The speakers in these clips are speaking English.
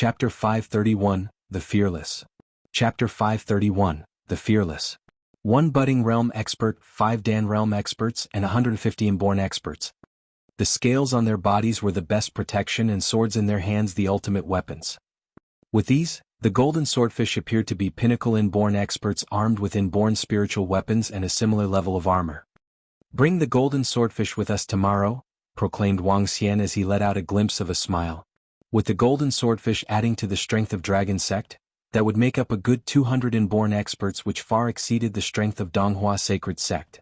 Chapter 531, The Fearless. Chapter 531, The Fearless. 1 budding realm expert, 5 Dan realm experts, and 150 inborn experts. The scales on their bodies were the best protection and swords in their hands the ultimate weapons. With these, the golden swordfish appeared to be pinnacle inborn experts armed with inborn spiritual weapons and a similar level of armor. "Bring the golden swordfish with us tomorrow," proclaimed Wuxia as he let out a glimpse of a smile. With the golden swordfish adding to the strength of Dragon Sect, that would make up a good 200 inborn experts, which far exceeded the strength of Donghua Sacred Sect.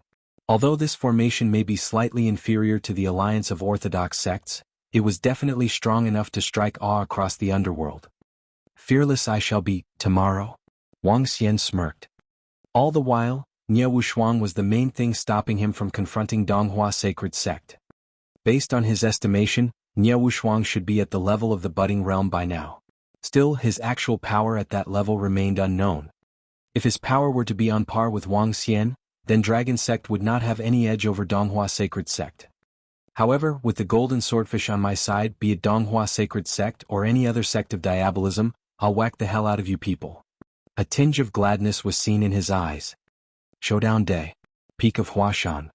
Although this formation may be slightly inferior to the alliance of orthodox sects, it was definitely strong enough to strike awe across the underworld. "Fearless I shall be, tomorrow," Wuxia smirked. All the while, Nie Wuxuang was the main thing stopping him from confronting Donghua Sacred Sect. Based on his estimation, Nie Wuxuang should be at the level of the budding realm by now. Still, his actual power at that level remained unknown. If his power were to be on par with Wuxia, then Dragon Sect would not have any edge over Donghua Sacred Sect. However, with the golden swordfish on my side, be it Donghua Sacred Sect or any other sect of diabolism, I'll whack the hell out of you people. A tinge of gladness was seen in his eyes. Showdown Day. Peak of Huashan.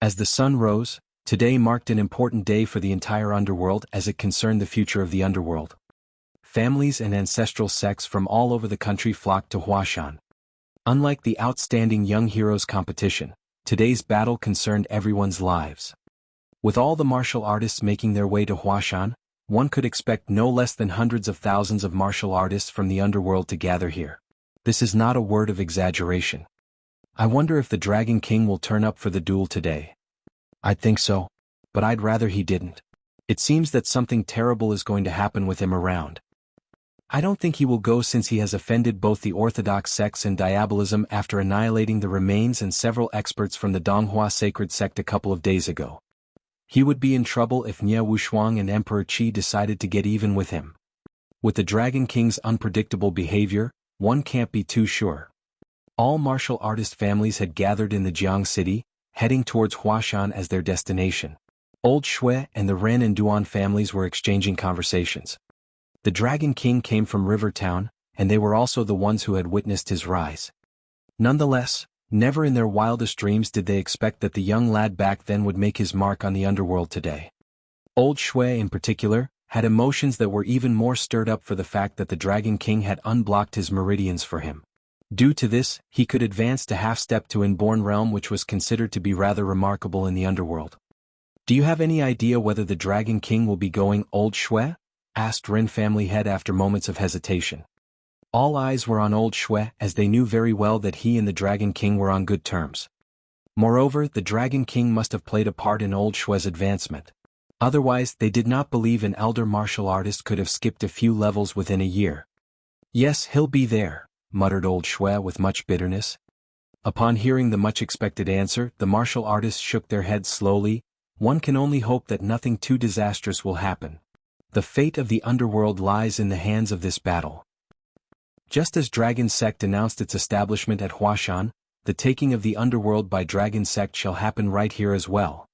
As the sun rose, today marked an important day for the entire underworld as it concerned the future of the underworld. Families and ancestral sects from all over the country flocked to Huashan. Unlike the outstanding young heroes competition, today's battle concerned everyone's lives. With all the martial artists making their way to Huashan, one could expect no less than hundreds of thousands of martial artists from the underworld to gather here. This is not a word of exaggeration. I wonder if the Dragon King will turn up for the duel today. I'd think so, but I'd rather he didn't. It seems that something terrible is going to happen with him around. I don't think he will go since he has offended both the orthodox sects and diabolism after annihilating the remains and several experts from the Donghua Sacred Sect a couple of days ago. He would be in trouble if Nie Wuxuang and Emperor Qi decided to get even with him. With the Dragon King's unpredictable behavior, one can't be too sure. All martial artist families had gathered in the Jianghu city, heading towards Huashan as their destination. Old Shui and the Ren and Duan families were exchanging conversations. The Dragon King came from River Town, and they were also the ones who had witnessed his rise. Nonetheless, never in their wildest dreams did they expect that the young lad back then would make his mark on the underworld today. Old Shui in particular had emotions that were even more stirred up for the fact that the Dragon King had unblocked his meridians for him. Due to this, he could advance to half-step to Inborn Realm, which was considered to be rather remarkable in the underworld. "Do you have any idea whether the Dragon King will be going?" Old Shui asked Ren family head after moments of hesitation. All eyes were on Old Shui as they knew very well that he and the Dragon King were on good terms. Moreover, the Dragon King must have played a part in Old Shui's advancement. Otherwise, they did not believe an elder martial artist could have skipped a few levels within a year. "Yes, he'll be there," muttered Old Shui with much bitterness. Upon hearing the much-expected answer, the martial artists shook their heads slowly. One can only hope that nothing too disastrous will happen. The fate of the underworld lies in the hands of this battle. Just as Dragon Sect announced its establishment at Huashan, the taking of the underworld by Dragon Sect shall happen right here as well.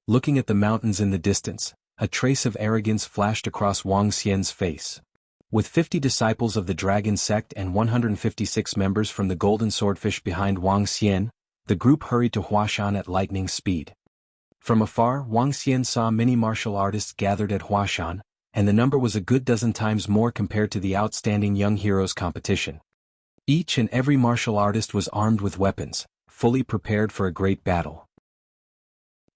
Looking at the mountains in the distance, a trace of arrogance flashed across Wuxia's face. With 50 disciples of the Dragon Sect and 156 members from the Golden Swordfish behind Wuxia, the group hurried to Huashan at lightning speed. From afar, Wuxia saw many martial artists gathered at Huashan, and the number was a good dozen times more compared to the outstanding young heroes competition. Each and every martial artist was armed with weapons, fully prepared for a great battle.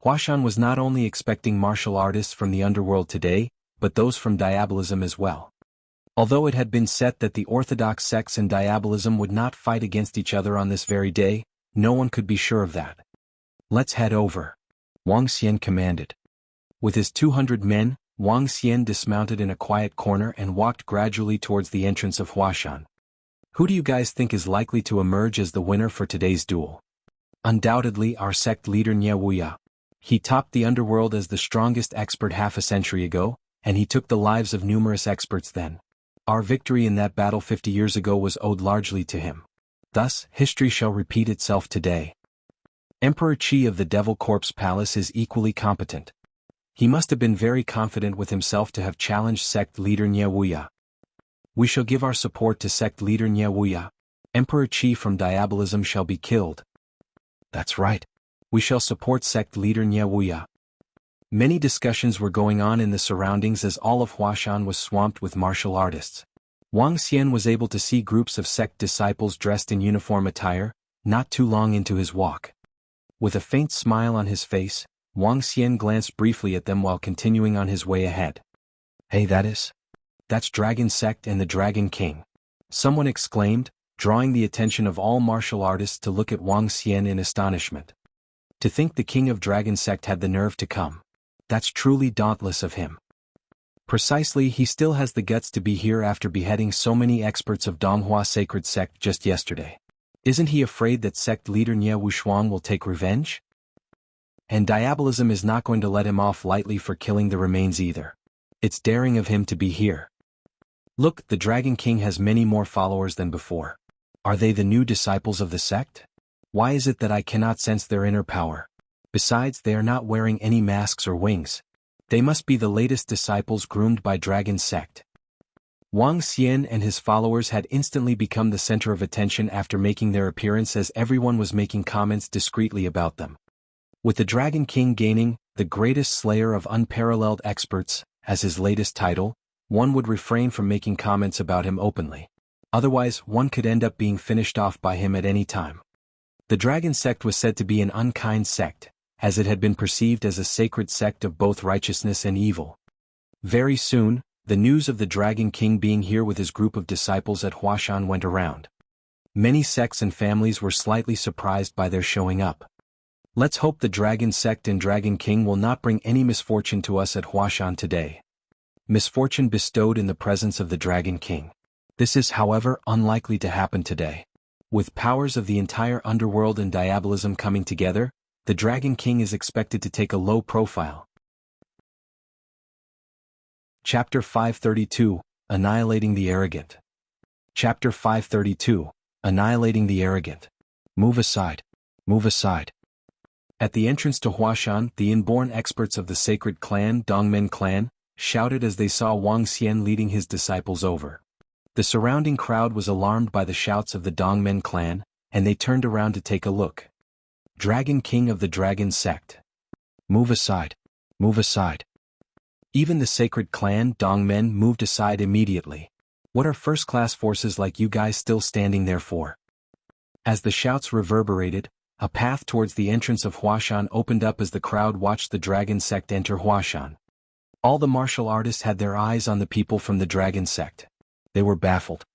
Huashan was not only expecting martial artists from the underworld today, but those from diabolism as well. Although it had been set that the orthodox sects and diabolism would not fight against each other on this very day, no one could be sure of that. "Let's head over," Wuxia commanded. With his 200 men, Wuxia dismounted in a quiet corner and walked gradually towards the entrance of Huashan. "Who do you guys think is likely to emerge as the winner for today's duel?" "Undoubtedly our sect leader Nie Wuya. He topped the underworld as the strongest expert half a century ago, and he took the lives of numerous experts then. Our victory in that battle 50 years ago was owed largely to him. Thus, history shall repeat itself today. Emperor Qi of the Devil Corpse Palace is equally competent. He must have been very confident with himself to have challenged sect leader Nie Wuya. We shall give our support to sect leader Nie Wuya. Emperor Qi from Diabolism shall be killed. That's right. We shall support sect leader Nie Wuya. Many discussions were going on in the surroundings as all of Huashan was swamped with martial artists. Wang Xian was able to see groups of sect disciples dressed in uniform attire, not too long into his walk. With a faint smile on his face, Wang Xian glanced briefly at them while continuing on his way ahead. Hey, that's Dragon Sect and the Dragon King. Someone exclaimed, drawing the attention of all martial artists to look at Wang Xian in astonishment. To think the king of Dragon Sect had the nerve to come. That's truly dauntless of him. Precisely, he still has the guts to be here after beheading so many experts of Donghua Sacred Sect just yesterday. Isn't he afraid that sect leader Nie Wushuang will take revenge? And Diabolism is not going to let him off lightly for killing the remains either. It's daring of him to be here. Look, the Dragon King has many more followers than before. Are they the new disciples of the sect? Why is it that I cannot sense their inner power? Besides, they are not wearing any masks or wings. They must be the latest disciples groomed by Dragon Sect. Wang Xian and his followers had instantly become the center of attention after making their appearance, as everyone was making comments discreetly about them. With the Dragon King gaining the greatest slayer of unparalleled experts as his latest title, one would refrain from making comments about him openly. Otherwise, one could end up being finished off by him at any time. The Dragon Sect was said to be an unkind sect, as it had been perceived as a sacred sect of both righteousness and evil. Very soon, the news of the Dragon King being here with his group of disciples at Huashan went around. Many sects and families were slightly surprised by their showing up. Let's hope the Dragon Sect and Dragon King will not bring any misfortune to us at Huashan today. Misfortune bestowed in the presence of the Dragon King. This is, however, unlikely to happen today. With powers of the entire underworld and Diabolism coming together, the Dragon King is expected to take a low profile. Chapter 532, Annihilating the Arrogant. Chapter 532, Annihilating the Arrogant. Move aside. Move aside. At the entrance to Huashan, the inborn experts of the sacred clan, Dongmen clan, shouted as they saw Wang Xian leading his disciples over. The surrounding crowd was alarmed by the shouts of the Dongmen clan, and they turned around to take a look. Dragon King of the Dragon Sect. Move aside. Move aside. Even the sacred clan, Dongmen, moved aside immediately. What are first-class forces like you guys still standing there for? As the shouts reverberated, a path towards the entrance of Huashan opened up as the crowd watched the Dragon Sect enter Huashan. All the martial artists had their eyes on the people from the Dragon Sect. They were baffled.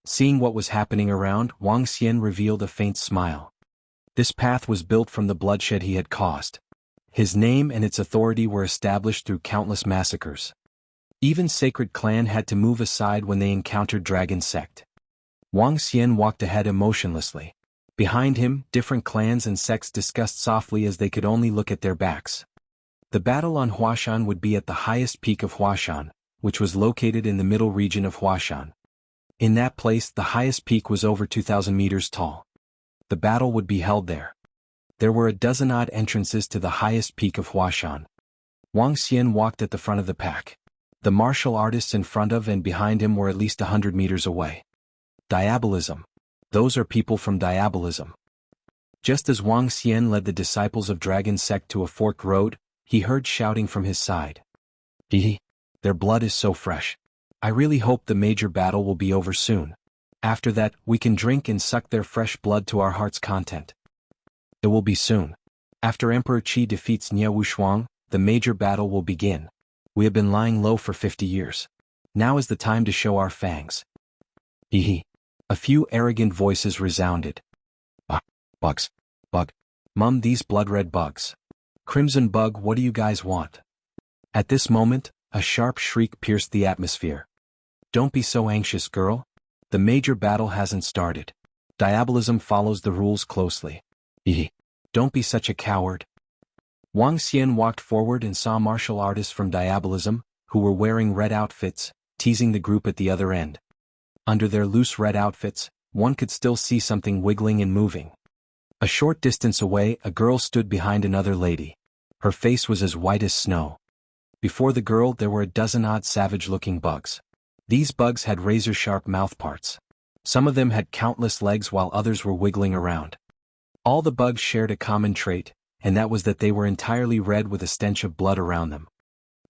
Seeing what was happening around, Wang Xian revealed a faint smile. This path was built from the bloodshed he had caused. His name and its authority were established through countless massacres. Even Sacred Clan had to move aside when they encountered Dragon Sect. Wang Xian walked ahead emotionlessly. Behind him, different clans and sects discussed softly as they could only look at their backs. The battle on Huashan would be at the highest peak of Huashan, which was located in the middle region of Huashan. In that place, the highest peak was over 2,000 meters tall. The battle would be held there. There were a dozen odd entrances to the highest peak of Huashan. Wang Xian walked at the front of the pack. The martial artists in front of and behind him were at least 100 meters away. Diabolism. Those are people from Diabolism. Just as Wang Xian led the disciples of Dragon Sect to a forked road, he heard shouting from his side. Their blood is so fresh. I really hope the major battle will be over soon. After that, we can drink and suck their fresh blood to our heart's content. It will be soon. After Emperor Qi defeats Nie Wushuang, the major battle will begin. We have been lying low for 50 years. Now is the time to show our fangs. A few arrogant voices resounded. Bugs. Bug. Mum, these blood-red bugs. Crimson Bug, what do you guys want? At this moment, a sharp shriek pierced the atmosphere. Don't be so anxious, girl. The major battle hasn't started. Diabolism follows the rules closely. Don't be such a coward. Wang Xian walked forward and saw martial artists from Diabolism, who were wearing red outfits, teasing the group at the other end. Under their loose red outfits, one could still see something wiggling and moving. A short distance away, a girl stood behind another lady. Her face was as white as snow. Before the girl there were a dozen odd savage-looking bugs. These bugs had razor-sharp mouthparts. Some of them had countless legs while others were wiggling around. All the bugs shared a common trait, and that was that they were entirely red with a stench of blood around them.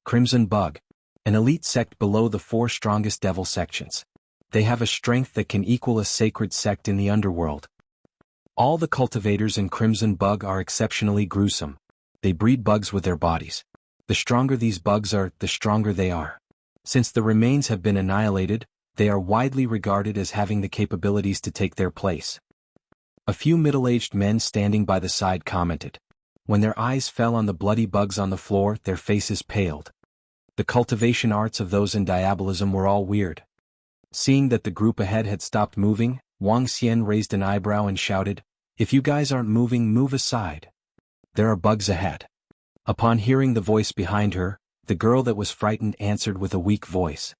Crimson Bug. An elite sect below the 4 strongest devil sections. They have a strength that can equal a sacred sect in the underworld. All the cultivators in Crimson Bug are exceptionally gruesome. They breed bugs with their bodies. The stronger these bugs are, the stronger they are. Since the remains have been annihilated, they are widely regarded as having the capabilities to take their place. A few middle-aged men standing by the side commented. When their eyes fell on the bloody bugs on the floor, their faces paled. The cultivation arts of those in diabolism were all weird. Seeing that the group ahead had stopped moving, Wang Xian raised an eyebrow and shouted, "If you guys aren't moving, move aside. There are bugs ahead." Upon hearing the voice behind her, the girl that was frightened answered with a weak voice.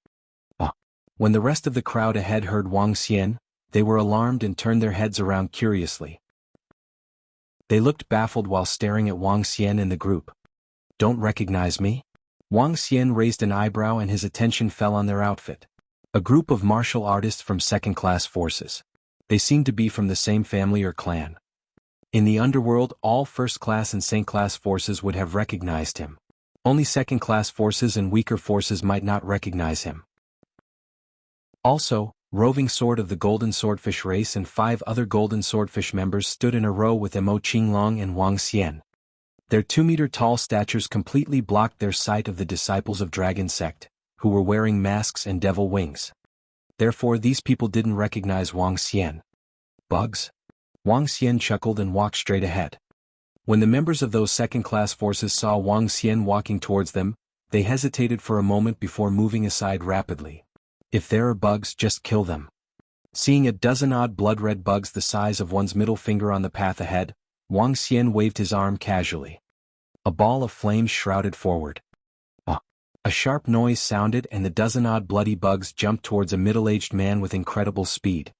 When the rest of the crowd ahead heard Wang Xian, they were alarmed and turned their heads around curiously. They looked baffled while staring at Wang Xian and the group. "Don't recognize me?" Wang Xian raised an eyebrow and his attention fell on their outfit. A group of martial artists from second-class forces. They seemed to be from the same family or clan. In the underworld, all first-class and second-class forces would have recognized him. Only second-class forces and weaker forces might not recognize him. Also, Roving Sword of the Golden Swordfish race and 5 other Golden Swordfish members stood in a row with Mo Qinglong and Wang Xian. Their 2-meter-tall statures completely blocked their sight of the disciples of Dragon Sect, who were wearing masks and devil wings. Therefore these people didn't recognize Wang Xian. Bugs? Wang Xian chuckled and walked straight ahead. When the members of those second-class forces saw Wang Xian walking towards them, they hesitated for a moment before moving aside rapidly. If there are bugs, just kill them. Seeing a dozen odd blood-red bugs the size of one's middle finger on the path ahead, Wang Xian waved his arm casually. A ball of flames shrouded forward. A sharp noise sounded and the dozen-odd bloody bugs jumped towards a middle-aged man with incredible speed.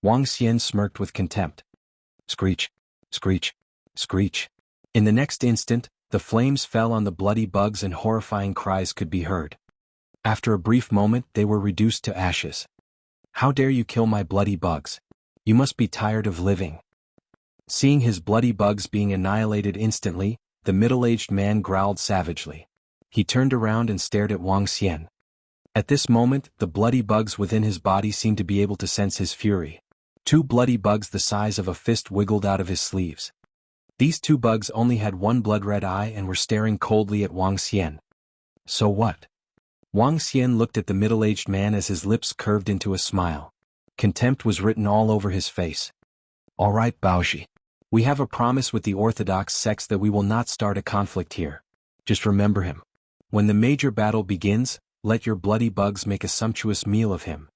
Wang Xian smirked with contempt. Screech, screech, screech. In the next instant, the flames fell on the bloody bugs and horrifying cries could be heard. After a brief moment they were reduced to ashes. "How dare you kill my bloody bugs? You must be tired of living." Seeing his bloody bugs being annihilated instantly, the middle-aged man growled savagely. He turned around and stared at Wang Xian. At this moment, the bloody bugs within his body seemed to be able to sense his fury. 2 bloody bugs the size of a fist wiggled out of his sleeves. These 2 bugs only had 1 blood-red eye and were staring coldly at Wang Xian. So what? Wang Xian looked at the middle-aged man as his lips curved into a smile. Contempt was written all over his face. "All right, Baoshi. We have a promise with the Orthodox sects that we will not start a conflict here. Just remember him. When the major battle begins, let your bloody bugs make a sumptuous meal of him."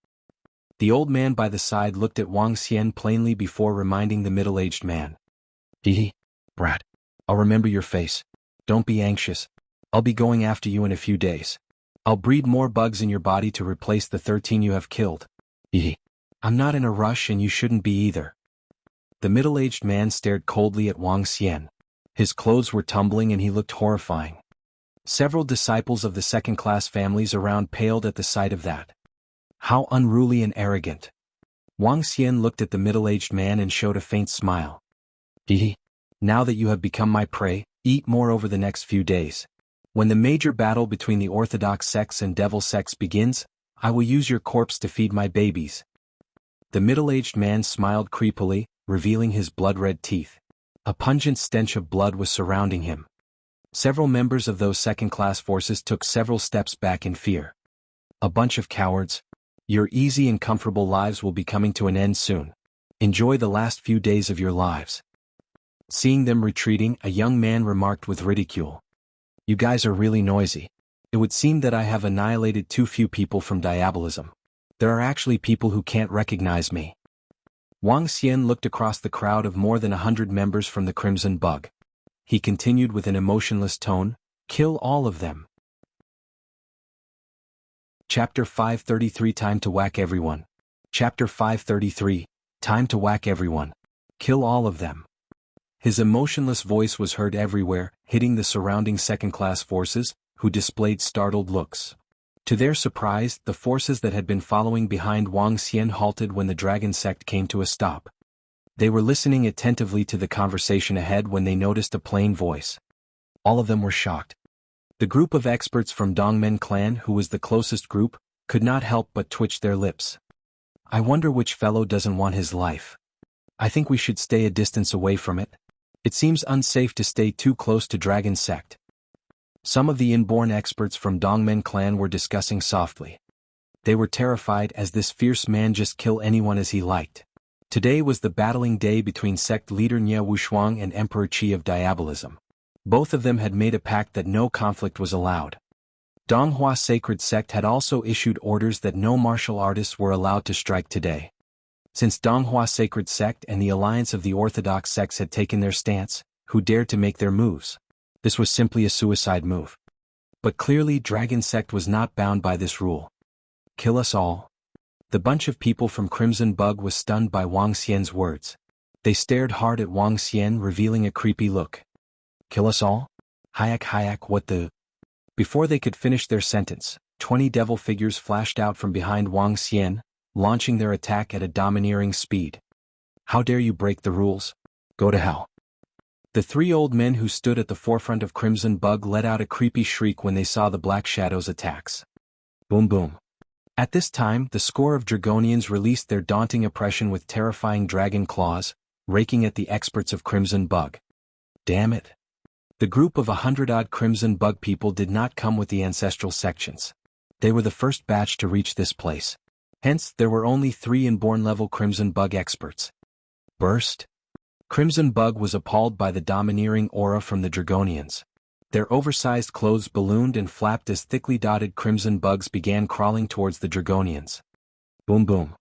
The old man by the side looked at Wang Xian plainly before reminding the middle-aged man. "Hee, brat. I'll remember your face. Don't be anxious. I'll be going after you in a few days. I'll breed more bugs in your body to replace the 13 you have killed. Hee. I'm not in a rush and you shouldn't be either." The middle-aged man stared coldly at Wang Xian. His clothes were tumbling and he looked horrifying. Several disciples of the second-class families around paled at the sight of that. How unruly and arrogant. Wang Xian looked at the middle-aged man and showed a faint smile. "Hee. Now that you have become my prey, eat more over the next few days. When the major battle between the Orthodox sects and devil sects begins, I will use your corpse to feed my babies." The middle-aged man smiled creepily, revealing his blood-red teeth. A pungent stench of blood was surrounding him. Several members of those second-class forces took several steps back in fear. "A bunch of cowards. Your easy and comfortable lives will be coming to an end soon. Enjoy the last few days of your lives." Seeing them retreating, a young man remarked with ridicule. "You guys are really noisy. It would seem that I have annihilated too few people from diabolism. There are actually people who can't recognize me." Wang Xian looked across the crowd of more than 100 members from the Crimson Bug. He continued with an emotionless tone, "Kill all of them." Chapter 533 Time to whack everyone. Chapter 533 Time to whack everyone. Kill all of them. His emotionless voice was heard everywhere, hitting the surrounding second-class forces, who displayed startled looks. To their surprise, the forces that had been following behind Wang Xian halted when the dragon sect came to a stop. They were listening attentively to the conversation ahead when they noticed a plain voice. All of them were shocked. The group of experts from Dongmen clan, who was the closest group, could not help but twitch their lips. I wonder which fellow doesn't want his life. I think we should stay a distance away from it. It seems unsafe to stay too close to Dragon Sect. Some of the inborn experts from Dongmen clan were discussing softly. They were terrified as this fierce man just kill anyone as he liked. Today was the battling day between sect leader Nie Wushuang and Emperor Qi of Diabolism. Both of them had made a pact that no conflict was allowed. Donghua Sacred Sect had also issued orders that no martial artists were allowed to strike today. Since Donghua Sacred Sect and the alliance of the orthodox sects had taken their stance, who dared to make their moves? This was simply a suicide move. But clearly Dragon Sect was not bound by this rule. Kill us all? The bunch of people from Crimson Bug was stunned by Wang Xian's words. They stared hard at Wang Xian, revealing a creepy look. Kill us all? Hayak, what the? Before they could finish their sentence, 20 devil figures flashed out from behind Wang Xian, launching their attack at a domineering speed. How dare you break the rules? Go to hell. The three old men who stood at the forefront of Crimson Bug let out a creepy shriek when they saw the Black Shadow's attacks. Boom boom. At this time, the score of Dragonians released their daunting oppression with terrifying dragon claws, raking at the experts of Crimson Bug. Damn it. The group of 100-odd Crimson Bug people did not come with the ancestral sections. They were the first batch to reach this place. Hence, there were only 3 inborn-level Crimson Bug experts. Burst? Crimson Bug was appalled by the domineering aura from the Dragonians. Their oversized clothes ballooned and flapped as thickly dotted Crimson Bugs began crawling towards the Dragonians. Boom boom.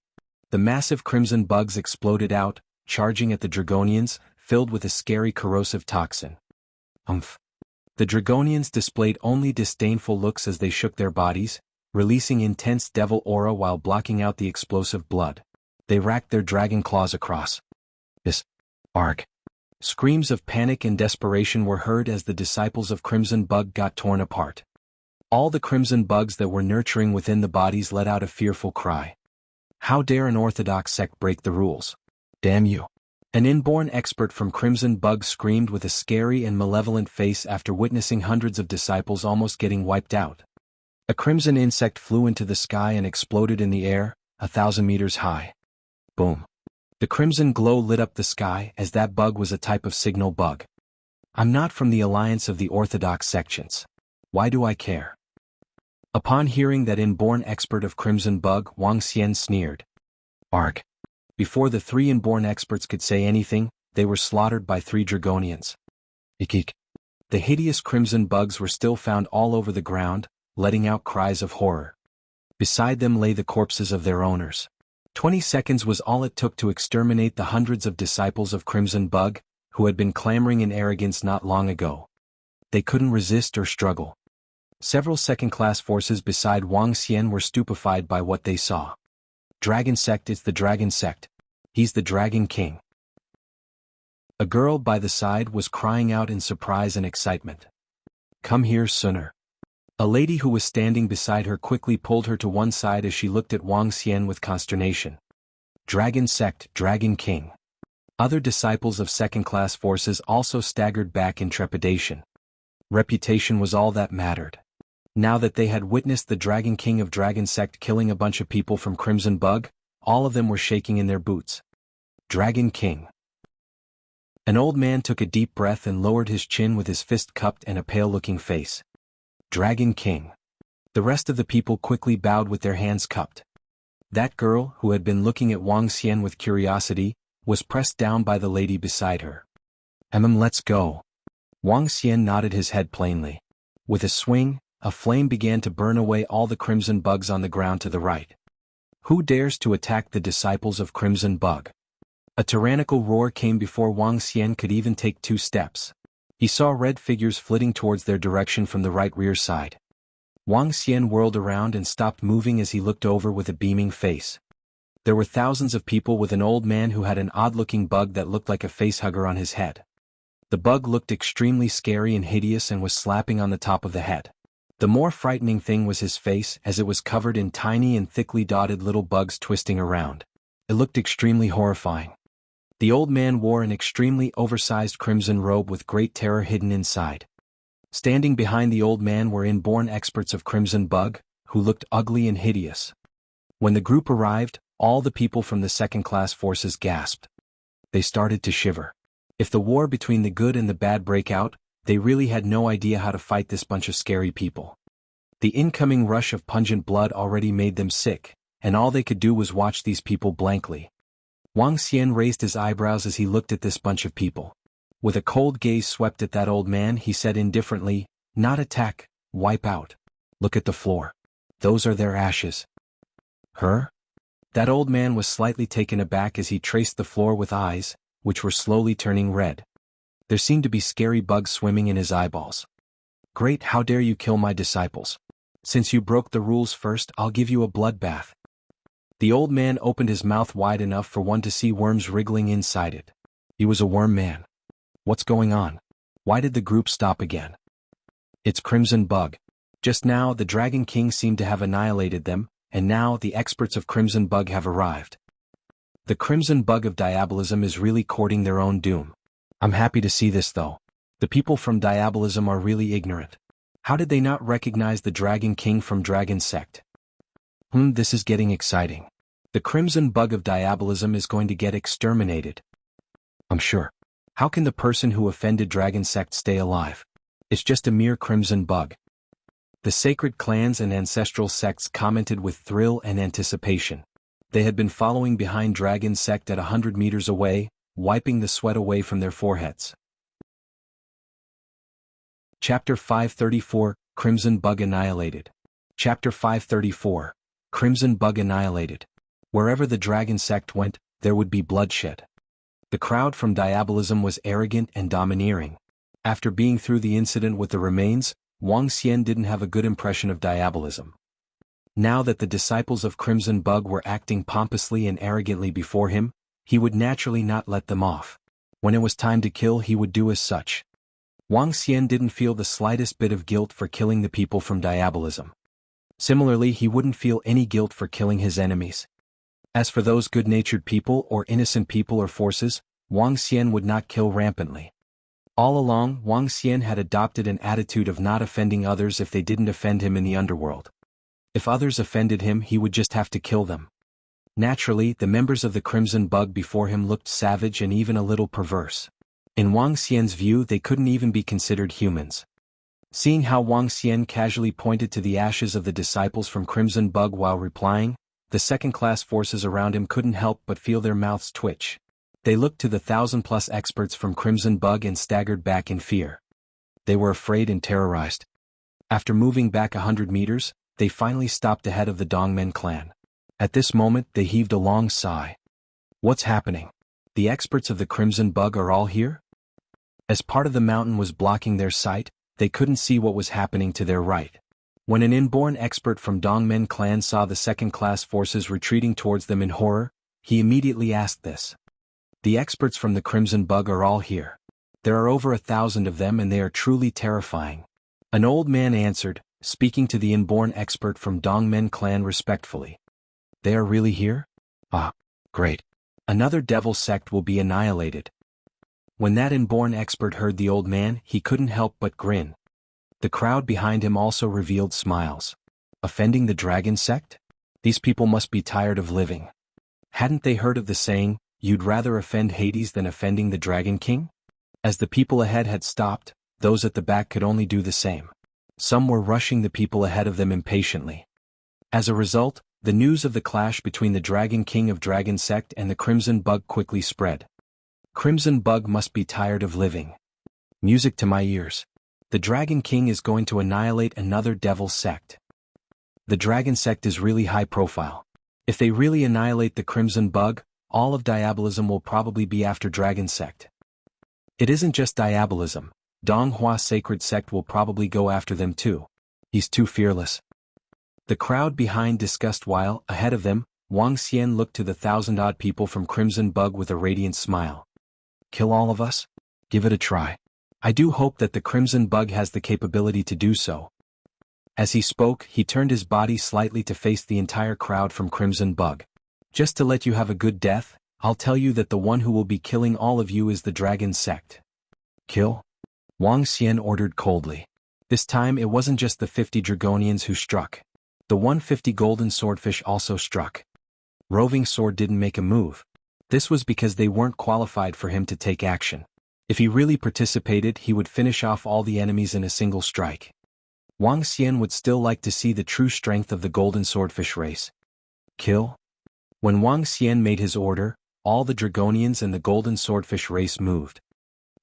The massive Crimson Bugs exploded out, charging at the Dragonians, filled with a scary corrosive toxin. Umph. The Dragonians displayed only disdainful looks as they shook their bodies, releasing intense devil aura while blocking out the explosive blood. They racked their dragon claws across. Arg. Screams of panic and desperation were heard as the disciples of Crimson Bug got torn apart. All the Crimson Bugs that were nurturing within the bodies let out a fearful cry. How dare an orthodox sect break the rules? Damn you. An inborn expert from Crimson Bug screamed with a scary and malevolent face after witnessing hundreds of disciples almost getting wiped out. A crimson insect flew into the sky and exploded in the air, 1,000 meters high. Boom. The crimson glow lit up the sky as that bug was a type of signal bug. I'm not from the alliance of the orthodox sections. Why do I care? Upon hearing that inborn expert of Crimson Bug, Wang Xian sneered. Arg. Before the 3 inborn experts could say anything, they were slaughtered by 3 Dragonians. Ikik. The hideous Crimson Bugs were still found all over the ground, letting out cries of horror. Beside them lay the corpses of their owners. 20 seconds was all it took to exterminate the hundreds of disciples of Crimson Bug, who had been clamoring in arrogance not long ago. They couldn't resist or struggle. Several second-class forces beside Wang Xian were stupefied by what they saw. Dragon Sect is the Dragon Sect. He's the Dragon King. A girl by the side was crying out in surprise and excitement. Come here sooner. A lady who was standing beside her quickly pulled her to one side as she looked at Wang Xian with consternation. Dragon Sect, Dragon King. Other disciples of second-class forces also staggered back in trepidation. Reputation was all that mattered. Now that they had witnessed the Dragon King of Dragon Sect killing a bunch of people from Crimson Bug, all of them were shaking in their boots. Dragon King. An old man took a deep breath and lowered his chin with his fist cupped and a pale-looking face. Dragon King. The rest of the people quickly bowed with their hands cupped. That girl, who had been looking at Wang Xian with curiosity, was pressed down by the lady beside her. Let's go. Wang Xian nodded his head plainly. With a swing, a flame began to burn away all the Crimson Bugs on the ground to the right. Who dares to attack the disciples of Crimson Bug? A tyrannical roar came before Wang Xian could even take 2 steps. He saw red figures flitting towards their direction from the right rear side. Wang Xian whirled around and stopped moving as he looked over with a beaming face. There were thousands of people with an old man who had an odd-looking bug that looked like a facehugger on his head. The bug looked extremely scary and hideous and was slapping on the top of the head. The more frightening thing was his face, as it was covered in tiny and thickly dotted little bugs twisting around. It looked extremely horrifying. The old man wore an extremely oversized crimson robe with great terror hidden inside. Standing behind the old man were inborn experts of Crimson Bug, who looked ugly and hideous. When the group arrived, all the people from the second-class forces gasped. They started to shiver. If the war between the good and the bad break out, they really had no idea how to fight this bunch of scary people. The incoming rush of pungent blood already made them sick, and all they could do was watch these people blankly. Wang Xian raised his eyebrows as he looked at this bunch of people. With a cold gaze swept at that old man, he said indifferently, "Not attack, wipe out. Look at the floor. Those are their ashes." Her? That old man was slightly taken aback as he traced the floor with eyes, which were slowly turning red. There seemed to be scary bugs swimming in his eyeballs. "Great, how dare you kill my disciples? Since you broke the rules first, I'll give you a bloodbath." The old man opened his mouth wide enough for one to see worms wriggling inside it. He was a worm man. What's going on? Why did the group stop again? It's Crimson Bug. Just now the Dragon King seemed to have annihilated them, and now the experts of Crimson Bug have arrived. The Crimson Bug of Diabolism is really courting their own doom. I'm happy to see this though. The people from Diabolism are really ignorant. How did they not recognize the Dragon King from Dragon Sect? This is getting exciting. The Crimson Bug of Diabolism is going to get exterminated. I'm sure. How can the person who offended Dragon Sect stay alive? It's just a mere Crimson Bug. The sacred clans and ancestral sects commented with thrill and anticipation. They had been following behind Dragon Sect at 100 meters away, wiping the sweat away from their foreheads. Chapter 534, Crimson Bug Annihilated. Chapter 534, Crimson Bug Annihilated. Wherever the Dragon Sect went, there would be bloodshed. The crowd from Diabolism was arrogant and domineering. After being through the incident with the remains, Wang Xian didn't have a good impression of Diabolism. Now that the disciples of Crimson Bug were acting pompously and arrogantly before him, he would naturally not let them off. When it was time to kill, he would do as such. Wang Xian didn't feel the slightest bit of guilt for killing the people from Diabolism. Similarly, he wouldn't feel any guilt for killing his enemies. As for those good-natured people or innocent people or forces, Wang Xian would not kill rampantly. All along, Wang Xian had adopted an attitude of not offending others if they didn't offend him in the underworld. If others offended him, he would just have to kill them. Naturally, the members of the Crimson Bug before him looked savage and even a little perverse. In Wang Xian's view, they couldn't even be considered humans. Seeing how Wang Xian casually pointed to the ashes of the disciples from Crimson Bug while replying, the second-class forces around him couldn't help but feel their mouths twitch. They looked to the 1,000+ experts from Crimson Bug and staggered back in fear. They were afraid and terrorized. After moving back 100 meters, they finally stopped ahead of the Dongmen clan. At this moment, they heaved a long sigh. What's happening? The experts of the Crimson Bug are all here? As part of the mountain was blocking their sight, they couldn't see what was happening to their right. When an inborn expert from Dongmen clan saw the second-class forces retreating towards them in horror, he immediately asked this. The experts from the Crimson Bug are all here. There are over 1,000 of them and they are truly terrifying. An old man answered, speaking to the inborn expert from Dongmen clan respectfully. They are really here? Ah, great. Another devil sect will be annihilated. When that inborn expert heard the old man, he couldn't help but grin. The crowd behind him also revealed smiles. Offending the Dragon Sect? These people must be tired of living. Hadn't they heard of the saying, "You'd rather offend Hades than offending the Dragon King"? As the people ahead had stopped, those at the back could only do the same. Some were rushing the people ahead of them impatiently. As a result, the news of the clash between the Dragon King of Dragon Sect and the Crimson Bug quickly spread. Crimson Bug must be tired of living. Music to my ears. The Dragon King is going to annihilate another devil sect. The Dragon Sect is really high profile. If they really annihilate the Crimson Bug, all of Diabolism will probably be after Dragon Sect. It isn't just Diabolism, Donghua Sacred Sect will probably go after them too. He's too fearless. The crowd behind discussed while, ahead of them, Wang Xian looked to the 1,000-odd people from Crimson Bug with a radiant smile. Kill all of us? Give it a try. I do hope that the Crimson Bug has the capability to do so. As he spoke, he turned his body slightly to face the entire crowd from Crimson Bug. Just to let you have a good death, I'll tell you that the one who will be killing all of you is the Dragon Sect. Kill? Wang Xian ordered coldly. This time it wasn't just the 50 Dragonians who struck. The 150 golden swordfish also struck. Roving Sword didn't make a move. This was because they weren't qualified for him to take action. If he really participated, he would finish off all the enemies in a single strike. Wang Xian would still like to see the true strength of the golden swordfish race. Kill? When Wang Xian made his order, all the Dragonians and the golden swordfish race moved.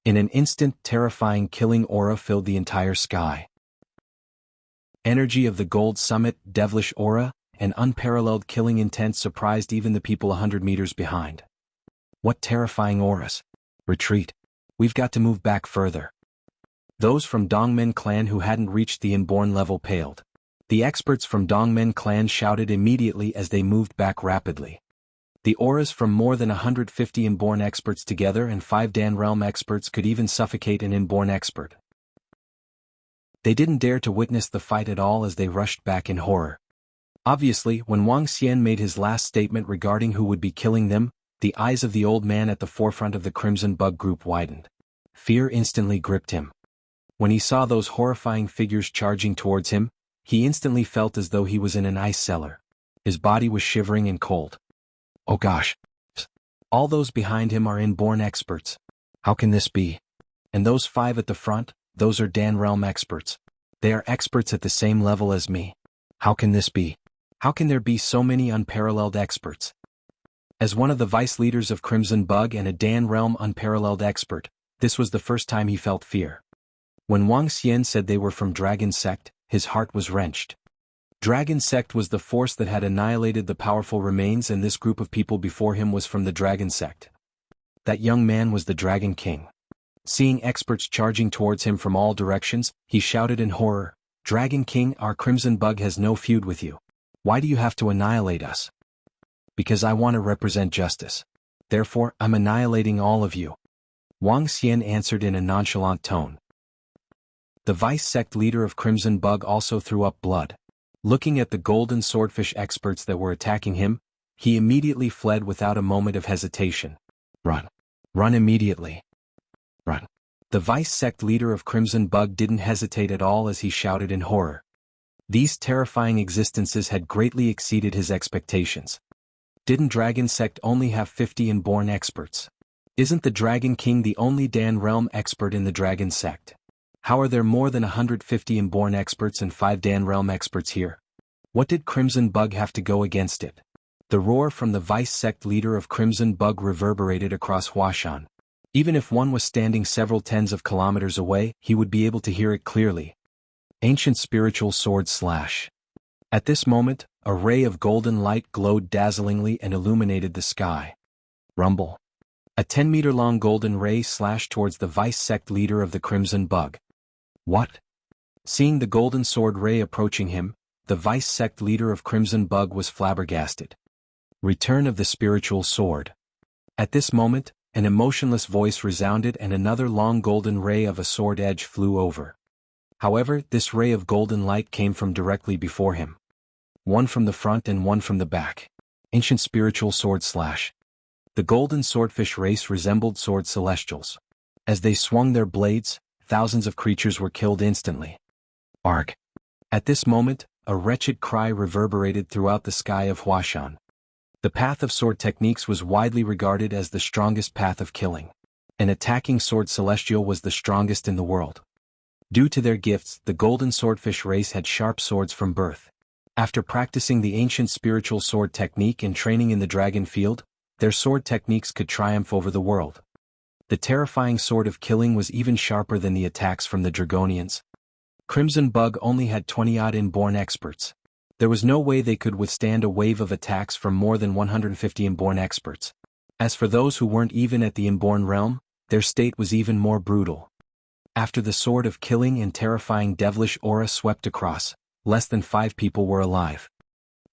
In an instant, terrifying killing aura filled the entire sky. Energy of the Gold Summit, devilish aura, and unparalleled killing intent surprised even the people 100 meters behind. What terrifying auras! Retreat. We've got to move back further. Those from Dongmen clan who hadn't reached the inborn level paled. The experts from Dongmen clan shouted immediately as they moved back rapidly. The auras from more than 150 inborn experts together and 5 Dan realm experts could even suffocate an inborn expert. They didn't dare to witness the fight at all as they rushed back in horror. Obviously, when Wang Xian made his last statement regarding who would be killing them, the eyes of the old man at the forefront of the Crimson Bug group widened. Fear instantly gripped him. When he saw those horrifying figures charging towards him, he instantly felt as though he was in an ice cellar. His body was shivering and cold. Oh gosh. All those behind him are inborn experts. How can this be? And those 5 at the front, those are Dan realm experts. They are experts at the same level as me. How can this be? How can there be so many unparalleled experts? As one of the vice leaders of Crimson Bug and a Dan realm unparalleled expert, this was the first time he felt fear. When Wang Xian said they were from Dragon Sect, his heart was wrenched. Dragon Sect was the force that had annihilated the powerful remains, and this group of people before him was from the Dragon Sect. That young man was the Dragon King. Seeing experts charging towards him from all directions, he shouted in horror, "Dragon King, our Crimson Bug has no feud with you. Why do you have to annihilate us?" "Because I want to represent justice. Therefore, I'm annihilating all of you," Wang Xian answered in a nonchalant tone. The vice sect leader of Crimson Bug also threw up blood. Looking at the golden swordfish experts that were attacking him, he immediately fled without a moment of hesitation. Run. Run immediately. Run. The vice sect leader of Crimson Bug didn't hesitate at all as he shouted in horror. These terrifying existences had greatly exceeded his expectations. Didn't Dragon Sect only have 50 inborn experts? Isn't the Dragon King the only Dan realm expert in the Dragon Sect? How are there more than 150 inborn experts and 5 Dan realm experts here? What did Crimson Bug have to go against it? The roar from the vice sect leader of Crimson Bug reverberated across Huashan. Even if one was standing several tens of kilometers away, he would be able to hear it clearly. Ancient spiritual sword slash. At this moment, a ray of golden light glowed dazzlingly and illuminated the sky. Rumble. A 10-meter-long golden ray slashed towards the vice sect leader of the Crimson Bug. What? Seeing the golden sword ray approaching him, the vice sect leader of Crimson Bug was flabbergasted. Return of the spiritual sword. At this moment, an emotionless voice resounded and another long golden ray of a sword edge flew over. However, this ray of golden light came from directly before him. One from the front and one from the back. Ancient spiritual sword slash. The golden swordfish race resembled sword celestials. As they swung their blades, thousands of creatures were killed instantly. Arg. At this moment, a wretched cry reverberated throughout the sky of Huashan. The path of sword techniques was widely regarded as the strongest path of killing. An attacking sword celestial was the strongest in the world. Due to their gifts, the golden swordfish race had sharp swords from birth. After practicing the ancient spiritual sword technique and training in the dragon field, their sword techniques could triumph over the world. The terrifying sword of killing was even sharper than the attacks from the Dragonians. Crimson Bug only had 20-odd inborn experts. There was no way they could withstand a wave of attacks from more than 150 inborn experts. As for those who weren't even at the inborn realm, their state was even more brutal. After the sword of killing and terrifying devilish aura swept across, less than 5 people were alive.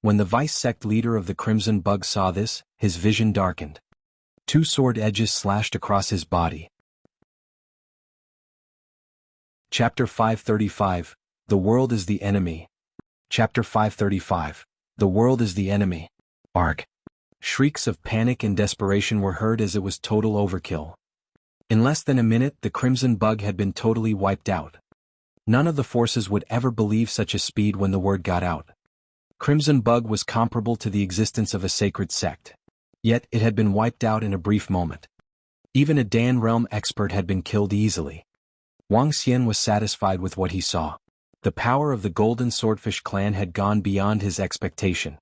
When the vice sect leader of the Crimson Bug saw this, his vision darkened. 2 sword edges slashed across his body. Chapter 535, The World is the Enemy, Chapter 535. The World is the Enemy. Arc. Shrieks of panic and desperation were heard as it was total overkill. In less than a minute the Crimson Bug had been totally wiped out. None of the forces would ever believe such a speed when the word got out. Crimson Bug was comparable to the existence of a sacred sect. Yet it had been wiped out in a brief moment. Even a Dan realm expert had been killed easily. Wang Xian was satisfied with what he saw. The power of the Golden Swordfish clan had gone beyond his expectation.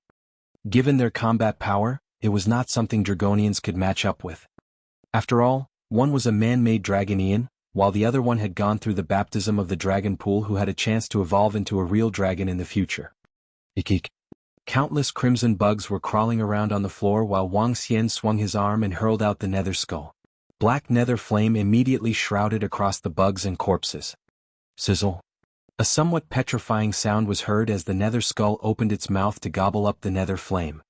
Given their combat power, it was not something Dragonians could match up with. After all, one was a man-made Dragonian, while the other one had gone through the baptism of the dragon pool who had a chance to evolve into a real dragon in the future. Eek. Countless crimson bugs were crawling around on the floor while Wang Xian swung his arm and hurled out the nether skull. Black nether flame immediately shrouded across the bugs and corpses. Sizzle. A somewhat petrifying sound was heard as the nether skull opened its mouth to gobble up the nether flame.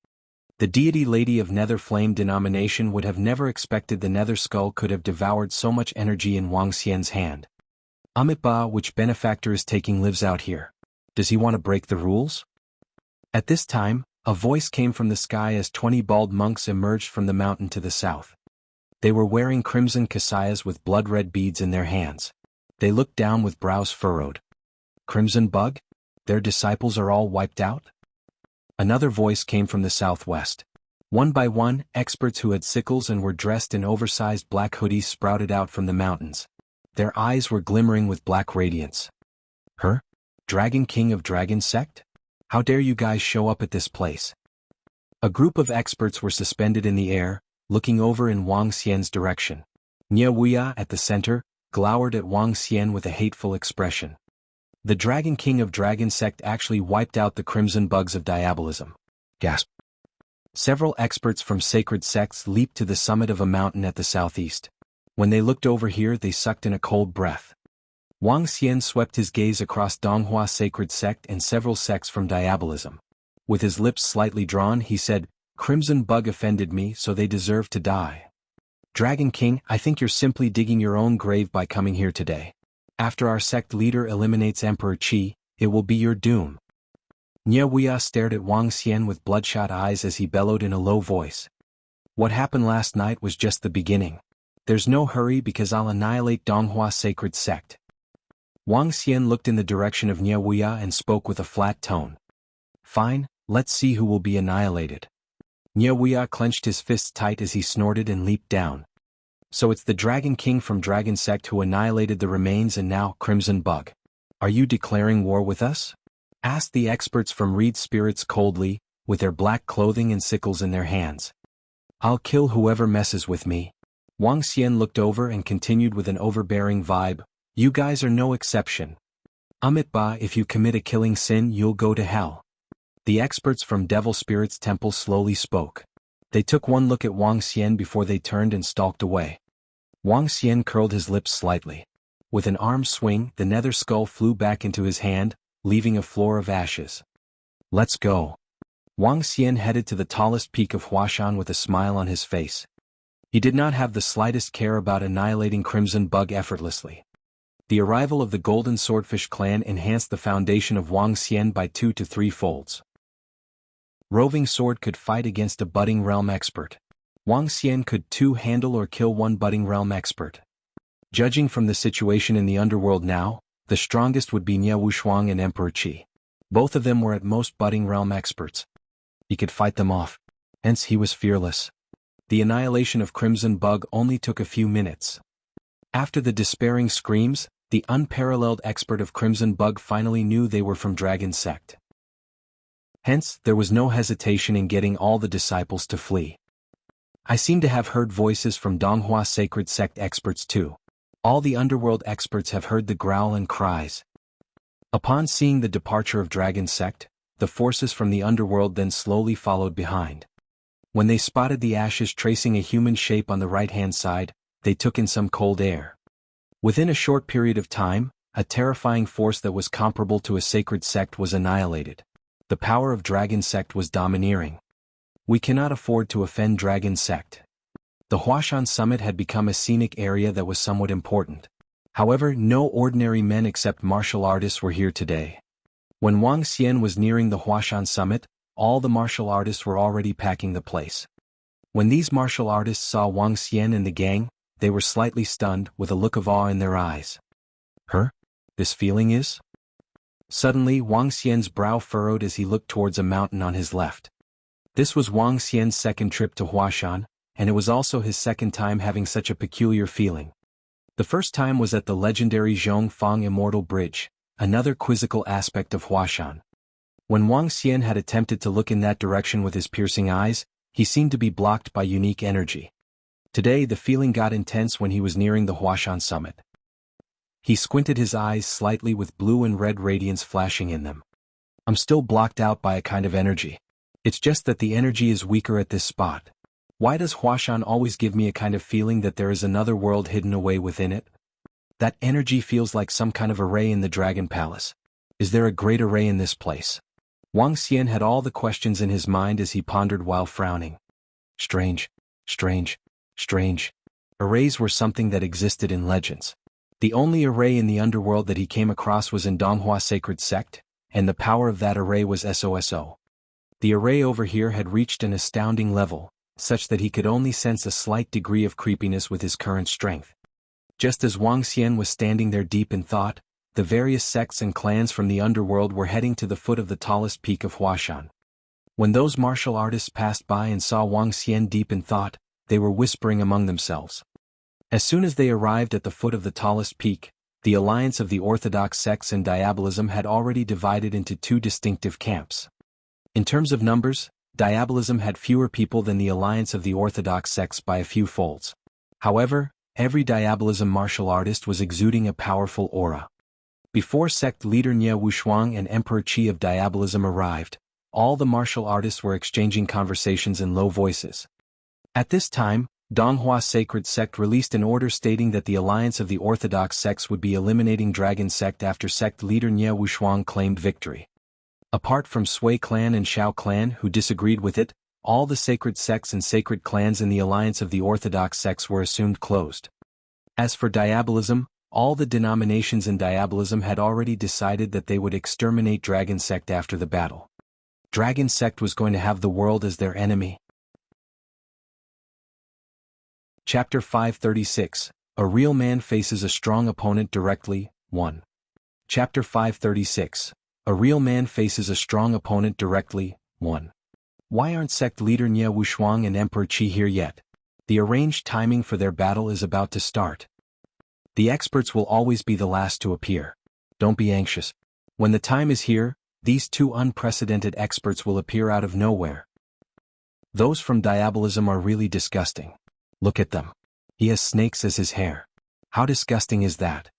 The deity Lady of Nether Flame denomination would have never expected the nether skull could have devoured so much energy in Wang Xian's hand. Amitabha, which benefactor is taking lives out here? Does he want to break the rules? At this time, a voice came from the sky as 20 bald monks emerged from the mountain to the south. They were wearing crimson kasayas with blood-red beads in their hands. They looked down with brows furrowed. Crimson Bug? Their disciples are all wiped out? Another voice came from the southwest. One by one, experts who had sickles and were dressed in oversized black hoodies sprouted out from the mountains. Their eyes were glimmering with black radiance. Her? Dragon King of Dragon Sect? How dare you guys show up at this place? A group of experts were suspended in the air, looking over in Wang Xian's direction. Wuxia, at the center, glowered at Wang Xian with a hateful expression. The Dragon King of Dragon Sect actually wiped out the Crimson Bugs of Diabolism. Gasp. Several experts from sacred sects leaped to the summit of a mountain at the southeast. When they looked over here they sucked in a cold breath. Wang Xian swept his gaze across Donghua Sacred Sect and several sects from Diabolism. With his lips slightly drawn he said, Crimson Bug offended me so they deserve to die. Dragon King, I think you're simply digging your own grave by coming here today. After our sect leader eliminates Emperor Qi, it will be your doom. Wuxia stared at Wang Xian with bloodshot eyes as he bellowed in a low voice. What happened last night was just the beginning. There's no hurry because I'll annihilate Donghua Sacred Sect. Wang Xian looked in the direction of Wuxia and spoke with a flat tone. Fine, let's see who will be annihilated. Wuxia clenched his fists tight as he snorted and leaped down. So it's the Dragon King from Dragon Sect who annihilated the remains and now, Crimson Bug. Are you declaring war with us? Asked the experts from Reed Spirits coldly, with their black clothing and sickles in their hands. I'll kill whoever messes with me. Wang Xian looked over and continued with an overbearing vibe. You guys are no exception. Amitabha, if you commit a killing sin you'll go to hell. The experts from Devil Spirit's temple slowly spoke. They took one look at Wang Xian before they turned and stalked away. Wang Xian curled his lips slightly. With an arm swing, the nether skull flew back into his hand, leaving a floor of ashes. Let's go. Wang Xian headed to the tallest peak of Huashan with a smile on his face. He did not have the slightest care about annihilating Crimson Bug effortlessly. The arrival of the Golden Swordfish clan enhanced the foundation of Wang Xian by 2 to 3 folds. Roving Sword could fight against a budding realm expert. Wang Xian could too handle or kill one budding realm expert. Judging from the situation in the underworld now, the strongest would be Wuxia and Emperor Qi. Both of them were at most budding realm experts. He could fight them off. Hence he was fearless. The annihilation of Crimson Bug only took a few minutes. After the despairing screams, the unparalleled expert of Crimson Bug finally knew they were from Dragon Sect. Hence, there was no hesitation in getting all the disciples to flee. I seem to have heard voices from Donghua Sacred Sect experts too. All the underworld experts have heard the growl and cries. Upon seeing the departure of Dragon Sect, the forces from the underworld then slowly followed behind. When they spotted the ashes tracing a human shape on the right-hand side, they took in some cold air. Within a short period of time, a terrifying force that was comparable to a sacred sect was annihilated. The power of Dragon Sect was domineering. We cannot afford to offend Dragon Sect. The Huashan summit had become a scenic area that was somewhat important. However, no ordinary men except martial artists were here today. When Wang Xian was nearing the Huashan summit, all the martial artists were already packing the place. When these martial artists saw Wang Xian and the gang, they were slightly stunned, with a look of awe in their eyes. This feeling is? Suddenly Wang Xian's brow furrowed as he looked towards a mountain on his left. This was Wang Xian's second trip to Huashan, and it was also his second time having such a peculiar feeling. The first time was at the legendary Zhongfang Immortal Bridge, another quizzical aspect of Huashan. When Wang Xian had attempted to look in that direction with his piercing eyes, he seemed to be blocked by unique energy. Today the feeling got intense when he was nearing the Huashan summit. He squinted his eyes slightly with blue and red radiance flashing in them. I'm still blocked out by a kind of energy. It's just that the energy is weaker at this spot. Why does Huashan always give me a kind of feeling that there is another world hidden away within it? That energy feels like some kind of array in the Dragon Palace. Is there a great array in this place? Wang Xian had all the questions in his mind as he pondered while frowning. Strange. Arrays were something that existed in legends. The only array in the underworld that he came across was in Donghua Sacred Sect, and the power of that array was SOSO. The array over here had reached an astounding level, such that he could only sense a slight degree of creepiness with his current strength. Just as Wang Xian was standing there deep in thought, the various sects and clans from the underworld were heading to the foot of the tallest peak of Huashan. When those martial artists passed by and saw Wang Xian deep in thought, they were whispering among themselves. As soon as they arrived at the foot of the tallest peak, the alliance of the orthodox sects and diabolism had already divided into two distinctive camps. In terms of numbers, diabolism had fewer people than the alliance of the orthodox sects by a few folds. However, every diabolism martial artist was exuding a powerful aura. Before sect leader Nie Wushuang and Emperor Qi of diabolism arrived, all the martial artists were exchanging conversations in low voices. At this time, Donghua Sacred Sect released an order stating that the alliance of the orthodox sects would be eliminating Dragon Sect after sect leader Nie Wushuang claimed victory. Apart from Sui clan and Shao clan who disagreed with it, all the sacred sects and sacred clans in the alliance of the orthodox sects were assumed closed. As for diabolism, all the denominations in diabolism had already decided that they would exterminate Dragon Sect after the battle. Dragon Sect was going to have the world as their enemy. Chapter 536, A Real Man Faces a Strong Opponent Directly, 1. Chapter 536, A Real Man Faces a Strong Opponent Directly, 1. Why aren't sect leader Nie Wushuang and Emperor Qi here yet? The arranged timing for their battle is about to start. The experts will always be the last to appear. Don't be anxious. When the time is here, these two unprecedented experts will appear out of nowhere. Those from diabolism are really disgusting. Look at them. He has snakes as his hair. How disgusting is that?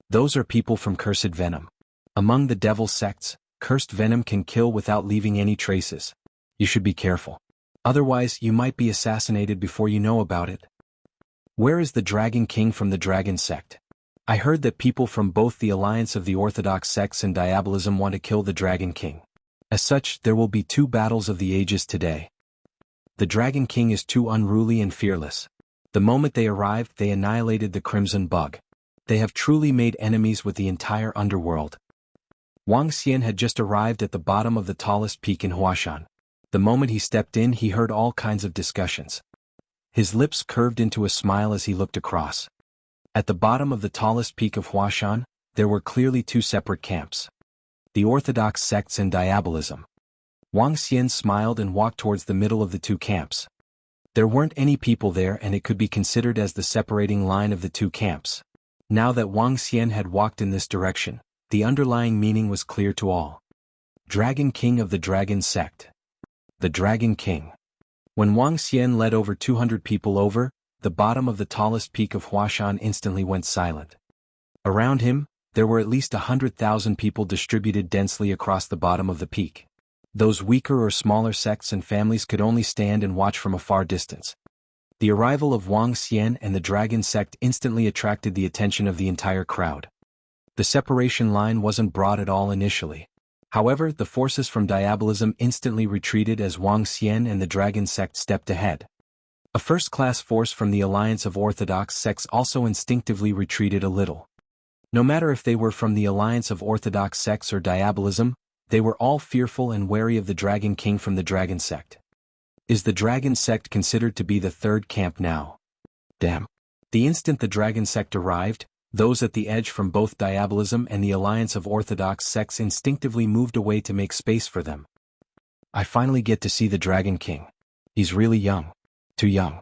Those are people from cursed venom. Among the devil sects, cursed venom can kill without leaving any traces. You should be careful. Otherwise, you might be assassinated before you know about it. Where is the Dragon King from the Dragon Sect? I heard that people from both the alliance of the orthodox sects and diabolism want to kill the Dragon King. As such, there will be two battles of the ages today. The Dragon King is too unruly and fearless. The moment they arrived, they annihilated the Crimson Bug. They have truly made enemies with the entire underworld. Wang Xian had just arrived at the bottom of the tallest peak in Huashan. The moment he stepped in, he heard all kinds of discussions. His lips curved into a smile as he looked across. At the bottom of the tallest peak of Huashan, there were clearly two separate camps. The orthodox sects and diabolism. Wang Xian smiled and walked towards the middle of the two camps. There weren't any people there and it could be considered as the separating line of the two camps. Now that Wang Xian had walked in this direction, the underlying meaning was clear to all. Dragon King of the Dragon Sect. The Dragon King. When Wang Xian led over 200 people over, the bottom of the tallest peak of Huashan instantly went silent. Around him, there were at least 100,000 people distributed densely across the bottom of the peak. Those weaker or smaller sects and families could only stand and watch from a far distance. The arrival of Wang Xian and the Dragon Sect instantly attracted the attention of the entire crowd. The separation line wasn't broad at all initially. However, the forces from diabolism instantly retreated as Wang Xian and the Dragon Sect stepped ahead. A first-class force from the alliance of orthodox sects also instinctively retreated a little. No matter if they were from the alliance of orthodox sects or diabolism, they were all fearful and wary of the Dragon King from the Dragon sect. Is the Dragon sect considered to be the third camp now? Damn. The instant the Dragon sect arrived, those at the edge from both diabolism and the alliance of orthodox sects instinctively moved away to make space for them. I finally get to see the Dragon King. He's really young. Too young.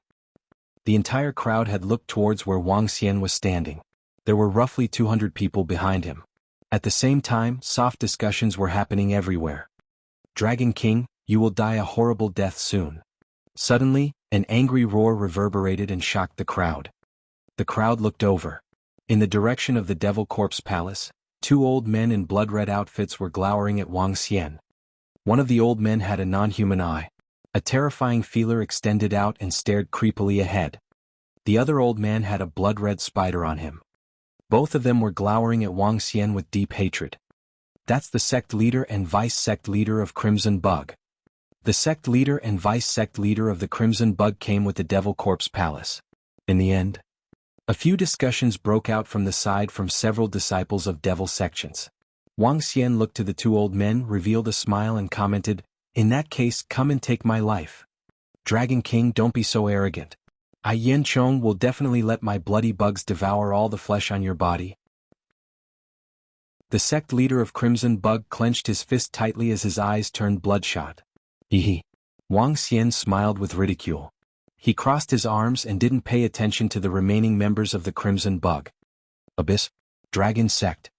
The entire crowd had looked towards where Wang Xian was standing. There were roughly 200 people behind him. At the same time, soft discussions were happening everywhere. Dragon King, you will die a horrible death soon. Suddenly, an angry roar reverberated and shocked the crowd. The crowd looked over. In the direction of the Devil Corpse Palace, two old men in blood-red outfits were glowering at Wang Xian. One of the old men had a non-human eye. A terrifying feeler extended out and stared creepily ahead. The other old man had a blood-red spider on him. Both of them were glowering at Wang Xian with deep hatred. That's the sect leader and vice-sect leader of Crimson Bug. The sect leader and vice-sect leader of the Crimson Bug came with the Devil Corpse Palace. In the end, a few discussions broke out from the side from several disciples of Devil sections. Wang Xian looked to the two old men, revealed a smile and commented, "In that case, come and take my life. Dragon King, don't be so arrogant. I Yin Chong will definitely let my bloody bugs devour all the flesh on your body." The sect leader of Crimson Bug clenched his fist tightly as his eyes turned bloodshot. Hee. Wang Xian smiled with ridicule. He crossed his arms and didn't pay attention to the remaining members of the Crimson Bug. Abyss. Dragon Sect.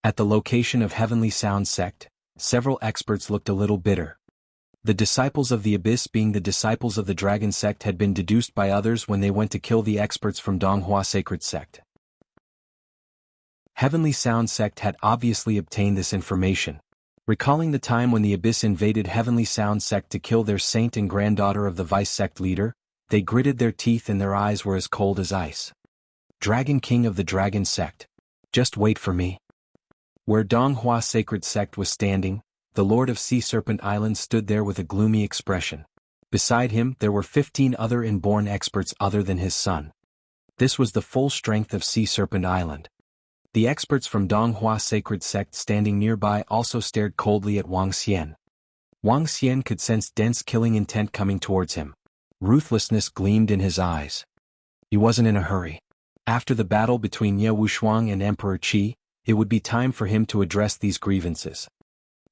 At the location of Heavenly Sound Sect, several experts looked a little bitter. The disciples of the Abyss, being the disciples of the Dragon Sect, had been deduced by others when they went to kill the experts from Donghua Sacred Sect. Heavenly Sound Sect had obviously obtained this information. Recalling the time when the Abyss invaded Heavenly Sound Sect to kill their saint and granddaughter of the vice-sect leader, they gritted their teeth and their eyes were as cold as ice. Dragon King of the Dragon Sect. Just wait for me. Where Donghua Sacred Sect was standing, the Lord of Sea Serpent Island stood there with a gloomy expression. Beside him there were 15 other inborn experts other than his son. This was the full strength of Sea Serpent Island. The experts from Donghua Sacred Sect standing nearby also stared coldly at Wang Xian. Wang Xian could sense dense killing intent coming towards him. Ruthlessness gleamed in his eyes. He wasn't in a hurry. After the battle between Ye Wushuang and Emperor Qi, it would be time for him to address these grievances.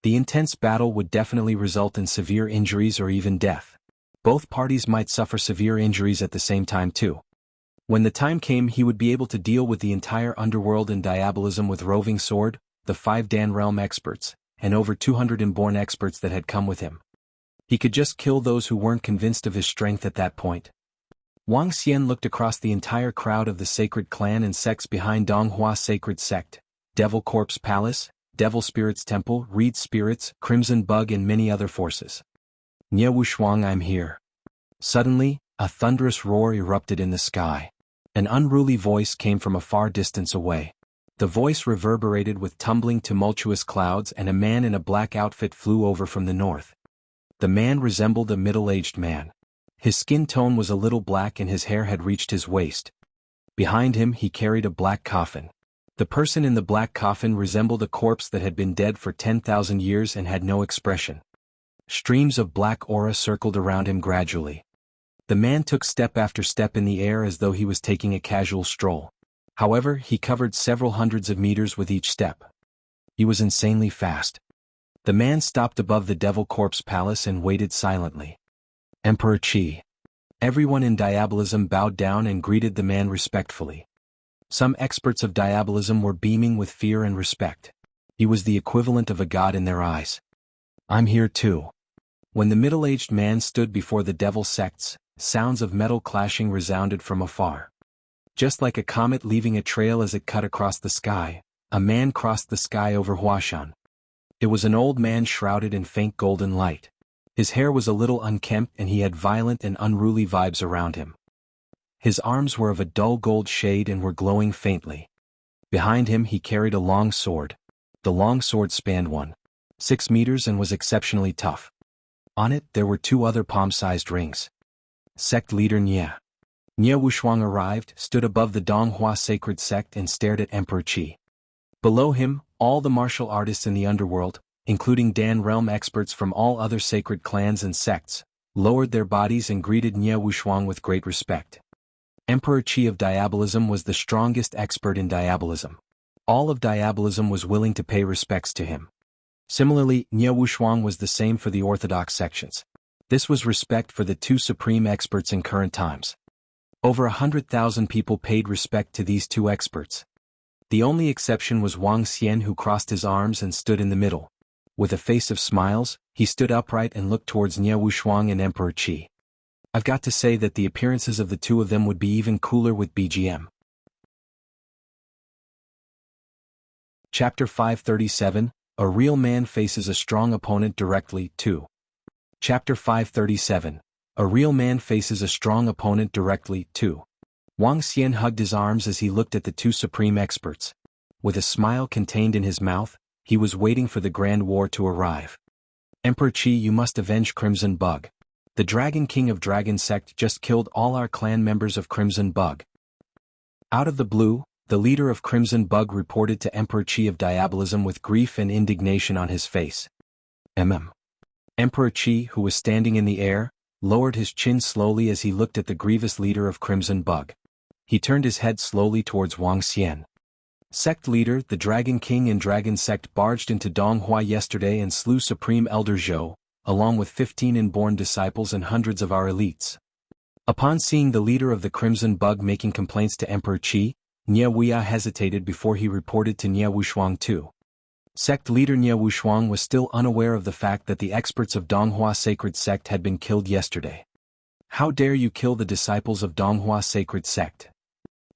The intense battle would definitely result in severe injuries or even death. Both parties might suffer severe injuries at the same time too. When the time came, he would be able to deal with the entire underworld and diabolism with Roving Sword, the 5 Dan Realm experts, and over 200 inborn experts that had come with him. He could just kill those who weren't convinced of his strength at that point. Wang Xian looked across the entire crowd of the sacred clan and sects behind Donghua Sacred Sect, Devil Corpse Palace, Devil Spirits Temple, Reed Spirits, Crimson Bug and many other forces. Nye Wushuang, I'm here. Suddenly, a thunderous roar erupted in the sky. An unruly voice came from a far distance away. The voice reverberated with tumbling tumultuous clouds and a man in a black outfit flew over from the north. The man resembled a middle-aged man. His skin tone was a little black and his hair had reached his waist. Behind him he carried a black coffin. The person in the black coffin resembled a corpse that had been dead for 10,000 years and had no expression. Streams of black aura circled around him gradually. The man took step after step in the air as though he was taking a casual stroll. However, he covered several hundreds of meters with each step. He was insanely fast. The man stopped above the Devil Corpse Palace and waited silently. Emperor Qi. Everyone in Diabolism bowed down and greeted the man respectfully. Some experts of Diabolism were beaming with fear and respect. He was the equivalent of a god in their eyes. I'm here too. When the middle-aged man stood before the devil sects, sounds of metal clashing resounded from afar. Just like a comet leaving a trail as it cut across the sky, a man crossed the sky over Huashan. It was an old man shrouded in faint golden light. His hair was a little unkempt and he had violent and unruly vibes around him. His arms were of a dull gold shade and were glowing faintly. Behind him he carried a long sword. The long sword spanned 1.6 meters and was exceptionally tough. On it there were 2 other palm-sized rings. Sect leader Nya. Nie Wushuang arrived, stood above the Donghua sacred sect and stared at Emperor Qi. Below him, all the martial artists in the underworld, including Dan realm experts from all other sacred clans and sects, lowered their bodies and greeted Nie Wushuang with great respect. Emperor Qi of Diabolism was the strongest expert in Diabolism. All of Diabolism was willing to pay respects to him. Similarly, Nie Wushuang was the same for the orthodox sections. This was respect for the two supreme experts in current times. Over 100,000 people paid respect to these two experts. The only exception was Wang Xian, who crossed his arms and stood in the middle. With a face of smiles, he stood upright and looked towards Nie Wushuang and Emperor Qi. I've got to say that the appearances of the two of them would be even cooler with BGM. Chapter 537, A Real Man Faces a Strong Opponent Directly, 2. Chapter 537, A Real Man Faces a Strong Opponent Directly, 2. Wang Xian hugged his arms as he looked at the two supreme experts. With a smile contained in his mouth, he was waiting for the Grand War to arrive. Emperor Qi, you must avenge Crimson Bug. The Dragon King of Dragon Sect just killed all our clan members of Crimson Bug. Out of the blue, the leader of Crimson Bug reported to Emperor Qi of Diabolism with grief and indignation on his face. Emperor Qi, who was standing in the air, lowered his chin slowly as he looked at the grievous leader of Crimson Bug. He turned his head slowly towards Wang Xian. Sect leader, the Dragon King and Dragon Sect barged into Donghua yesterday and slew Supreme Elder Zhou, along with 15 inborn disciples and hundreds of our elites. Upon seeing the leader of the Crimson Bug making complaints to Emperor Qi, Nie Wuxia hesitated before he reported to Nie Wushuang too. Sect leader Nie Wushuang was still unaware of the fact that the experts of Donghua Sacred Sect had been killed yesterday. How dare you kill the disciples of Donghua Sacred Sect?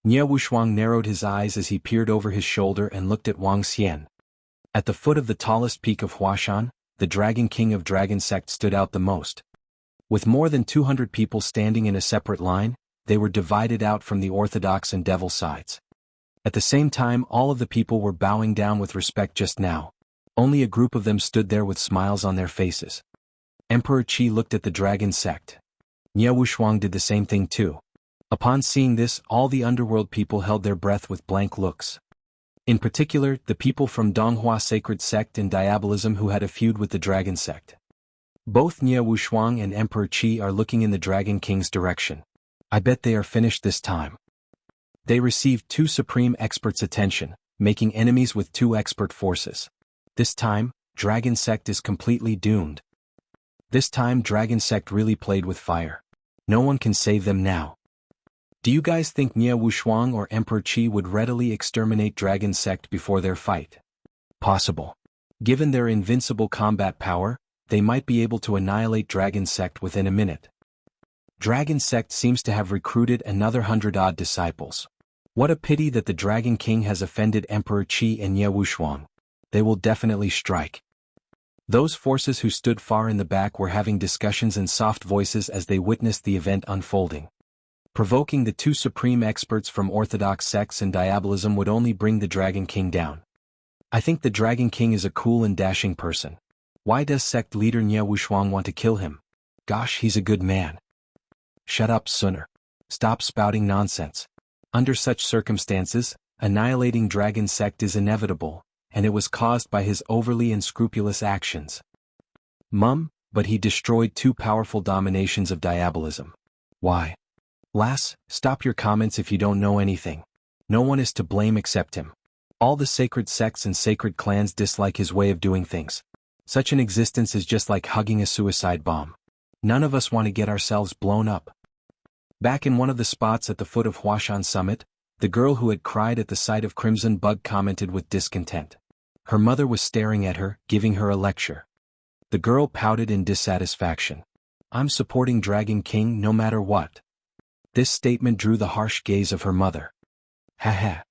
Nie Wushuang narrowed his eyes as he peered over his shoulder and looked at Wang Xian. At the foot of the tallest peak of Huashan, the Dragon King of Dragon Sect stood out the most. With more than 200 people standing in a separate line, they were divided out from the orthodox and devil sides. At the same time, all of the people were bowing down with respect just now. Only a group of them stood there with smiles on their faces. Emperor Qi looked at the Dragon Sect. Nie Wushuang did the same thing too. Upon seeing this, all the underworld people held their breath with blank looks. In particular, the people from Donghua Sacred Sect and Diabolism who had a feud with the Dragon Sect. Both Nie Wushuang and Emperor Qi are looking in the Dragon King's direction. I bet they are finished this time. They received two supreme experts' attention, making enemies with two expert forces. This time, Dragon Sect is completely doomed. This time Dragon Sect really played with fire. No one can save them now. Do you guys think Nie Wushuang or Emperor Qi would readily exterminate Dragon Sect before their fight? Possible. Given their invincible combat power, they might be able to annihilate Dragon Sect within a minute. Dragon Sect seems to have recruited another 100-odd disciples. What a pity that the Dragon King has offended Emperor Qi and Nie Wushuang. They will definitely strike. Those forces who stood far in the back were having discussions in soft voices as they witnessed the event unfolding. Provoking the two supreme experts from orthodox sects and Diabolism would only bring the Dragon King down. I think the Dragon King is a cool and dashing person. Why does sect leader Nie Wushuang want to kill him? Gosh, he's a good man. Shut up, Sunner. Stop spouting nonsense. Under such circumstances, annihilating Dragon Sect is inevitable, and it was caused by his overly unscrupulous actions. But he destroyed two powerful dominations of Diabolism. Why? Lass, stop your comments if you don't know anything. No one is to blame except him. All the sacred sects and sacred clans dislike his way of doing things. Such an existence is just like hugging a suicide bomb. None of us want to get ourselves blown up. Back in one of the spots at the foot of Huashan Summit, the girl who had cried at the sight of Crimson Bug commented with discontent. Her mother was staring at her, giving her a lecture. The girl pouted in dissatisfaction. I'm supporting Dragon King no matter what. This statement drew the harsh gaze of her mother. Haha.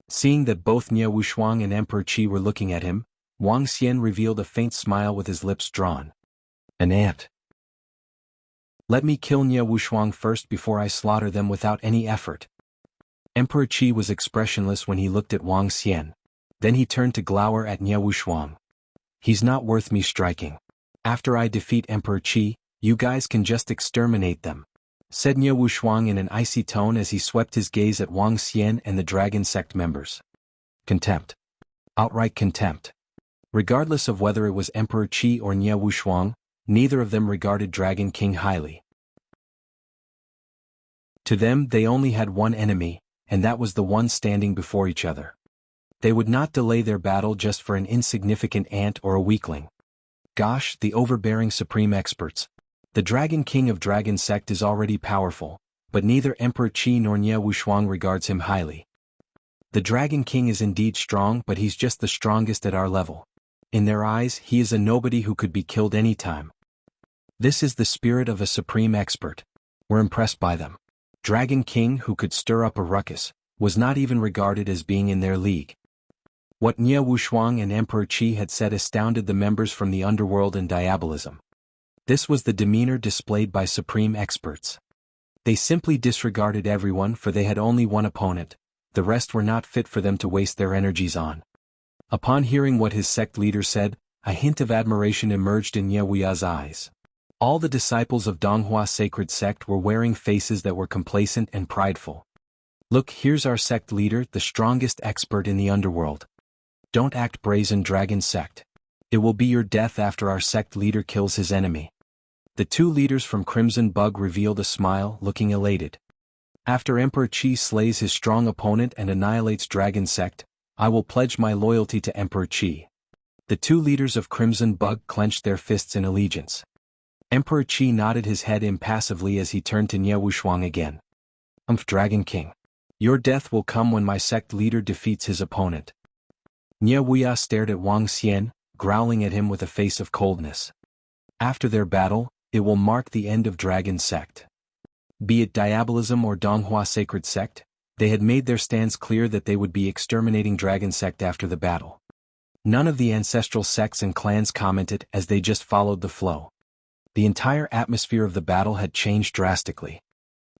Seeing that both Nie Wushuang and Emperor Qi were looking at him, Wang Xian revealed a faint smile with his lips drawn. An ant. Let me kill Nie Wushuang first before I slaughter them without any effort. Emperor Qi was expressionless when he looked at Wang Xian. Then he turned to glower at Nie Wushuang. He's not worth me striking. After I defeat Emperor Qi, you guys can just exterminate them. said Nie Wushuang in an icy tone as he swept his gaze at Wang Xian and the dragon sect members. Contempt. Outright contempt. Regardless of whether it was Emperor Qi or Nie Wushuang, neither of them regarded Dragon King highly. To them they only had one enemy, and that was the one standing before each other. They would not delay their battle just for an insignificant ant or a weakling. Gosh, the overbearing supreme experts. The Dragon King of Dragon Sect is already powerful, but neither Emperor Qi nor Nie Wushuang regards him highly. The Dragon King is indeed strong, but he's just the strongest at our level. In their eyes, he is a nobody who could be killed anytime. This is the spirit of a supreme expert. We're impressed by them. Dragon King, who could stir up a ruckus, was not even regarded as being in their league. What Nie Wushuang and Emperor Qi had said astounded the members from the underworld and diabolism. This was the demeanor displayed by supreme experts. They simply disregarded everyone, for they had only one opponent. The rest were not fit for them to waste their energies on. Upon hearing what his sect leader said, a hint of admiration emerged in Nie Wuya's eyes. All the disciples of Donghua Sacred Sect were wearing faces that were complacent and prideful. Look, here's our sect leader, the strongest expert in the underworld. Don't act brazen, Dragon Sect. It will be your death after our sect leader kills his enemy. The two leaders from Crimson Bug revealed a smile, looking elated. After Emperor Qi slays his strong opponent and annihilates Dragon Sect, I will pledge my loyalty to Emperor Qi. The two leaders of Crimson Bug clenched their fists in allegiance. Emperor Qi nodded his head impassively as he turned to Nie Wushuang again. Dragon King. Your death will come when my sect leader defeats his opponent. Nie Wuya stared at Wang Xian, growling at him with a face of coldness. After their battle, it will mark the end of Dragon Sect. Be it Diabolism or Donghua Sacred Sect, they had made their stands clear that they would be exterminating Dragon Sect after the battle. None of the ancestral sects and clans commented, as they just followed the flow. The entire atmosphere of the battle had changed drastically.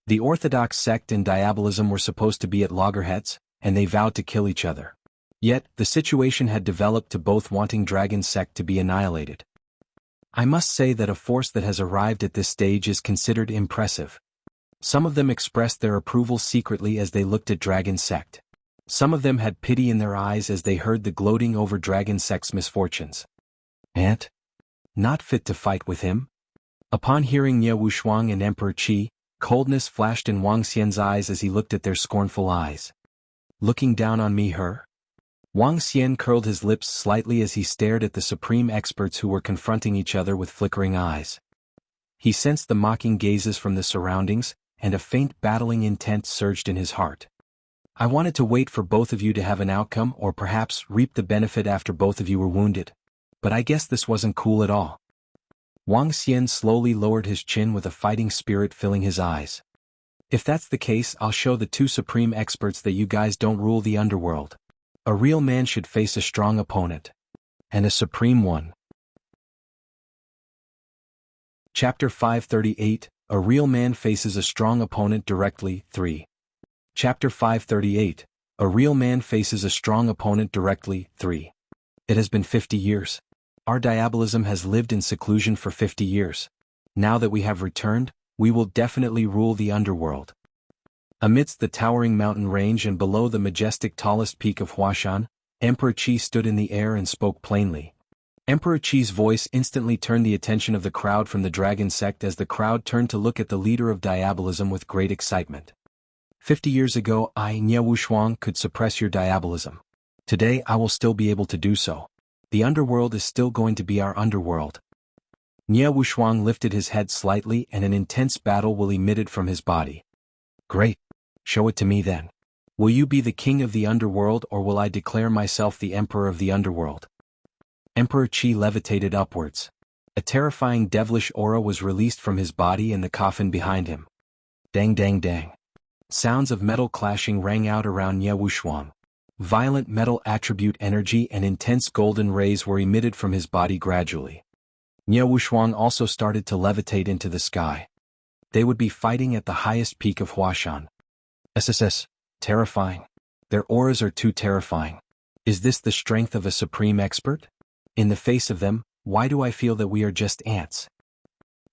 The Orthodox sect and Diabolism were supposed to be at loggerheads, and they vowed to kill each other. Yet, the situation had developed to both wanting Dragon Sect to be annihilated. I must say that a force that has arrived at this stage is considered impressive. Some of them expressed their approval secretly as they looked at Dragon Sect. Some of them had pity in their eyes as they heard the gloating over Dragon Sect's misfortunes. Ant? Not fit to fight with him? Upon hearing Nie Wushuang and Emperor Qi, coldness flashed in Wang Xian's eyes as he looked at their scornful eyes. Looking down on me, her? Wang Xian curled his lips slightly as he stared at the supreme experts who were confronting each other with flickering eyes. He sensed the mocking gazes from the surroundings, and a faint battling intent surged in his heart. I wanted to wait for both of you to have an outcome or perhaps reap the benefit after both of you were wounded. But I guess this wasn't cool at all. Wang Xian slowly lowered his chin with a fighting spirit filling his eyes. If that's the case, I'll show the two supreme experts that you guys don't rule the underworld. A real man should face a strong opponent. And a supreme one. Chapter 538, A Real Man Faces a Strong Opponent Directly, 3. Chapter 538, A Real Man Faces a Strong Opponent Directly, 3. It has been 50 years. Our diabolism has lived in seclusion for 50 years. Now that we have returned, we will definitely rule the underworld. Amidst the towering mountain range and below the majestic tallest peak of Huashan, Emperor Qi stood in the air and spoke plainly. Emperor Qi's voice instantly turned the attention of the crowd from the Dragon Sect as the crowd turned to look at the leader of diabolism with great excitement. 50 years ago, I, Nie Wushuang, could suppress your diabolism. Today I will still be able to do so. The underworld is still going to be our underworld. Nie Wushuang lifted his head slightly and an intense battle will emitted from his body. Great. Show it to me then. Will you be the king of the underworld or will I declare myself the emperor of the underworld? Emperor Qi levitated upwards. A terrifying devilish aura was released from his body and the coffin behind him. Dang dang dang. Sounds of metal clashing rang out around Nie Wushuang. Violent metal attribute energy and intense golden rays were emitted from his body gradually. Nie Wushuang also started to levitate into the sky. They would be fighting at the highest peak of Huashan. SSS. Terrifying. Their auras are too terrifying. Is this the strength of a supreme expert? In the face of them, why do I feel that we are just ants?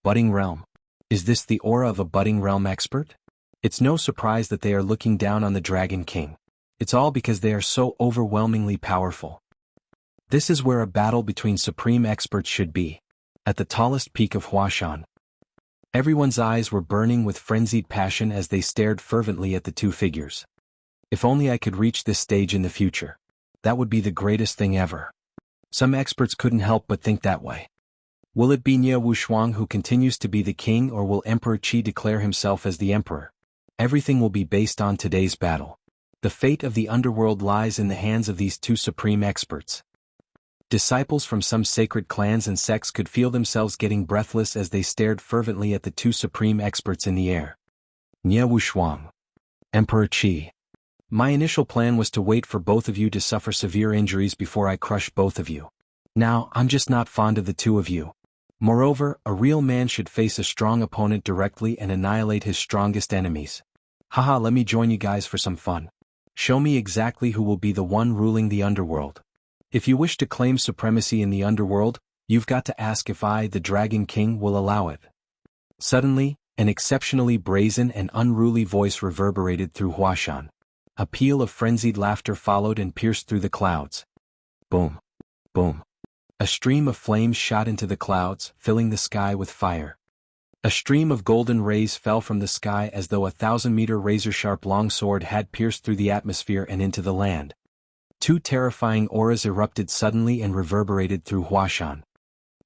Budding realm. Is this the aura of a budding realm expert? It's no surprise that they are looking down on the Dragon King. It's all because they are so overwhelmingly powerful. This is where a battle between supreme experts should be. At the tallest peak of Huashan. Everyone's eyes were burning with frenzied passion as they stared fervently at the two figures. If only I could reach this stage in the future. That would be the greatest thing ever. Some experts couldn't help but think that way. Will it be Nie Wuxia who continues to be the king, or will Emperor Qi declare himself as the emperor? Everything will be based on today's battle. The fate of the underworld lies in the hands of these two supreme experts. Disciples from some sacred clans and sects could feel themselves getting breathless as they stared fervently at the two supreme experts in the air. Nie Wuxia. Emperor Qi. My initial plan was to wait for both of you to suffer severe injuries before I crush both of you. Now, I'm just not fond of the two of you. Moreover, a real man should face a strong opponent directly and annihilate his strongest enemies. Haha, let me join you guys for some fun. Show me exactly who will be the one ruling the underworld. If you wish to claim supremacy in the underworld, you've got to ask if I, the Dragon King, will allow it. Suddenly, an exceptionally brazen and unruly voice reverberated through Huashan. A peal of frenzied laughter followed and pierced through the clouds. Boom. Boom. A stream of flames shot into the clouds, filling the sky with fire. A stream of golden rays fell from the sky as though a 1,000-meter razor-sharp longsword had pierced through the atmosphere and into the land. Two terrifying auras erupted suddenly and reverberated through Huashan.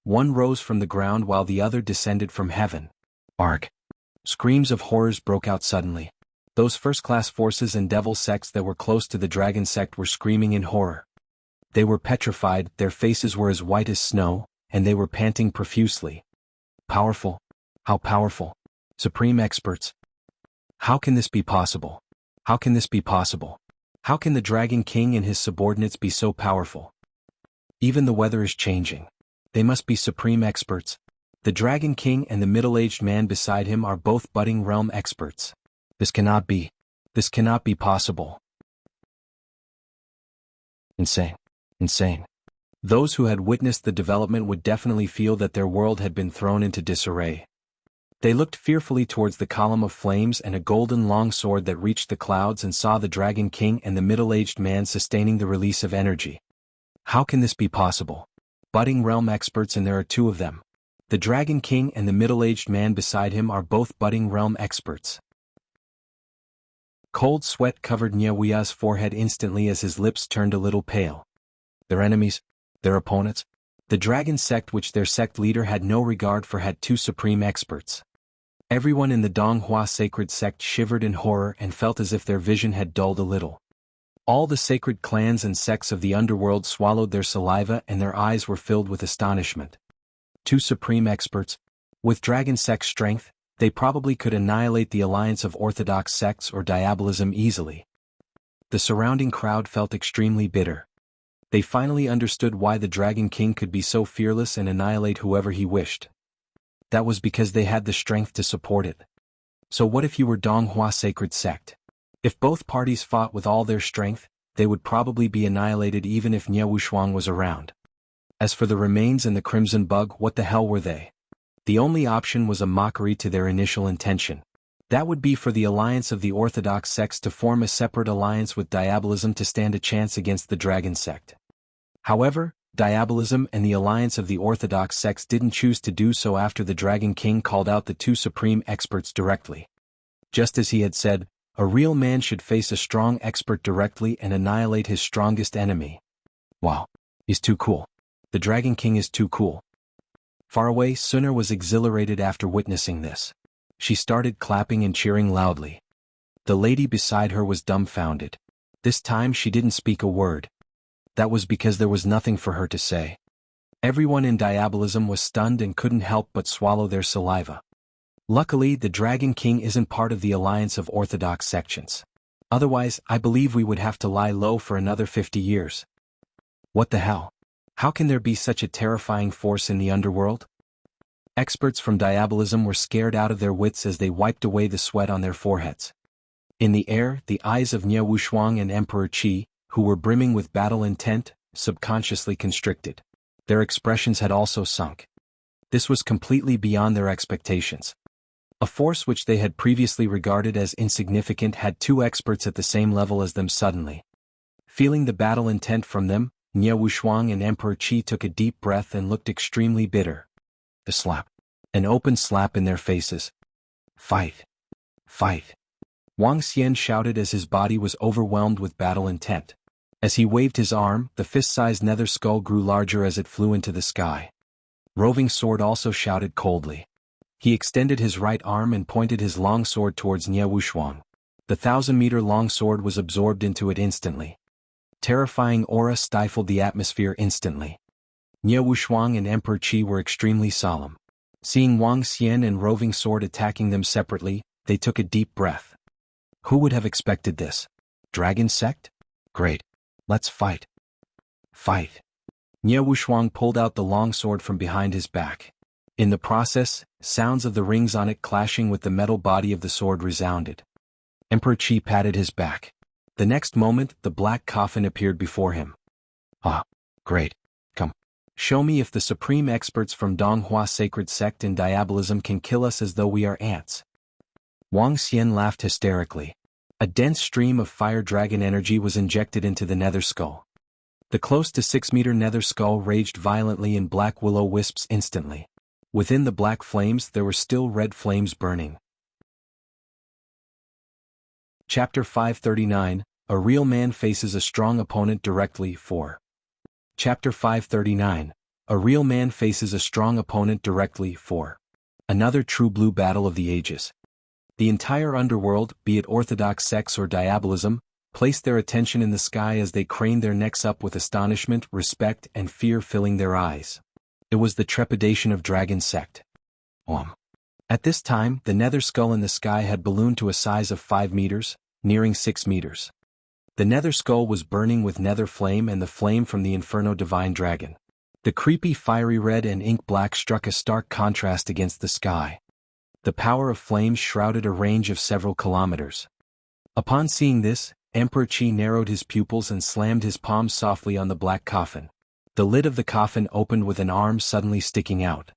One rose from the ground while the other descended from heaven. Arg! Screams of horrors broke out suddenly. Those first-class forces and devil sects that were close to the dragon sect were screaming in horror. They were petrified, their faces were as white as snow, and they were panting profusely. Powerful. How powerful. Supreme experts. How can this be possible? How can this be possible? How can the Dragon King and his subordinates be so powerful? Even the weather is changing. They must be supreme experts. The Dragon King and the middle-aged man beside him are both budding realm experts. This cannot be. This cannot be possible. Insane. Insane. Those who had witnessed the development would definitely feel that their world had been thrown into disarray. They looked fearfully towards the column of flames and a golden longsword that reached the clouds and saw the Dragon King and the middle-aged man sustaining the release of energy. How can this be possible? Budding realm experts, and there are two of them. The Dragon King and the middle-aged man beside him are both budding realm experts. Cold sweat covered Nie Wuxia's forehead instantly as his lips turned a little pale. Their enemies? Their opponents? The dragon sect, which their sect leader had no regard for, had two supreme experts. Everyone in the Donghua sacred sect shivered in horror and felt as if their vision had dulled a little. All the sacred clans and sects of the underworld swallowed their saliva and their eyes were filled with astonishment. Two supreme experts. With dragon sect strength, they probably could annihilate the alliance of orthodox sects or diabolism easily. The surrounding crowd felt extremely bitter. They finally understood why the Dragon King could be so fearless and annihilate whoever he wished. That was because they had the strength to support it. So what if you were Donghua sacred sect? If both parties fought with all their strength, they would probably be annihilated even if Nie Wuxia was around. As for the remains and the Crimson Bug, what the hell were they? The only option was a mockery to their initial intention. That would be for the alliance of the orthodox sects to form a separate alliance with diabolism to stand a chance against the dragon sect. However, diabolism and the alliance of the orthodox sects didn't choose to do so after the Dragon King called out the two supreme experts directly. Just as he had said, a real man should face a strong expert directly and annihilate his strongest enemy. Wow. He's too cool. The Dragon King is too cool. Far away, Suner was exhilarated after witnessing this. She started clapping and cheering loudly. The lady beside her was dumbfounded. This time she didn't speak a word. That was because there was nothing for her to say. Everyone in diabolism was stunned and couldn't help but swallow their saliva. Luckily, the Dragon King isn't part of the alliance of orthodox sections. Otherwise, I believe we would have to lie low for another 50 years. What the hell? How can there be such a terrifying force in the underworld? Experts from diabolism were scared out of their wits as they wiped away the sweat on their foreheads. In the air, the eyes of Nie Wuxia and Emperor Qi, who were brimming with battle intent, subconsciously constricted. Their expressions had also sunk. This was completely beyond their expectations. A force which they had previously regarded as insignificant had two experts at the same level as them suddenly. Feeling the battle intent from them, Nie Wuxia and Emperor Qi took a deep breath and looked extremely bitter. A slap. An open slap in their faces. Fight. Fight. Wang Xian shouted as his body was overwhelmed with battle intent. As he waved his arm, the fist-sized nether skull grew larger as it flew into the sky. Roving Sword also shouted coldly. He extended his right arm and pointed his long sword towards Nie Wuxia. The 1,000-meter long sword was absorbed into it instantly. Terrifying aura stifled the atmosphere instantly. Nie Wuxia and Emperor Qi were extremely solemn. Seeing Wang Xian and Roving Sword attacking them separately, they took a deep breath. Who would have expected this? Dragon sect? Great. Let's fight. Fight. Nie Wuxia pulled out the long sword from behind his back. In the process, sounds of the rings on it clashing with the metal body of the sword resounded. Emperor Qi patted his back. The next moment, the black coffin appeared before him. Ah, great. Come. Show me if the supreme experts from Donghua Sacred Sect and Diabolism can kill us as though we are ants. Wang Xian laughed hysterically. A dense stream of fire dragon energy was injected into the nether skull. The close to 6-meter nether skull raged violently in black willow wisps instantly. Within the black flames there were still red flames burning. Chapter 539, A Real Man Faces a Strong Opponent Directly. 4. Chapter 539, A Real Man Faces a Strong Opponent Directly. 4. Another true blue battle of the ages. The entire underworld, be it orthodox sects or diabolism, placed their attention in the sky as they craned their necks up with astonishment, respect, and fear filling their eyes. It was the trepidation of Dragon Sect. At this time, the nether skull in the sky had ballooned to a size of 5 meters, nearing 6 meters. The nether skull was burning with nether flame and the flame from the Inferno Divine Dragon. The creepy fiery red and ink black struck a stark contrast against the sky. The power of flames shrouded a range of several kilometers. Upon seeing this, Emperor Qi narrowed his pupils and slammed his palms softly on the black coffin. The lid of the coffin opened with an arm suddenly sticking out.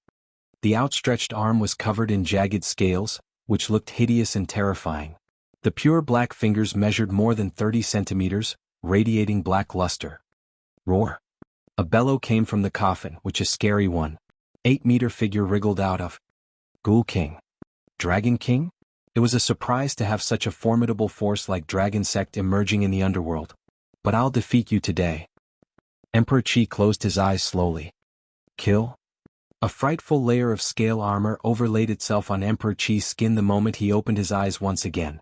The outstretched arm was covered in jagged scales, which looked hideous and terrifying. The pure black fingers measured more than 30 centimeters, radiating black luster. Roar! A bellow came from the coffin, which a scary 1.8-meter figure wriggled out of. Ghoul King. Dragon King? It was a surprise to have such a formidable force like Dragon Sect emerging in the underworld. But I'll defeat you today. Emperor Qi closed his eyes slowly. Kill? A frightful layer of scale armor overlaid itself on Emperor Qi's skin the moment he opened his eyes once again.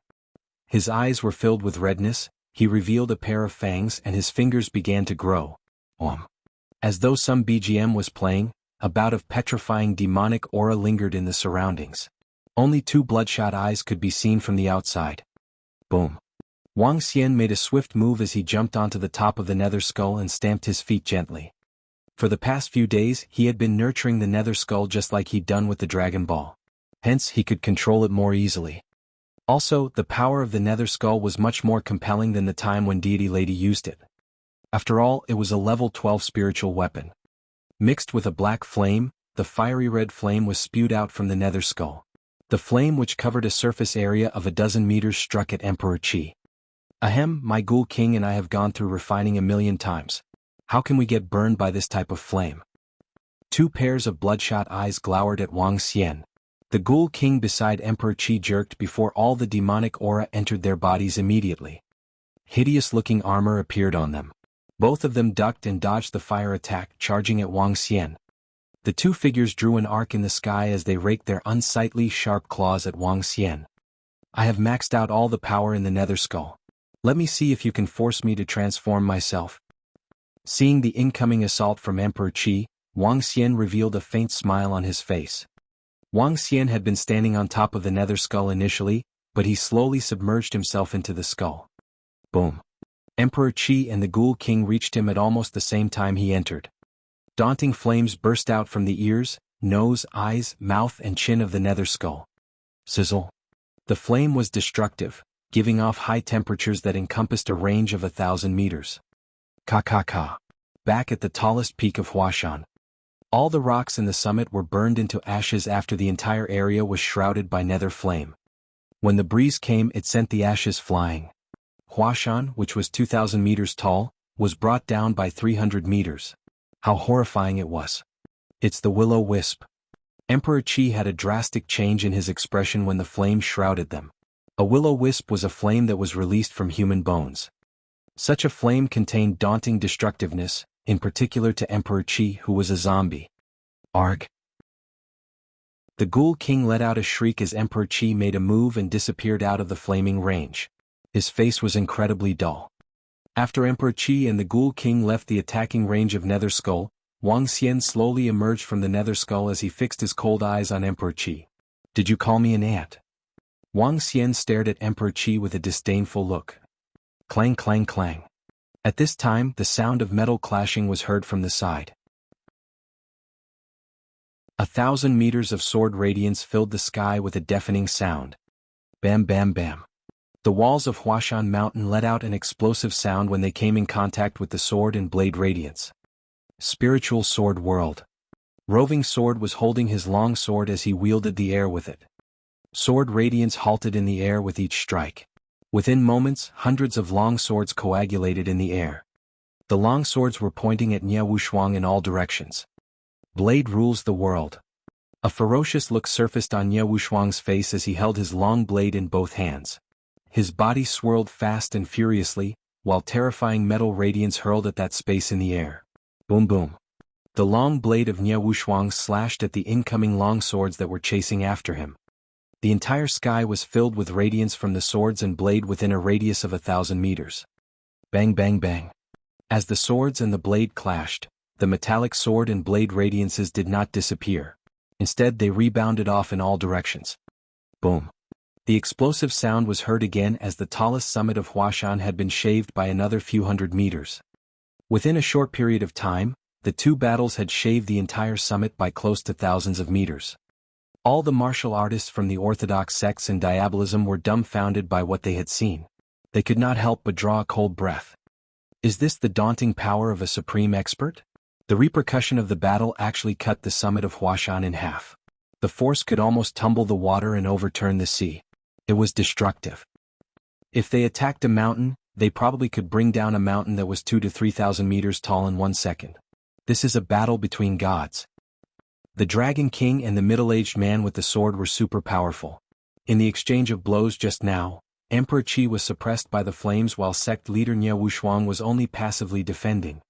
His eyes were filled with redness, he revealed a pair of fangs and his fingers began to grow. As though some BGM was playing, a bout of petrifying demonic aura lingered in the surroundings. Only 2 bloodshot eyes could be seen from the outside. Boom. Wang Xian made a swift move as he jumped onto the top of the nether skull and stamped his feet gently. For the past few days he had been nurturing the nether skull just like he'd done with the Dragon Ball. Hence he could control it more easily. Also, the power of the nether skull was much more compelling than the time when Deity Lady used it. After all, it was a level 12 spiritual weapon. Mixed with a black flame, the fiery red flame was spewed out from the nether skull. The flame, which covered a surface area of a dozen meters, struck at Emperor Qi. Ahem, my Ghoul King and I have gone through refining a million times. How can we get burned by this type of flame? 2 pairs of bloodshot eyes glowered at Wang Xian. The Ghoul King beside Emperor Qi jerked before all the demonic aura entered their bodies immediately. Hideous-looking armor appeared on them. Both of them ducked and dodged the fire attack, charging at Wang Xian. The 2 figures drew an arc in the sky as they raked their unsightly, sharp claws at Wang Xian. I have maxed out all the power in the nether skull. Let me see if you can force me to transform myself. Seeing the incoming assault from Emperor Qi, Wang Xian revealed a faint smile on his face. Wang Xian had been standing on top of the nether skull initially, but he slowly submerged himself into the skull. Boom. Emperor Qi and the Ghoul King reached him at almost the same time he entered. Daunting flames burst out from the ears, nose, eyes, mouth and chin of the nether skull. Sizzle. The flame was destructive, giving off high temperatures that encompassed a range of 1,000 meters. Ka. Back at the tallest peak of Huashan. All the rocks in the summit were burned into ashes after the entire area was shrouded by nether flame. When the breeze came, it sent the ashes flying. Huashan, which was 2,000 meters tall, was brought down by 300 meters. How horrifying it was. It's the will-o-wisp. Emperor Qi had a drastic change in his expression when the flame shrouded them. A will-o-wisp was a flame that was released from human bones. Such a flame contained daunting destructiveness, in particular to Emperor Qi, who was a zombie. Arg! The Ghoul King let out a shriek as Emperor Qi made a move and disappeared out of the flaming range. His face was incredibly dull. After Emperor Qi and the Ghoul King left the attacking range of Nether Skull, Wang Xian slowly emerged from the Nether Skull as he fixed his cold eyes on Emperor Qi. Did you call me an ant? Wang Xian stared at Emperor Qi with a disdainful look. Clang clang clang. At this time, the sound of metal clashing was heard from the side. 1,000 meters of sword radiance filled the sky with a deafening sound. Bam bam bam. The walls of Huashan Mountain let out an explosive sound when they came in contact with the sword and blade radiance. Spiritual Sword World. Roving Sword was holding his long sword as he wielded the air with it. Sword radiance halted in the air with each strike. Within moments, hundreds of long swords coagulated in the air. The long swords were pointing at Nie Wuxuang in all directions. Blade rules the world. A ferocious look surfaced on Nie Wuxuang's face as he held his long blade in both hands. His body swirled fast and furiously, while terrifying metal radiance hurled at that space in the air. Boom boom. The long blade of Nie Wuxuang slashed at the incoming long swords that were chasing after him. The entire sky was filled with radiance from the swords and blade within a radius of 1,000 meters. Bang bang bang. As the swords and the blade clashed, the metallic sword and blade radiances did not disappear. Instead, they rebounded off in all directions. Boom. The explosive sound was heard again as the tallest summit of Huashan had been shaved by another few hundred meters. Within a short period of time, the two battles had shaved the entire summit by close to thousands of meters. All the martial artists from the orthodox sects and diabolism were dumbfounded by what they had seen. They could not help but draw a cold breath. Is this the daunting power of a supreme expert? The repercussion of the battle actually cut the summit of Huashan in half. The force could almost tumble the water and overturn the sea. It was destructive. If they attacked a mountain, they probably could bring down a mountain that was 2,000 to 3,000 meters tall in 1 second. This is a battle between gods. The Dragon King and the middle-aged man with the sword were super powerful. In the exchange of blows just now, Emperor Qi was suppressed by the flames while sect leader Nie Wuxuang was only passively defending.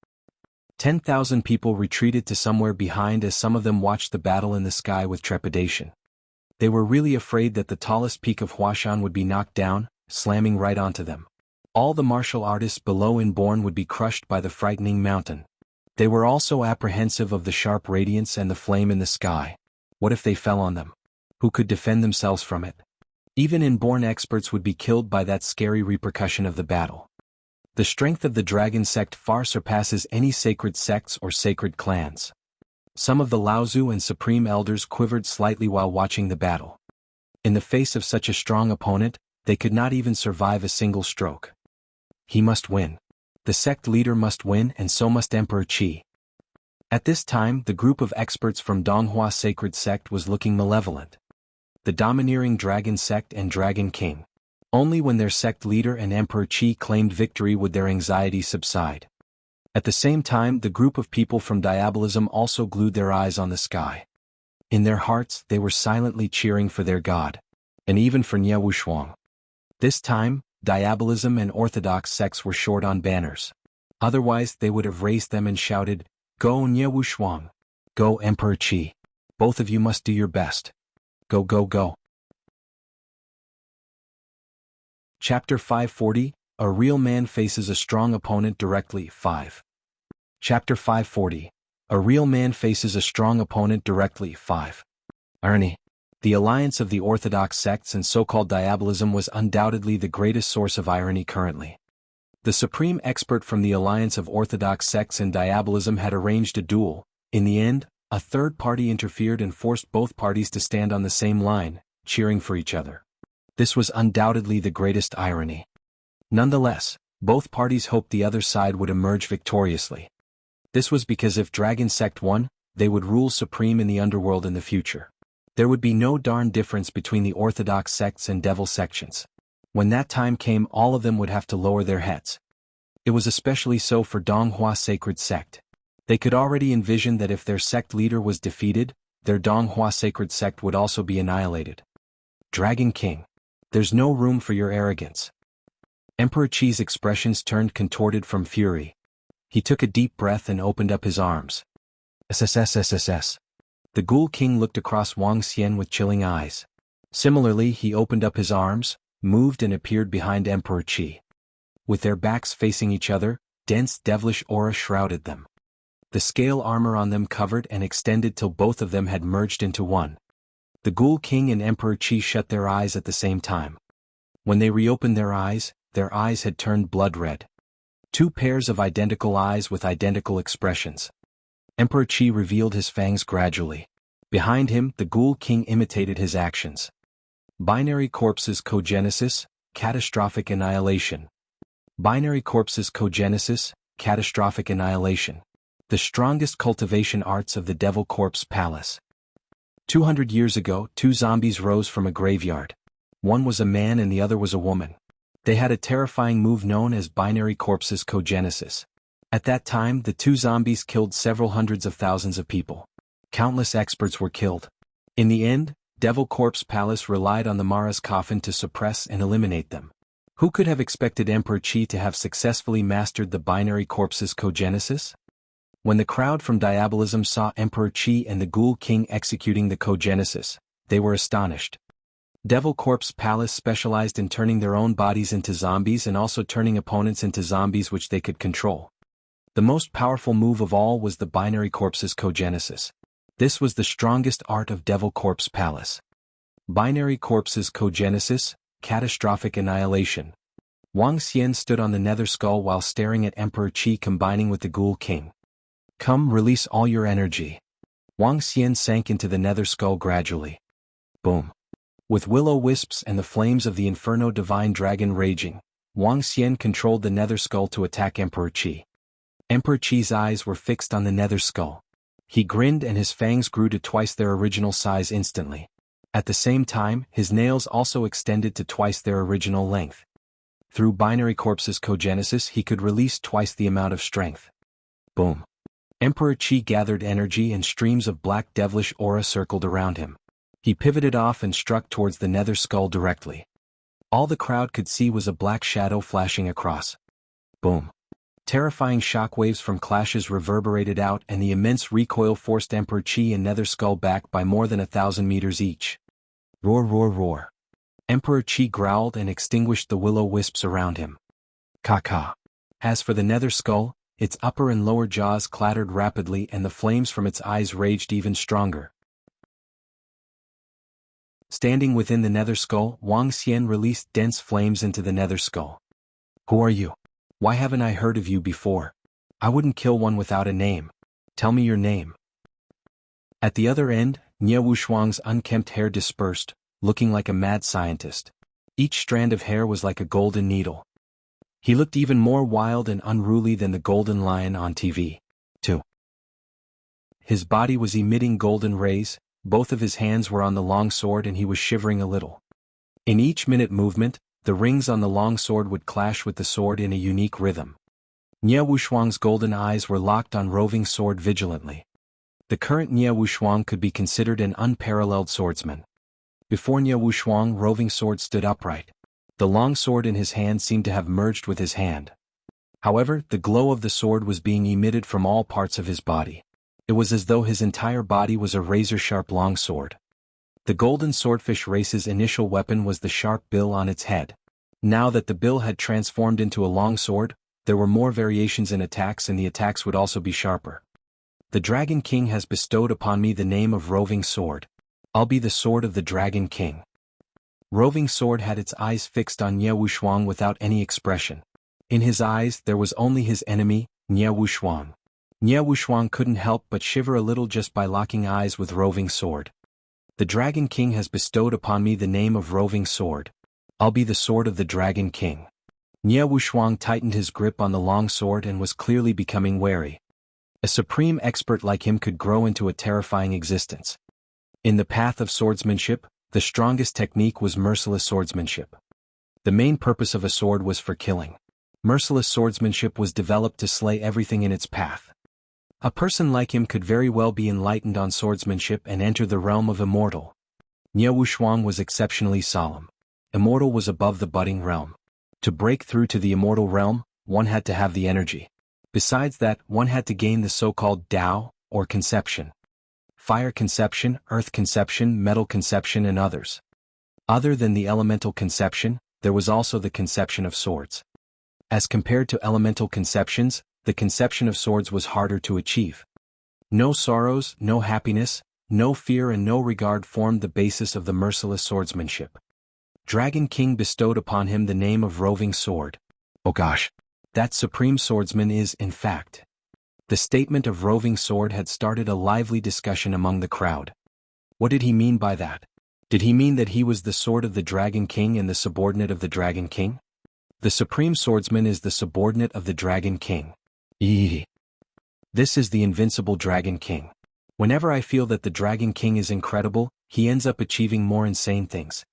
10,000 people retreated to somewhere behind as some of them watched the battle in the sky with trepidation. They were really afraid that the tallest peak of Huashan would be knocked down, slamming right onto them. All the martial artists below Inborn would be crushed by the frightening mountain. They were also apprehensive of the sharp radiance and the flame in the sky. What if they fell on them? Who could defend themselves from it? Even Inborn experts would be killed by that scary repercussion of the battle. The strength of the dragon sect far surpasses any sacred sects or sacred clans. Some of the Laozu and Supreme Elders quivered slightly while watching the battle. In the face of such a strong opponent, they could not even survive a single stroke. He must win. The sect leader must win, and so must Emperor Qi. At this time, the group of experts from Donghua Sacred Sect was looking malevolent. The domineering Dragon Sect and Dragon King. Only when their sect leader and Emperor Qi claimed victory would their anxiety subside. At the same time, the group of people from Diabolism also glued their eyes on the sky. In their hearts, they were silently cheering for their god. And even for Nie Wuxuang. This time, Diabolism and Orthodox sects were short on banners. Otherwise, they would have raised them and shouted, "Go Nie Wuxuang! Go Emperor Qi! Both of you must do your best. Go go go!" Chapter 540, A Real Man Faces a Strong Opponent Directly 5. Chapter 540, A Real Man Faces a Strong Opponent Directly 5. Irony. The alliance of the orthodox sects and so-called diabolism was undoubtedly the greatest source of irony currently. The supreme expert from the alliance of orthodox sects and diabolism had arranged a duel. In the end, a third party interfered and forced both parties to stand on the same line, cheering for each other. This was undoubtedly the greatest irony. Nonetheless, both parties hoped the other side would emerge victoriously. This was because if Dragon Sect won, they would rule supreme in the underworld in the future. There would be no darn difference between the orthodox sects and devil sections. When that time came, all of them would have to lower their heads. It was especially so for Donghua sacred sect. They could already envision that if their sect leader was defeated, their Donghua sacred sect would also be annihilated. Dragon King. There's no room for your arrogance. Emperor Qi's expressions turned contorted from fury. He took a deep breath and opened up his arms. SSSSSS. The Ghoul King looked across Wang Xian with chilling eyes. Similarly, he opened up his arms, moved and appeared behind Emperor Qi. With their backs facing each other, dense devilish aura shrouded them. The scale armor on them covered and extended till both of them had merged into one. The Ghoul King and Emperor Qi shut their eyes at the same time. When they reopened their eyes had turned blood red. Two pairs of identical eyes with identical expressions. Emperor Qi revealed his fangs gradually. Behind him, the Ghoul King imitated his actions. Binary corpses cogenesis, catastrophic annihilation. Binary corpses cogenesis, catastrophic annihilation. The strongest cultivation arts of the Devil Corpse Palace. 200 years ago, two zombies rose from a graveyard. One was a man and the other was a woman. They had a terrifying move known as binary corpses cogenesis. At that time, the two zombies killed several hundreds of thousands of people. Countless experts were killed. In the end, Devil Corpse Palace relied on the Mara's coffin to suppress and eliminate them. Who could have expected Emperor Qi to have successfully mastered the binary corpses cogenesis? When the crowd from Diabolism saw Emperor Qi and the Ghoul King executing the cogenesis, they were astonished. Devil Corpse Palace specialized in turning their own bodies into zombies and also turning opponents into zombies which they could control. The most powerful move of all was the binary corpses cogenesis. This was the strongest art of Devil Corpse Palace. Binary corpses cogenesis, catastrophic annihilation. Wang Xian stood on the nether skull while staring at Emperor Qi combining with the Ghoul King. Come, release all your energy. Wang Xian sank into the nether skull gradually. Boom. With will-o-wisps and the flames of the Inferno Divine Dragon raging, Wang Xian controlled the nether skull to attack Emperor Qi. Emperor Qi's eyes were fixed on the nether skull. He grinned and his fangs grew to twice their original size instantly. At the same time, his nails also extended to twice their original length. Through binary corpses cogenesis, he could release twice the amount of strength. Boom. Emperor Qi gathered energy and streams of black devilish aura circled around him. He pivoted off and struck towards the nether skull directly. All the crowd could see was a black shadow flashing across. Boom. Terrifying shockwaves from clashes reverberated out and the immense recoil forced Emperor Qi and nether skull back by more than 1,000 meters each. Roar, roar, roar. Emperor Qi growled and extinguished the will-o-wisps around him. Ka-ka. As for the nether skull, its upper and lower jaws clattered rapidly and the flames from its eyes raged even stronger. Standing within the nether skull, Wang Xian released dense flames into the nether skull. Who are you? Why haven't I heard of you before? I wouldn't kill one without a name. Tell me your name. At the other end, Nie Wushuang's unkempt hair dispersed, looking like a mad scientist. Each strand of hair was like a golden needle. He looked even more wild and unruly than the golden lion on TV. 2. His body was emitting golden rays, both of his hands were on the long sword and he was shivering a little. In each minute movement, the rings on the long sword would clash with the sword in a unique rhythm. Nie Wushuang's golden eyes were locked on roving sword vigilantly. The current Nie Wushuang could be considered an unparalleled swordsman. Before Nie Wushuang, roving sword stood upright. The long sword in his hand seemed to have merged with his hand. However, the glow of the sword was being emitted from all parts of his body. It was as though his entire body was a razor-sharp long sword. The golden swordfish race's initial weapon was the sharp bill on its head. Now that the bill had transformed into a long sword, there were more variations in attacks and the attacks would also be sharper. The Dragon King has bestowed upon me the name of Roving Sword. I'll be the sword of the Dragon King. Roving Sword had its eyes fixed on Nie Wushuang without any expression. In his eyes there was only his enemy, Nie Wushuang. Nie Wushuang couldn't help but shiver a little just by locking eyes with Roving Sword. The Dragon King has bestowed upon me the name of Roving Sword. I'll be the sword of the Dragon King. Nie Wushuang tightened his grip on the long sword and was clearly becoming wary. A supreme expert like him could grow into a terrifying existence. In the path of swordsmanship, the strongest technique was merciless swordsmanship. The main purpose of a sword was for killing. Merciless swordsmanship was developed to slay everything in its path. A person like him could very well be enlightened on swordsmanship and enter the realm of immortal. Nie Wuxia was exceptionally solemn. Immortal was above the budding realm. To break through to the immortal realm, one had to have the energy. Besides that, one had to gain the so-called Tao, or conception. Fire conception, earth conception, metal conception and others. Other than the elemental conception, there was also the conception of swords. As compared to elemental conceptions, the conception of swords was harder to achieve. No sorrows, no happiness, no fear and no regard formed the basis of the merciless swordsmanship. Dragon King bestowed upon him the name of Roving Sword. Oh gosh! That supreme swordsman is, in fact. The statement of Roving Sword had started a lively discussion among the crowd. What did he mean by that? Did he mean that he was the sword of the Dragon King and the subordinate of the Dragon King? The supreme swordsman is the subordinate of the Dragon King. Eee. This is the invincible Dragon King. Whenever I feel that the Dragon King is incredible, he ends up achieving more insane things.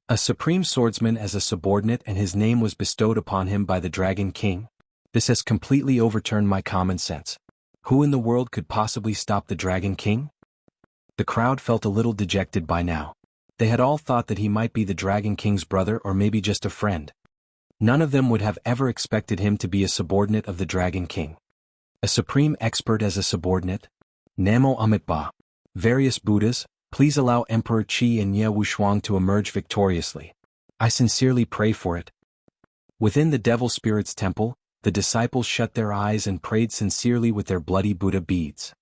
A supreme swordsman as a subordinate and his name was bestowed upon him by the Dragon King? This has completely overturned my common sense. Who in the world could possibly stop the Dragon King? The crowd felt a little dejected by now. They had all thought that he might be the Dragon King's brother or maybe just a friend. None of them would have ever expected him to be a subordinate of the Dragon King. A supreme expert as a subordinate? Namo Amitabha. Various Buddhas, please allow Emperor Qi and Nie Wuxia to emerge victoriously. I sincerely pray for it. Within the Devil Spirit's temple, the disciples shut their eyes and prayed sincerely with their bloody Buddha beads.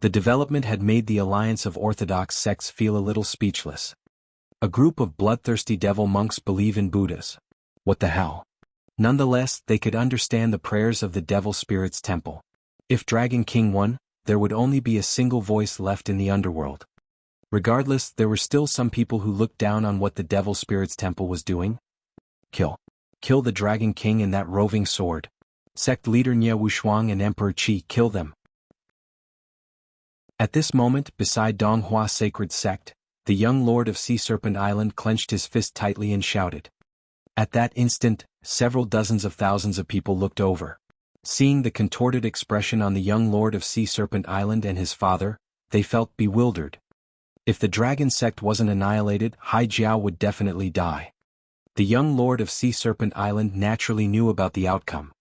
The development had made the alliance of orthodox sects feel a little speechless. A group of bloodthirsty devil monks believe in Buddhas. What the hell? Nonetheless, they could understand the prayers of the Devil Spirit's temple. If Dragon King won, there would only be a single voice left in the underworld. Regardless, there were still some people who looked down on what the Devil Spirit's temple was doing. Kill the Dragon King and that roving sword. Sect leader Nie Wuxia and Emperor Qi, kill them. At this moment, beside Donghua Sacred Sect, the young lord of Sea Serpent Island clenched his fist tightly and shouted. At that instant, several dozens of thousands of people looked over. Seeing the contorted expression on the young lord of Sea Serpent Island and his father, they felt bewildered. If the dragon sect wasn't annihilated, Hai Jiao would definitely die. The young lord of Sea Serpent Island naturally knew about the outcome.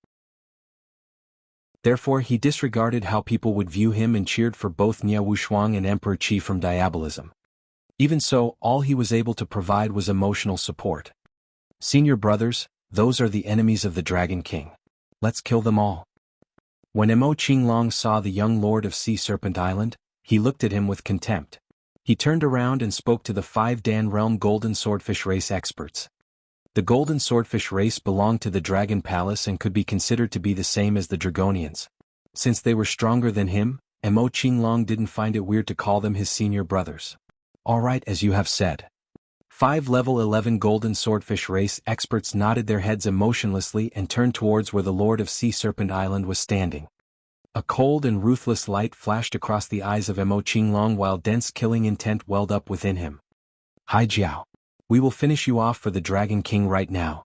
Therefore he disregarded how people would view him and cheered for both Nie Wuxia and Emperor Qi from diabolism. Even so, all he was able to provide was emotional support. Senior brothers, those are the enemies of the Dragon King. Let's kill them all. When Mo Qinglong saw the young lord of Sea Serpent Island, he looked at him with contempt. He turned around and spoke to the 5 Dan Realm Golden Swordfish race experts. The Golden Swordfish race belonged to the Dragon Palace and could be considered to be the same as the Dragonians. Since they were stronger than him, Mo Qinglong didn't find it weird to call them his senior brothers. Alright, as you have said. 5 level 11 Golden Swordfish race experts nodded their heads emotionlessly and turned towards where the Lord of Sea Serpent Island was standing. A cold and ruthless light flashed across the eyes of Mo Qinglong while dense killing intent welled up within him. Hai Jiao. We will finish you off for the Dragon King right now.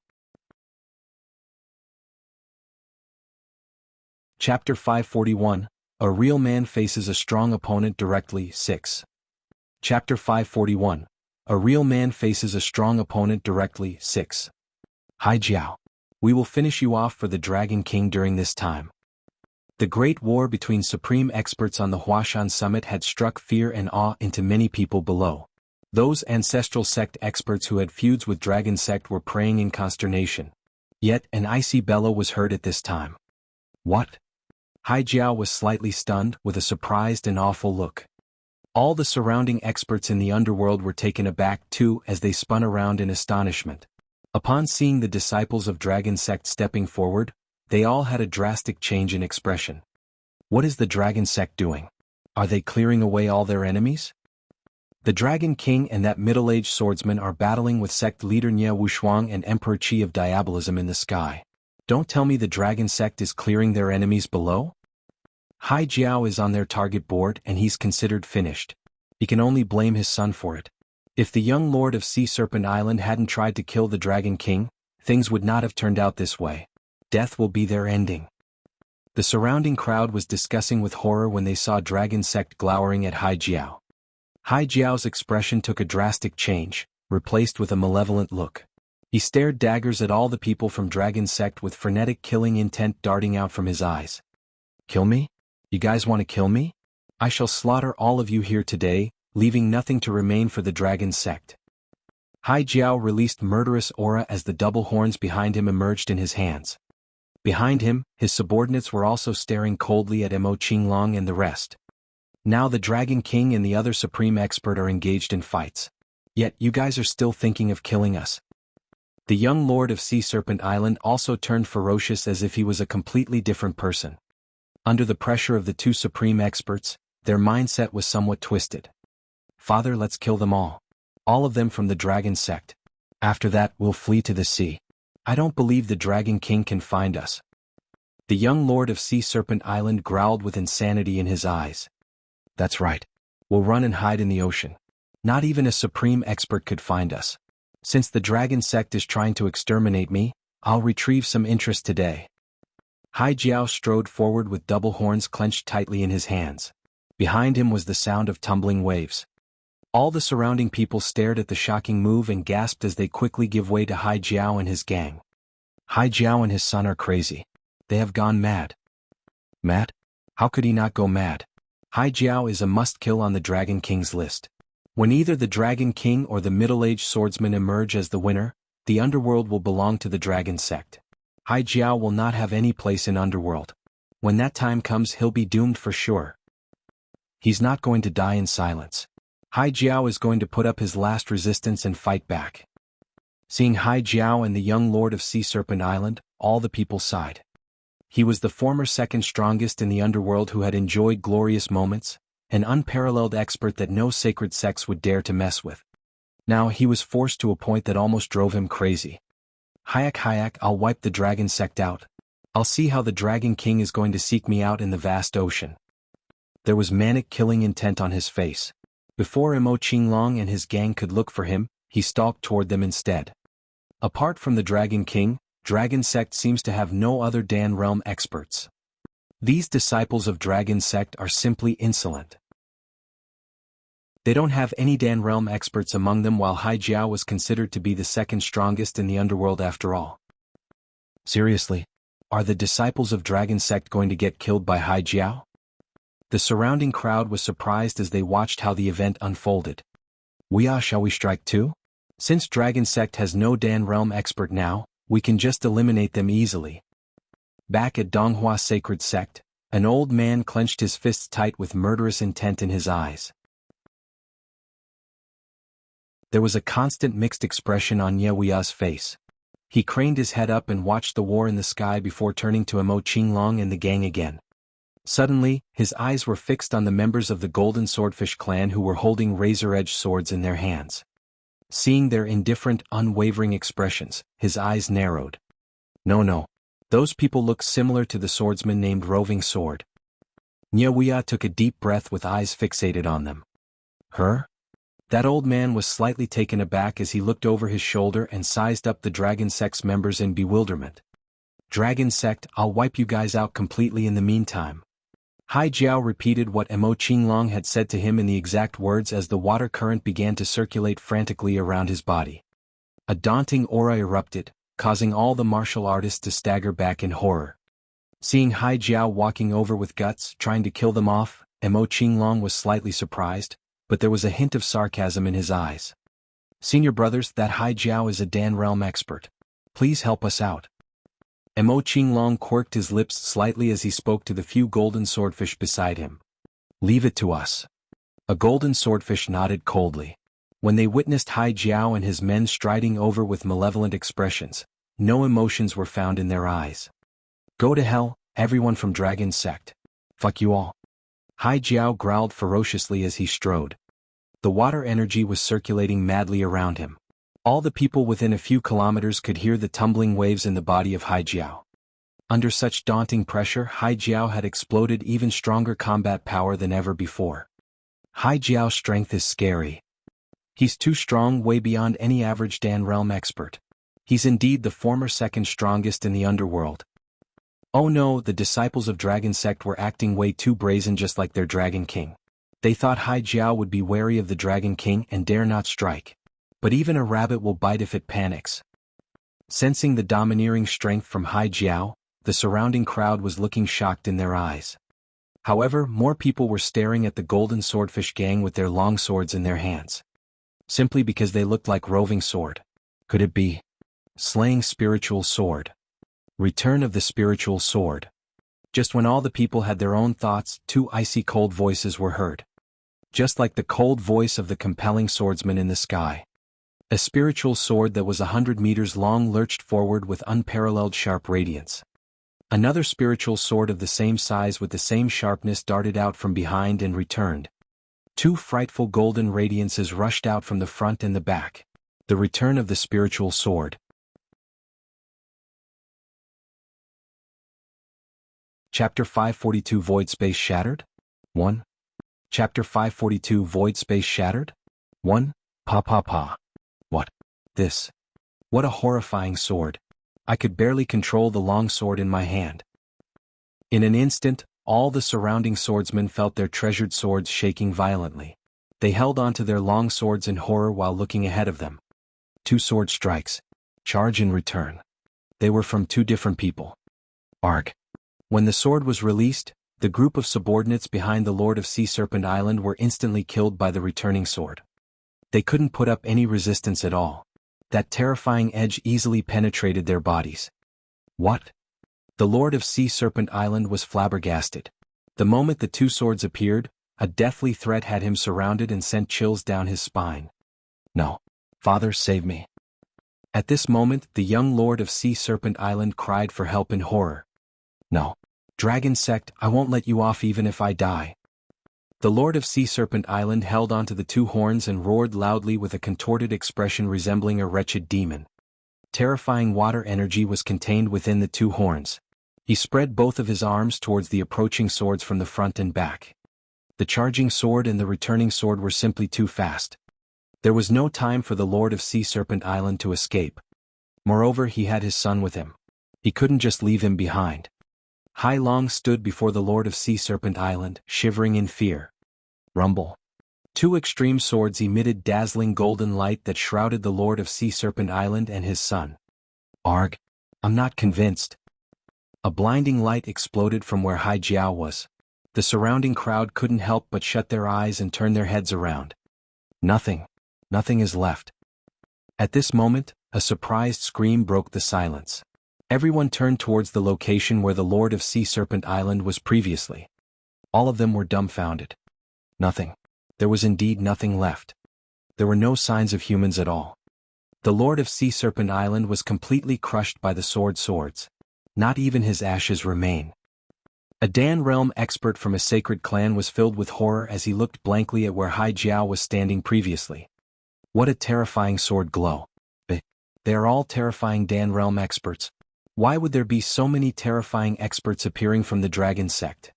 Chapter 541, A Real Man Faces a Strong Opponent Directly, 6. Chapter 541, A Real Man Faces a Strong Opponent Directly, 6. Hai Jiao. We will finish you off for the Dragon King during this time. The great war between supreme experts on the Huashan summit had struck fear and awe into many people below. Those ancestral sect experts who had feuds with Dragon Sect were praying in consternation. Yet, an icy bellow was heard at this time. What? Hai Jiao was slightly stunned, with a surprised and awful look. All the surrounding experts in the underworld were taken aback too as they spun around in astonishment. Upon seeing the disciples of Dragon Sect stepping forward, they all had a drastic change in expression. What is the Dragon Sect doing? Are they clearing away all their enemies? The Dragon King and that middle-aged swordsman are battling with sect leader Nie Wuxia and Emperor Qi of Diabolism in the sky. Don't tell me the Dragon Sect is clearing their enemies below? Hai Jiao is on their target board and he's considered finished. He can only blame his son for it. If the young lord of Sea Serpent Island hadn't tried to kill the Dragon King, things would not have turned out this way. Death will be their ending. The surrounding crowd was discussing with horror when they saw Dragon Sect glowering at Hai Jiao. Hai Jiao's expression took a drastic change, replaced with a malevolent look. He stared daggers at all the people from Dragon Sect with frenetic killing intent darting out from his eyes. Kill me? You guys want to kill me? I shall slaughter all of you here today, leaving nothing to remain for the Dragon Sect. Hai Jiao released murderous aura as the double horns behind him emerged in his hands. Behind him, his subordinates were also staring coldly at Mo Qinglong and the rest. Now the Dragon King and the other supreme expert are engaged in fights. Yet you guys are still thinking of killing us. The young lord of Sea Serpent Island also turned ferocious as if he was a completely different person. Under the pressure of the two supreme experts, their mindset was somewhat twisted. Father, let's kill them all. All of them from the Dragon Sect. After that, we'll flee to the sea. I don't believe the Dragon King can find us. The young lord of Sea Serpent Island growled with insanity in his eyes. That's right. We'll run and hide in the ocean. Not even a supreme expert could find us. Since the Dragon Sect is trying to exterminate me, I'll retrieve some interest today. Hai Jiao strode forward with double horns clenched tightly in his hands. Behind him was the sound of tumbling waves. All the surrounding people stared at the shocking move and gasped as they quickly give way to Hai Jiao and his gang. Hai Jiao and his son are crazy. They have gone mad. Mad? How could he not go mad? Hai Jiao is a must-kill on the Dragon King's list. When either the Dragon King or the middle-aged swordsman emerge as the winner, the underworld will belong to the Dragon Sect. Hai Jiao will not have any place in underworld. When that time comes, he'll be doomed for sure. He's not going to die in silence. Hai Jiao is going to put up his last resistance and fight back. Seeing Hai Jiao and the young lord of Sea Serpent Island, all the people sighed. He was the former second strongest in the underworld who had enjoyed glorious moments, an unparalleled expert that no sacred sects would dare to mess with. Now he was forced to a point that almost drove him crazy. Hayak, I'll wipe the Dragon Sect out. I'll see how the Dragon King is going to seek me out in the vast ocean. There was manic killing intent on his face. Before Mo Qinglong and his gang could look for him, he stalked toward them instead. Apart from the Dragon King, Dragon Sect seems to have no other Dan Realm experts. These disciples of Dragon Sect are simply insolent. They don't have any Dan Realm experts among them, while Hai Jiao was considered to be the second strongest in the underworld after all. Seriously? Are the disciples of Dragon Sect going to get killed by Hai Jiao? The surrounding crowd was surprised as they watched how the event unfolded. Shall we strike too? Since Dragon Sect has no Dan Realm expert now, we can just eliminate them easily. Back at Donghua Sacred Sect, an old man clenched his fists tight with murderous intent in his eyes. There was a constant mixed expression on Wuxia's face. He craned his head up and watched the war in the sky before turning to Mo Qinglong and the gang again. Suddenly, his eyes were fixed on the members of the Golden Swordfish clan who were holding razor-edged swords in their hands. Seeing their indifferent, unwavering expressions, his eyes narrowed. No. Those people look similar to the swordsman named Roving Sword. Wuxia took a deep breath with eyes fixated on them. Her? That old man was slightly taken aback as he looked over his shoulder and sized up the Dragon Sect's members in bewilderment. Dragon Sect, I'll wipe you guys out completely in the meantime. Hai Jiao repeated what Mo Qinglong had said to him in the exact words as the water current began to circulate frantically around his body. A daunting aura erupted, causing all the martial artists to stagger back in horror. Seeing Hai Jiao walking over with guts, trying to kill them off, Mo Qinglong was slightly surprised, but there was a hint of sarcasm in his eyes. Senior brothers, that Hai Jiao is a Dan Realm expert. Please help us out. Mo Qinglong quirked his lips slightly as he spoke to the few golden swordfish beside him. Leave it to us. A golden swordfish nodded coldly. When they witnessed Hai Jiao and his men striding over with malevolent expressions, no emotions were found in their eyes. Go to hell, everyone from Dragon Sect. Fuck you all. Hai Jiao growled ferociously as he strode. The water energy was circulating madly around him. All the people within a few kilometers could hear the tumbling waves in the body of Hai Jiao. Under such daunting pressure, Hai Jiao had exploded even stronger combat power than ever before. Hai Jiao's strength is scary. He's too strong, way beyond any average Dan realm expert. He's indeed the former second strongest in the underworld. Oh no, the disciples of Dragon Sect were acting way too brazen, just like their Dragon King. They thought Hai Jiao would be wary of the Dragon King and dare not strike. But even a rabbit will bite if it panics. Sensing the domineering strength from Hai Jiao, the surrounding crowd was looking shocked in their eyes. However, more people were staring at the Golden Swordfish gang with their long swords in their hands. Simply because they looked like roving sword. Could it be? Slaying spiritual sword. Return of the spiritual sword. Just when all the people had their own thoughts, two icy cold voices were heard. Just like the cold voice of the compelling swordsman in the sky. A spiritual sword that was 100 meters long lurched forward with unparalleled sharp radiance. Another spiritual sword of the same size with the same sharpness darted out from behind and returned. Two frightful golden radiances rushed out from the front and the back. The return of the spiritual sword. Chapter 542 Void Space Shattered? 1. Chapter 542 Void Space Shattered? 1. Pa. What? This. What a horrifying sword. I could barely control the long sword in my hand. In an instant, all the surrounding swordsmen felt their treasured swords shaking violently. They held onto their long swords in horror while looking ahead of them. 2 sword strikes. Charge in return. They were from 2 different people. Arg. When the sword was released, the group of subordinates behind the Lord of Sea Serpent Island were instantly killed by the returning sword. They couldn't put up any resistance at all. That terrifying edge easily penetrated their bodies. What? The Lord of Sea Serpent Island was flabbergasted. The moment the 2 swords appeared, a deathly threat had him surrounded and sent chills down his spine. No. Father, save me. At this moment, the young Lord of Sea Serpent Island cried for help in horror. No. Dragon Sect, I won't let you off even if I die. The Lord of Sea Serpent Island held onto the 2 horns and roared loudly with a contorted expression resembling a wretched demon. Terrifying water energy was contained within the 2 horns. He spread both of his arms towards the approaching swords from the front and back. The charging sword and the returning sword were simply too fast. There was no time for the Lord of Sea Serpent Island to escape. Moreover, he had his son with him. He couldn't just leave him behind. Hai Long stood before the Lord of Sea Serpent Island, shivering in fear. Rumble. 2 extreme swords emitted dazzling golden light that shrouded the Lord of Sea Serpent Island and his son. Arg. I'm not convinced. A blinding light exploded from where Hai Jiao was. The surrounding crowd couldn't help but shut their eyes and turn their heads around. Nothing is left. At this moment, a surprised scream broke the silence. Everyone turned towards the location where the Lord of Sea Serpent Island was previously. All of them were dumbfounded. Nothing. There was indeed nothing left. There were no signs of humans at all. The Lord of Sea Serpent Island was completely crushed by the swords. Not even his ashes remain. A Dan realm expert from a sacred clan was filled with horror as he looked blankly at where Hai Jiao was standing previously. What a terrifying sword glow. They are all terrifying Dan realm experts. Why would there be so many terrifying experts appearing from the Dragon Sect?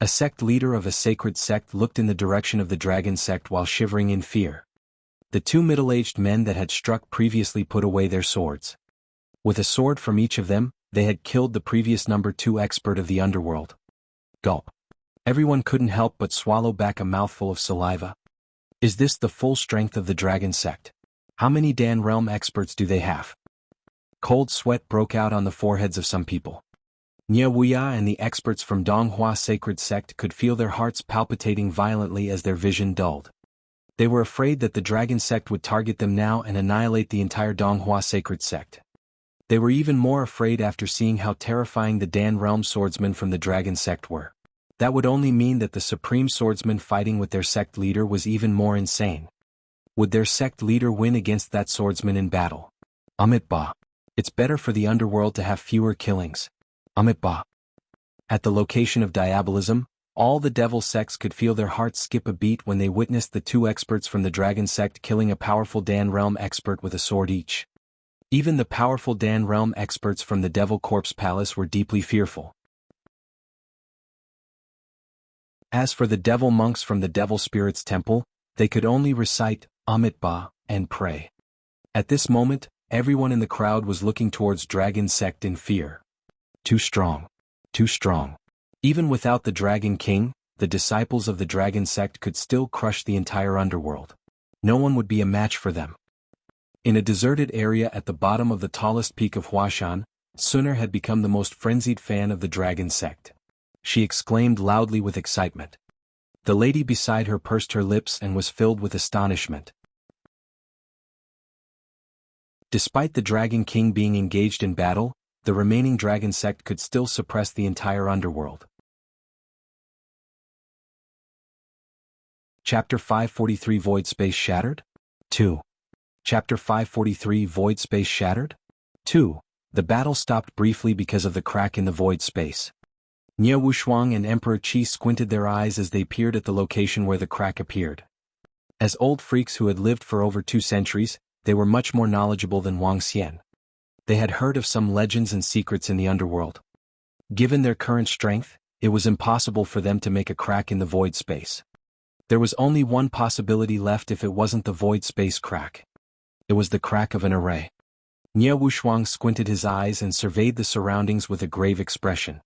A sect leader of a sacred sect looked in the direction of the Dragon Sect while shivering in fear. The 2 middle-aged men that had struck previously put away their swords. With a sword from each of them, they had killed the previous number 2 expert of the underworld. Gulp. Everyone couldn't help but swallow back a mouthful of saliva. Is this the full strength of the Dragon Sect? How many Dan realm experts do they have? Cold sweat broke out on the foreheads of some people. Wuxia and the experts from Donghua Sacred Sect could feel their hearts palpitating violently as their vision dulled. They were afraid that the Dragon Sect would target them now and annihilate the entire Donghua Sacred Sect. They were even more afraid after seeing how terrifying the Dan realm swordsmen from the Dragon Sect were. That would only mean that the supreme swordsman fighting with their sect leader was even more insane. Would their sect leader win against that swordsman in battle? Ba. It's better for the underworld to have fewer killings. Ba. At the location of diabolism, all the devil sects could feel their hearts skip a beat when they witnessed the 2 experts from the Dragon Sect killing a powerful Dan realm expert with a sword each. Even the powerful Dan realm experts from the Devil Corpse Palace were deeply fearful. As for the devil monks from the Devil Spirit's Temple, they could only recite Amitabha and pray. At this moment, everyone in the crowd was looking towards Dragon Sect in fear. Too strong. Too strong. Even without the Dragon King, the disciples of the Dragon Sect could still crush the entire underworld. No one would be a match for them. In a deserted area at the bottom of the tallest peak of Huashan, Suner had become the most frenzied fan of the Dragon Sect. She exclaimed loudly with excitement. The lady beside her pursed her lips and was filled with astonishment. Despite the Dragon King being engaged in battle, the remaining Dragon Sect could still suppress the entire underworld. Chapter 543 Void Space Shattered? 2. Chapter 543 Void Space Shattered? 2. The battle stopped briefly because of the crack in the void space. Nie Wushuang and Emperor Qi squinted their eyes as they peered at the location where the crack appeared. As old freaks who had lived for over 2 centuries, they were much more knowledgeable than Wang Xian. They had heard of some legends and secrets in the underworld. Given their current strength, it was impossible for them to make a crack in the void space. There was only one possibility left if it wasn't the void space crack. It was the crack of an array. Nie Wushuang squinted his eyes and surveyed the surroundings with a grave expression.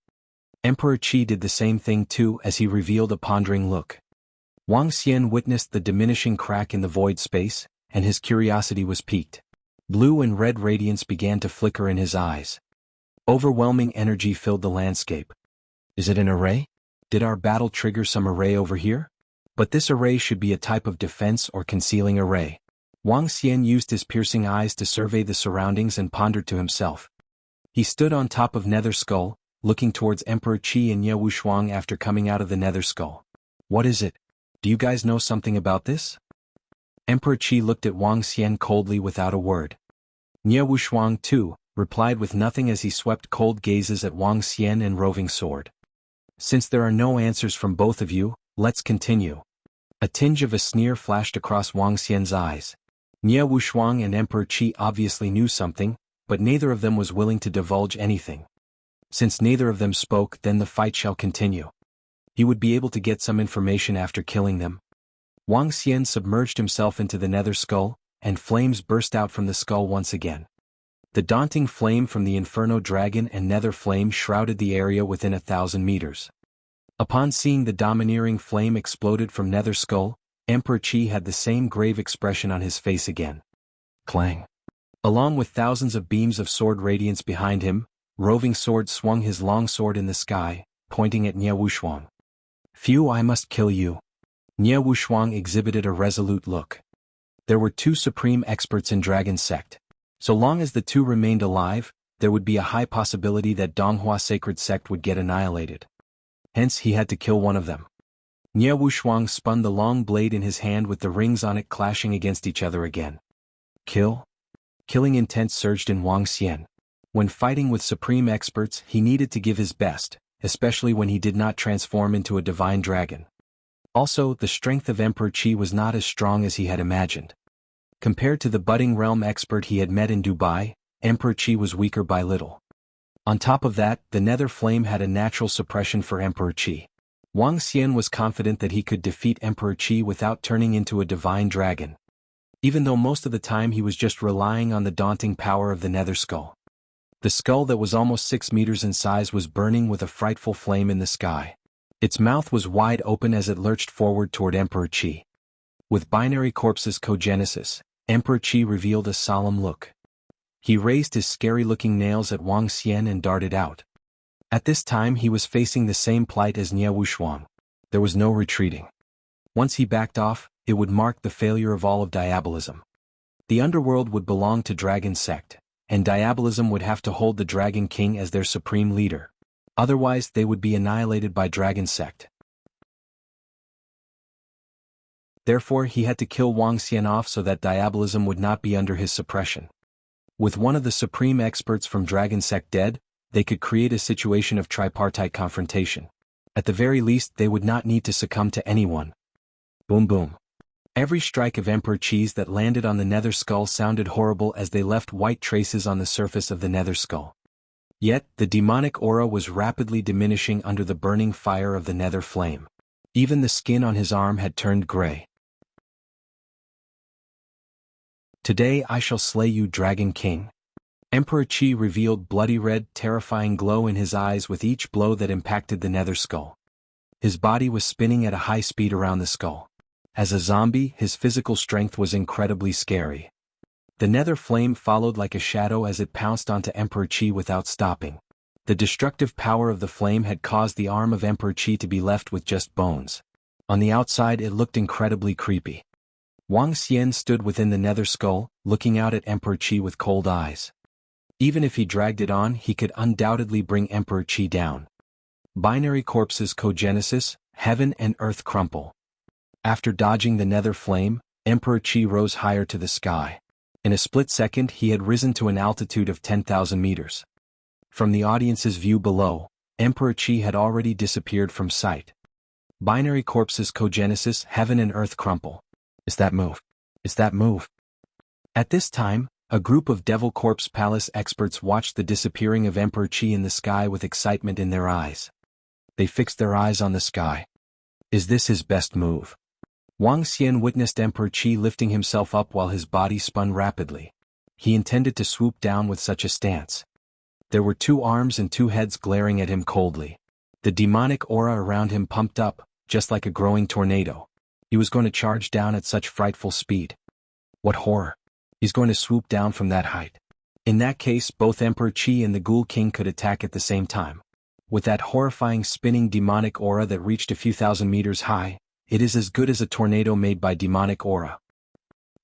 Emperor Qi did the same thing too as he revealed a pondering look. Wang Xian witnessed the diminishing crack in the void space, and his curiosity was piqued. Blue and red radiance began to flicker in his eyes. Overwhelming energy filled the landscape. Is it an array? Did our battle trigger some array over here? But this array should be a type of defense or concealing array. Wang Xian used his piercing eyes to survey the surroundings and pondered to himself. He stood on top of Nether Skull, looking towards Emperor Qi and Nie Wushuang after coming out of the Nether Skull. What is it? Do you guys know something about this? Emperor Qi looked at Wang Xian coldly without a word. Nie Wushuang, too, replied with nothing as he swept cold gazes at Wang Xian and Roving Sword. Since there are no answers from both of you, let's continue. A tinge of a sneer flashed across Wang Xian's eyes. Nie Wushuang and Emperor Qi obviously knew something, but neither of them was willing to divulge anything. Since neither of them spoke, then the fight shall continue. He would be able to get some information after killing them. Wang Xian submerged himself into the Nether Skull, and flames burst out from the skull once again. The daunting flame from the Inferno Dragon and Nether Flame shrouded the area within 1,000 meters. Upon seeing the domineering flame exploded from Nether Skull, Emperor Qi had the same grave expression on his face again. Clang. Along with thousands of beams of sword radiance behind him, Roving Sword swung his long sword in the sky, pointing at Nie Wushuang. Phew, I must kill you. Nie Wushuang exhibited a resolute look. There were 2 supreme experts in Dragon Sect. So long as the 2 remained alive, there would be a high possibility that Donghua Sacred Sect would get annihilated. Hence he had to kill one of them. Nie Wushuang spun the long blade in his hand with the rings on it clashing against each other again. Kill? Killing intent surged in Wang Xian. When fighting with supreme experts, he needed to give his best, especially when he did not transform into a divine dragon. Also, the strength of Emperor Qi was not as strong as he had imagined. Compared to the budding realm expert he had met in Dubai, Emperor Qi was weaker by little. On top of that, the Nether Flame had a natural suppression for Emperor Qi. Wang Xian was confident that he could defeat Emperor Qi without turning into a divine dragon. Even though most of the time he was just relying on the daunting power of the Nether Skull. The skull that was almost 6 meters in size was burning with a frightful flame in the sky. Its mouth was wide open as it lurched forward toward Emperor Qi. With binary corpses cogenesis, Emperor Qi revealed a solemn look. He raised his scary-looking nails at Wang Xian and darted out. At this time he was facing the same plight as Nie Wushuang. There was no retreating. Once he backed off, it would mark the failure of all of Diabolism. The underworld would belong to Dragon Sect, and Diabolism would have to hold the Dragon King as their supreme leader. Otherwise they would be annihilated by Dragon Sect. Therefore he had to kill Wang Xian off so that Diabolism would not be under his suppression. With one of the supreme experts from Dragon Sect dead, they could create a situation of tripartite confrontation. At the very least they would not need to succumb to anyone. Boom boom. Every strike of Emperor Chi's that landed on the nether skull sounded horrible as they left white traces on the surface of the nether skull. Yet, the demonic aura was rapidly diminishing under the burning fire of the nether flame. Even the skin on his arm had turned gray. "Today I shall slay you, Dragon King." Emperor Chi revealed bloody red, terrifying glow in his eyes with each blow that impacted the nether skull. His body was spinning at a high speed around the skull. As a zombie, his physical strength was incredibly scary. The nether flame followed like a shadow as it pounced onto Emperor Chi without stopping. The destructive power of the flame had caused the arm of Emperor Chi to be left with just bones. On the outside it looked incredibly creepy. Wang Xian stood within the nether skull, looking out at Emperor Chi with cold eyes. Even if he dragged it on, he could undoubtedly bring Emperor Chi down. Binary corpses cogenesis, heaven and earth crumple. After dodging the nether flame, Emperor Chi rose higher to the sky. In a split second he had risen to an altitude of 10,000 meters. From the audience's view below, Emperor Chi had already disappeared from sight. Binary corpses cogenesis, heaven and earth crumple. Is that move? Is that move? At this time, a group of Devil Corpse Palace experts watched the disappearing of Emperor Chi in the sky with excitement in their eyes. They fixed their eyes on the sky. Is this his best move? Wang Xian witnessed Emperor Chi lifting himself up while his body spun rapidly. He intended to swoop down with such a stance. There were 2 arms and 2 heads glaring at him coldly. The demonic aura around him pumped up, just like a growing tornado. He was going to charge down at such frightful speed. What horror! He's going to swoop down from that height. In that case, both Emperor Chi and the Ghoul King could attack at the same time. With that horrifying spinning demonic aura that reached a few thousand meters high, it is as good as a tornado made by demonic aura.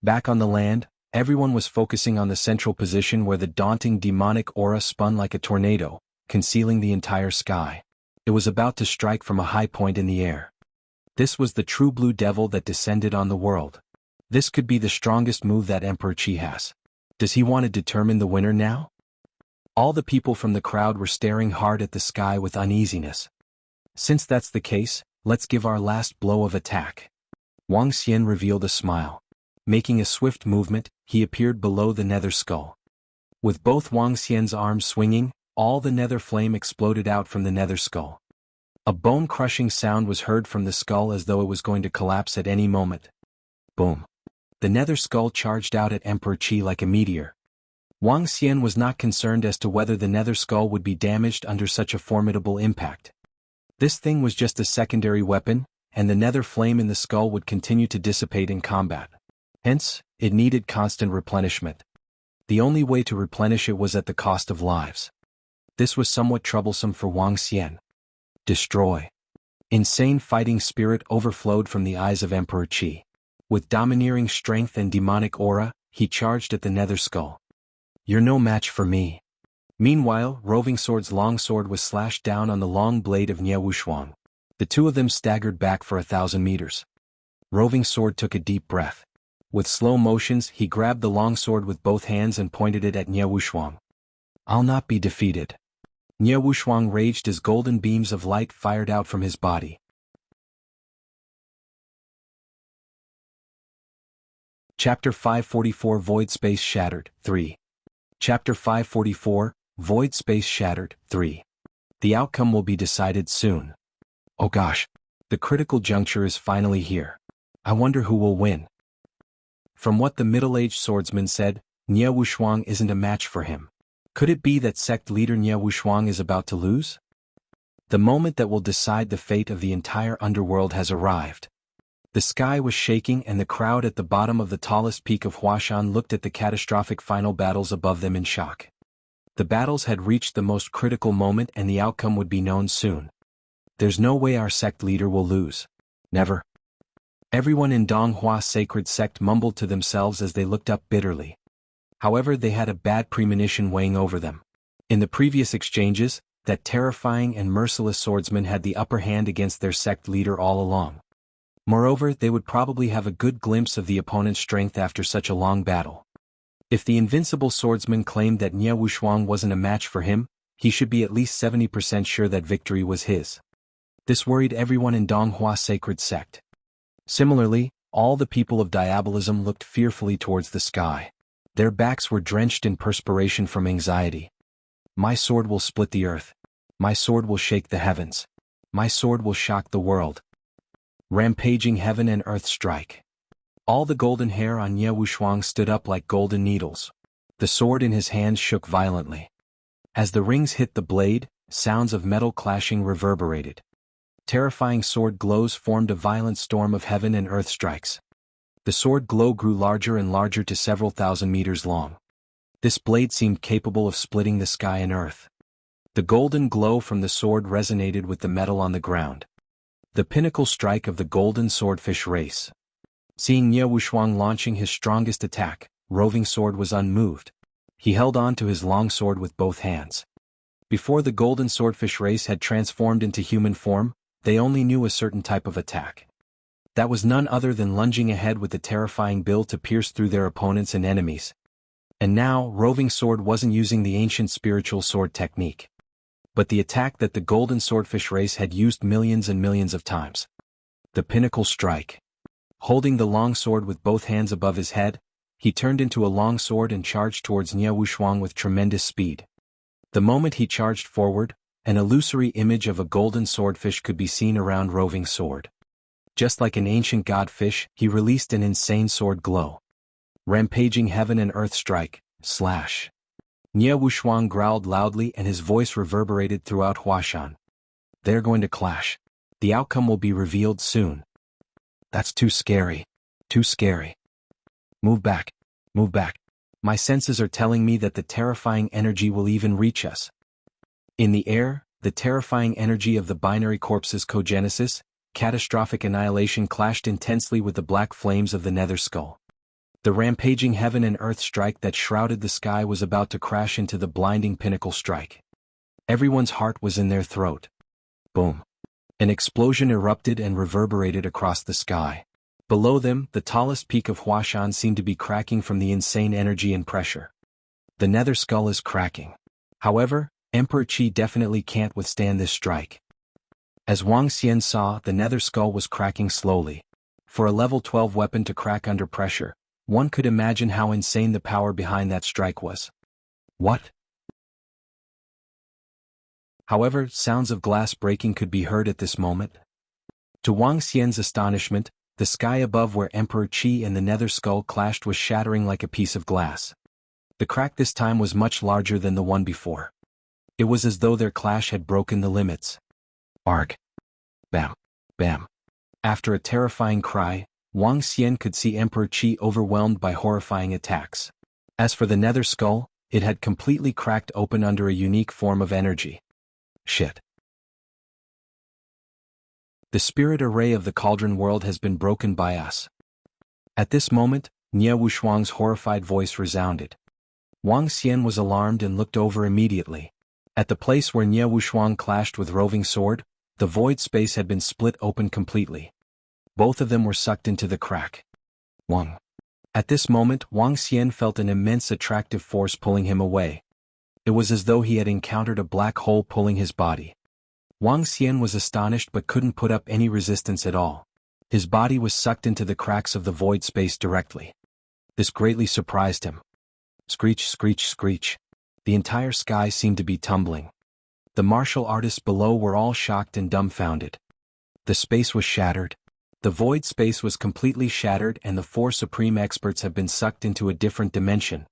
Back on the land, everyone was focusing on the central position where the daunting demonic aura spun like a tornado, concealing the entire sky. It was about to strike from a high point in the air. This was the true blue devil that descended on the world. This could be the strongest move that Emperor Chi has. Does he want to determine the winner now? All the people from the crowd were staring hard at the sky with uneasiness. Since that's the case, let's give our last blow of attack. Wang Xian revealed a smile. Making a swift movement, he appeared below the nether skull. With both Wang Xian's arms swinging, all the nether flame exploded out from the nether skull. A bone-crushing sound was heard from the skull as though it was going to collapse at any moment. Boom. The nether skull charged out at Emperor Chi like a meteor. Wang Xian was not concerned as to whether the nether skull would be damaged under such a formidable impact. This thing was just a secondary weapon, and the nether flame in the skull would continue to dissipate in combat. Hence, it needed constant replenishment. The only way to replenish it was at the cost of lives. This was somewhat troublesome for Wang Xian. Destroy. Insane fighting spirit overflowed from the eyes of Emperor Chi. With domineering strength and demonic aura, he charged at the nether skull. You're no match for me. Meanwhile, Roving Sword's longsword was slashed down on the long blade of Nie Wuxuang. The 2 of them staggered back for 1,000 meters. Roving Sword took a deep breath. With slow motions, he grabbed the longsword with both hands and pointed it at Nie Wuxuang. I'll not be defeated. Nie Wuxuang raged as golden beams of light fired out from his body. Chapter 544 Void Space Shattered, 3. Chapter 544, Void Space Shattered, 3. The outcome will be decided soon. Oh gosh. The critical juncture is finally here. I wonder who will win. From what the middle-aged swordsman said, Nie Wuxuang isn't a match for him. Could it be that sect leader Nie Wuxuang is about to lose? The moment that will decide the fate of the entire underworld has arrived. The sky was shaking and the crowd at the bottom of the tallest peak of Huashan looked at the catastrophic final battles above them in shock. The battles had reached the most critical moment and the outcome would be known soon. There's no way our sect leader will lose. Never. Everyone in Donghua's sacred sect mumbled to themselves as they looked up bitterly. However, they had a bad premonition weighing over them. In the previous exchanges, that terrifying and merciless swordsman had the upper hand against their sect leader all along. Moreover, they would probably have a good glimpse of the opponent's strength after such a long battle. If the invincible swordsman claimed that Nie Wuxuang wasn't a match for him, he should be at least 70% sure that victory was his. This worried everyone in Donghua's sacred sect. Similarly, All the people of Diabolism looked fearfully towards the sky. Their backs were drenched in perspiration from anxiety. My sword will split the earth. My sword will shake the heavens. My sword will shock the world. Rampaging heaven and earth strike. All the golden hair on Ye Wushuang stood up like golden needles. The sword in his hands shook violently. As the rings hit the blade, sounds of metal clashing reverberated. Terrifying sword glows formed a violent storm of heaven and earth strikes. The sword glow grew larger and larger to several thousand meters long. This blade seemed capable of splitting the sky and earth. The golden glow from the sword resonated with the metal on the ground. The pinnacle strike of the golden swordfish race. Seeing Ye Wushuang launching his strongest attack, Roving Sword was unmoved. He held on to his long sword with both hands. Before the golden swordfish race had transformed into human form, they only knew a certain type of attack. That was none other than lunging ahead with the terrifying bill to pierce through their opponents and enemies. And now, Roving Sword wasn't using the ancient spiritual sword technique, but the attack that the golden swordfish race had used millions and millions of times. The pinnacle strike. Holding the long sword with both hands above his head, he turned into a long sword and charged towards Ye Wushuang with tremendous speed. The moment he charged forward, an illusory image of a golden swordfish could be seen around Roving Sword. Just like an ancient godfish, he released an insane sword glow. Rampaging heaven and earth strike, slash. Ye Wushuang growled loudly and his voice reverberated throughout Huashan. They're going to clash. The outcome will be revealed soon. That's too scary. Too scary. Move back. Move back. My senses are telling me that the terrifying energy will even reach us. In the air, the terrifying energy of the binary corpse's cogenesis, catastrophic annihilation clashed intensely with the black flames of the nether skull. The rampaging heaven and earth strike that shrouded the sky was about to crash into the blinding pinnacle strike. Everyone's heart was in their throat. Boom. An explosion erupted and reverberated across the sky. Below them, the tallest peak of Huashan seemed to be cracking from the insane energy and pressure. The nether skull is cracking. However, Emperor Qi definitely can't withstand this strike. As Wang Xian saw, the nether skull was cracking slowly. For a level 12 weapon to crack under pressure, one could imagine how insane the power behind that strike was. What? However, sounds of glass breaking could be heard at this moment. To Wang Xian's astonishment, the sky above where Emperor Qi and the nether skull clashed was shattering like a piece of glass. The crack this time was much larger than the one before. It was as though their clash had broken the limits. Arg. Bam. Bam. After a terrifying cry, Wang Xian could see Emperor Qi overwhelmed by horrifying attacks. As for the nether skull, it had completely cracked open under a unique form of energy. Shit. The spirit array of the Cauldron world has been broken by us. At this moment, Ye Wushuang's horrified voice resounded. Wang Xian was alarmed and looked over immediately. At the place where Ye Wushuang clashed with Roving Sword, the void space had been split open completely. Both of them were sucked into the crack. Wang. At this moment, Wang Xian felt an immense attractive force pulling him away. It was as though he had encountered a black hole pulling his body. Wang Xian was astonished but couldn't put up any resistance at all. His body was sucked into the cracks of the void space directly. This greatly surprised him. Screech, screech, screech. The entire sky seemed to be tumbling. The martial artists below were all shocked and dumbfounded. The space was shattered. The void space was completely shattered and the four supreme experts have been sucked into a different dimension.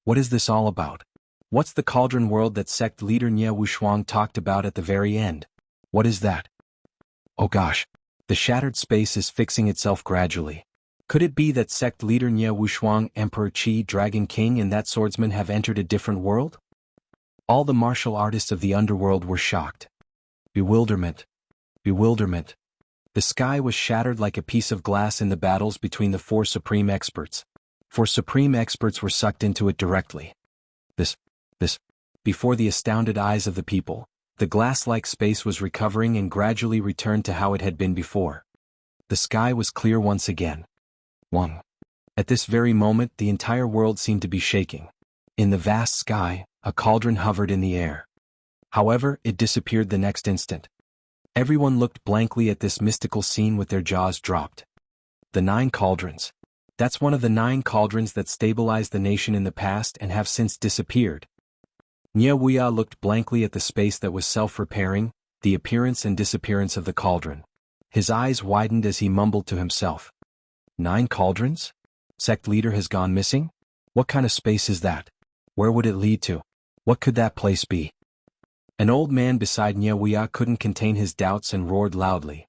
What is this all about? What's the Cauldron world that sect leader Ye Wushuang talked about at the very end? What is that? Oh gosh. The shattered space is fixing itself gradually. Could it be that sect leader Ye Wushuang, Emperor Qi, Dragon King and that swordsman have entered a different world? All the martial artists of the underworld were shocked. Bewilderment. Bewilderment. The sky was shattered like a piece of glass in the battles between the four supreme experts. Four supreme experts were sucked into it directly. Before the astounded eyes of the people, the glass-like space was recovering and gradually returned to how it had been before. The sky was clear once again. Wang. At this very moment, the entire world seemed to be shaking. In the vast sky, a cauldron hovered in the air. However, it disappeared the next instant. Everyone looked blankly at this mystical scene with their jaws dropped. The 9 Cauldrons. That's one of the 9 cauldrons that stabilized the nation in the past and have since disappeared. Wuxia looked blankly at the space that was self-repairing, the appearance and disappearance of the cauldron. His eyes widened as he mumbled to himself. 9 cauldrons? Sect leader has gone missing? What kind of space is that? Where would it lead to? What could that place be? An old man beside Wuxia couldn't contain his doubts and roared loudly.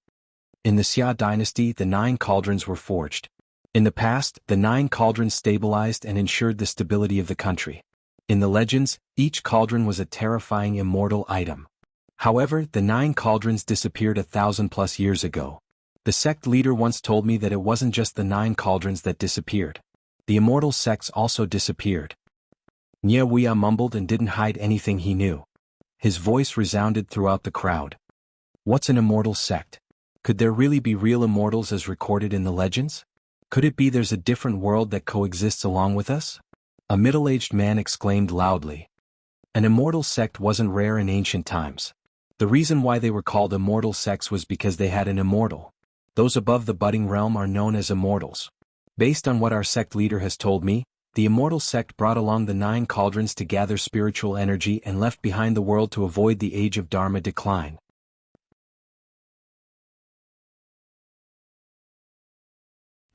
In the Xia dynasty, the 9 cauldrons were forged. In the past, the 9 cauldrons stabilized and ensured the stability of the country. In the legends, each cauldron was a terrifying immortal item. However, the 9 cauldrons disappeared 1,000+ years ago. The sect leader once told me that it wasn't just the 9 cauldrons that disappeared. The immortal sects also disappeared. Wuxia mumbled and didn't hide anything he knew. His voice resounded throughout the crowd. What's an immortal sect? Could there really be real immortals as recorded in the legends? Could it be there's a different world that coexists along with us? A middle-aged man exclaimed loudly. An immortal sect wasn't rare in ancient times. The reason why they were called immortal sects was because they had an immortal. Those above the budding realm are known as immortals. Based on what our sect leader has told me, the immortal sect brought along the 9 cauldrons to gather spiritual energy and left behind the world to avoid the age of Dharma decline.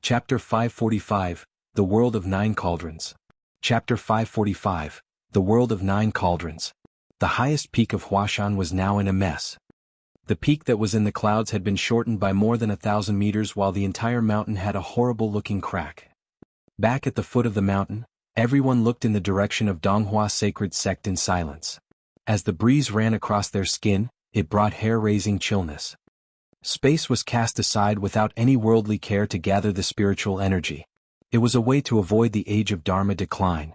Chapter 545, The World of 9 Cauldrons. Chapter 545, The World of 9 Cauldrons. The highest peak of Huashan was now in a mess. The peak that was in the clouds had been shortened by more than 1,000 meters while the entire mountain had a horrible-looking crack. Back at the foot of the mountain, everyone looked in the direction of Donghua sacred sect in silence. As the breeze ran across their skin, it brought hair-raising chillness. Space was cast aside without any worldly care to gather the spiritual energy. It was a way to avoid the age of Dharma decline.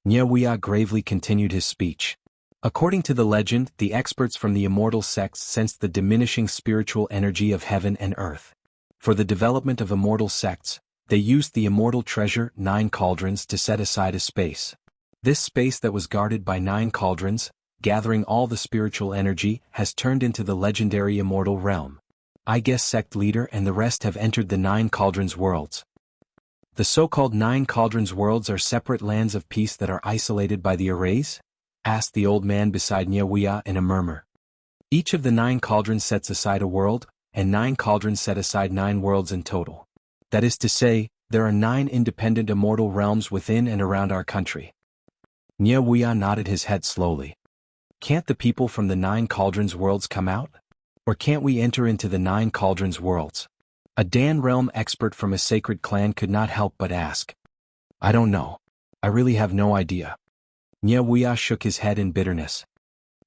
Wuxia gravely continued his speech. According to the legend, the experts from the immortal sects sensed the diminishing spiritual energy of heaven and earth. For the development of immortal sects, they used the immortal treasure 9 cauldrons to set aside a space. This space that was guarded by 9 cauldrons, gathering all the spiritual energy, has turned into the legendary immortal realm. I guess sect leader and the rest have entered the 9 cauldrons worlds. The so-called 9 cauldrons worlds are separate lands of peace that are isolated by the arrays? Asked the old man beside Wuxia in a murmur. Each of the 9 cauldrons sets aside a world, and 9 cauldrons set aside 9 worlds in total. That is to say, there are 9 independent immortal realms within and around our country. Wuxia nodded his head slowly. Can't the people from the 9 cauldrons worlds come out? Or can't we enter into the 9 cauldrons worlds? A Dan realm expert from a sacred clan could not help but ask. I don't know. I really have no idea. Wuxia shook his head in bitterness.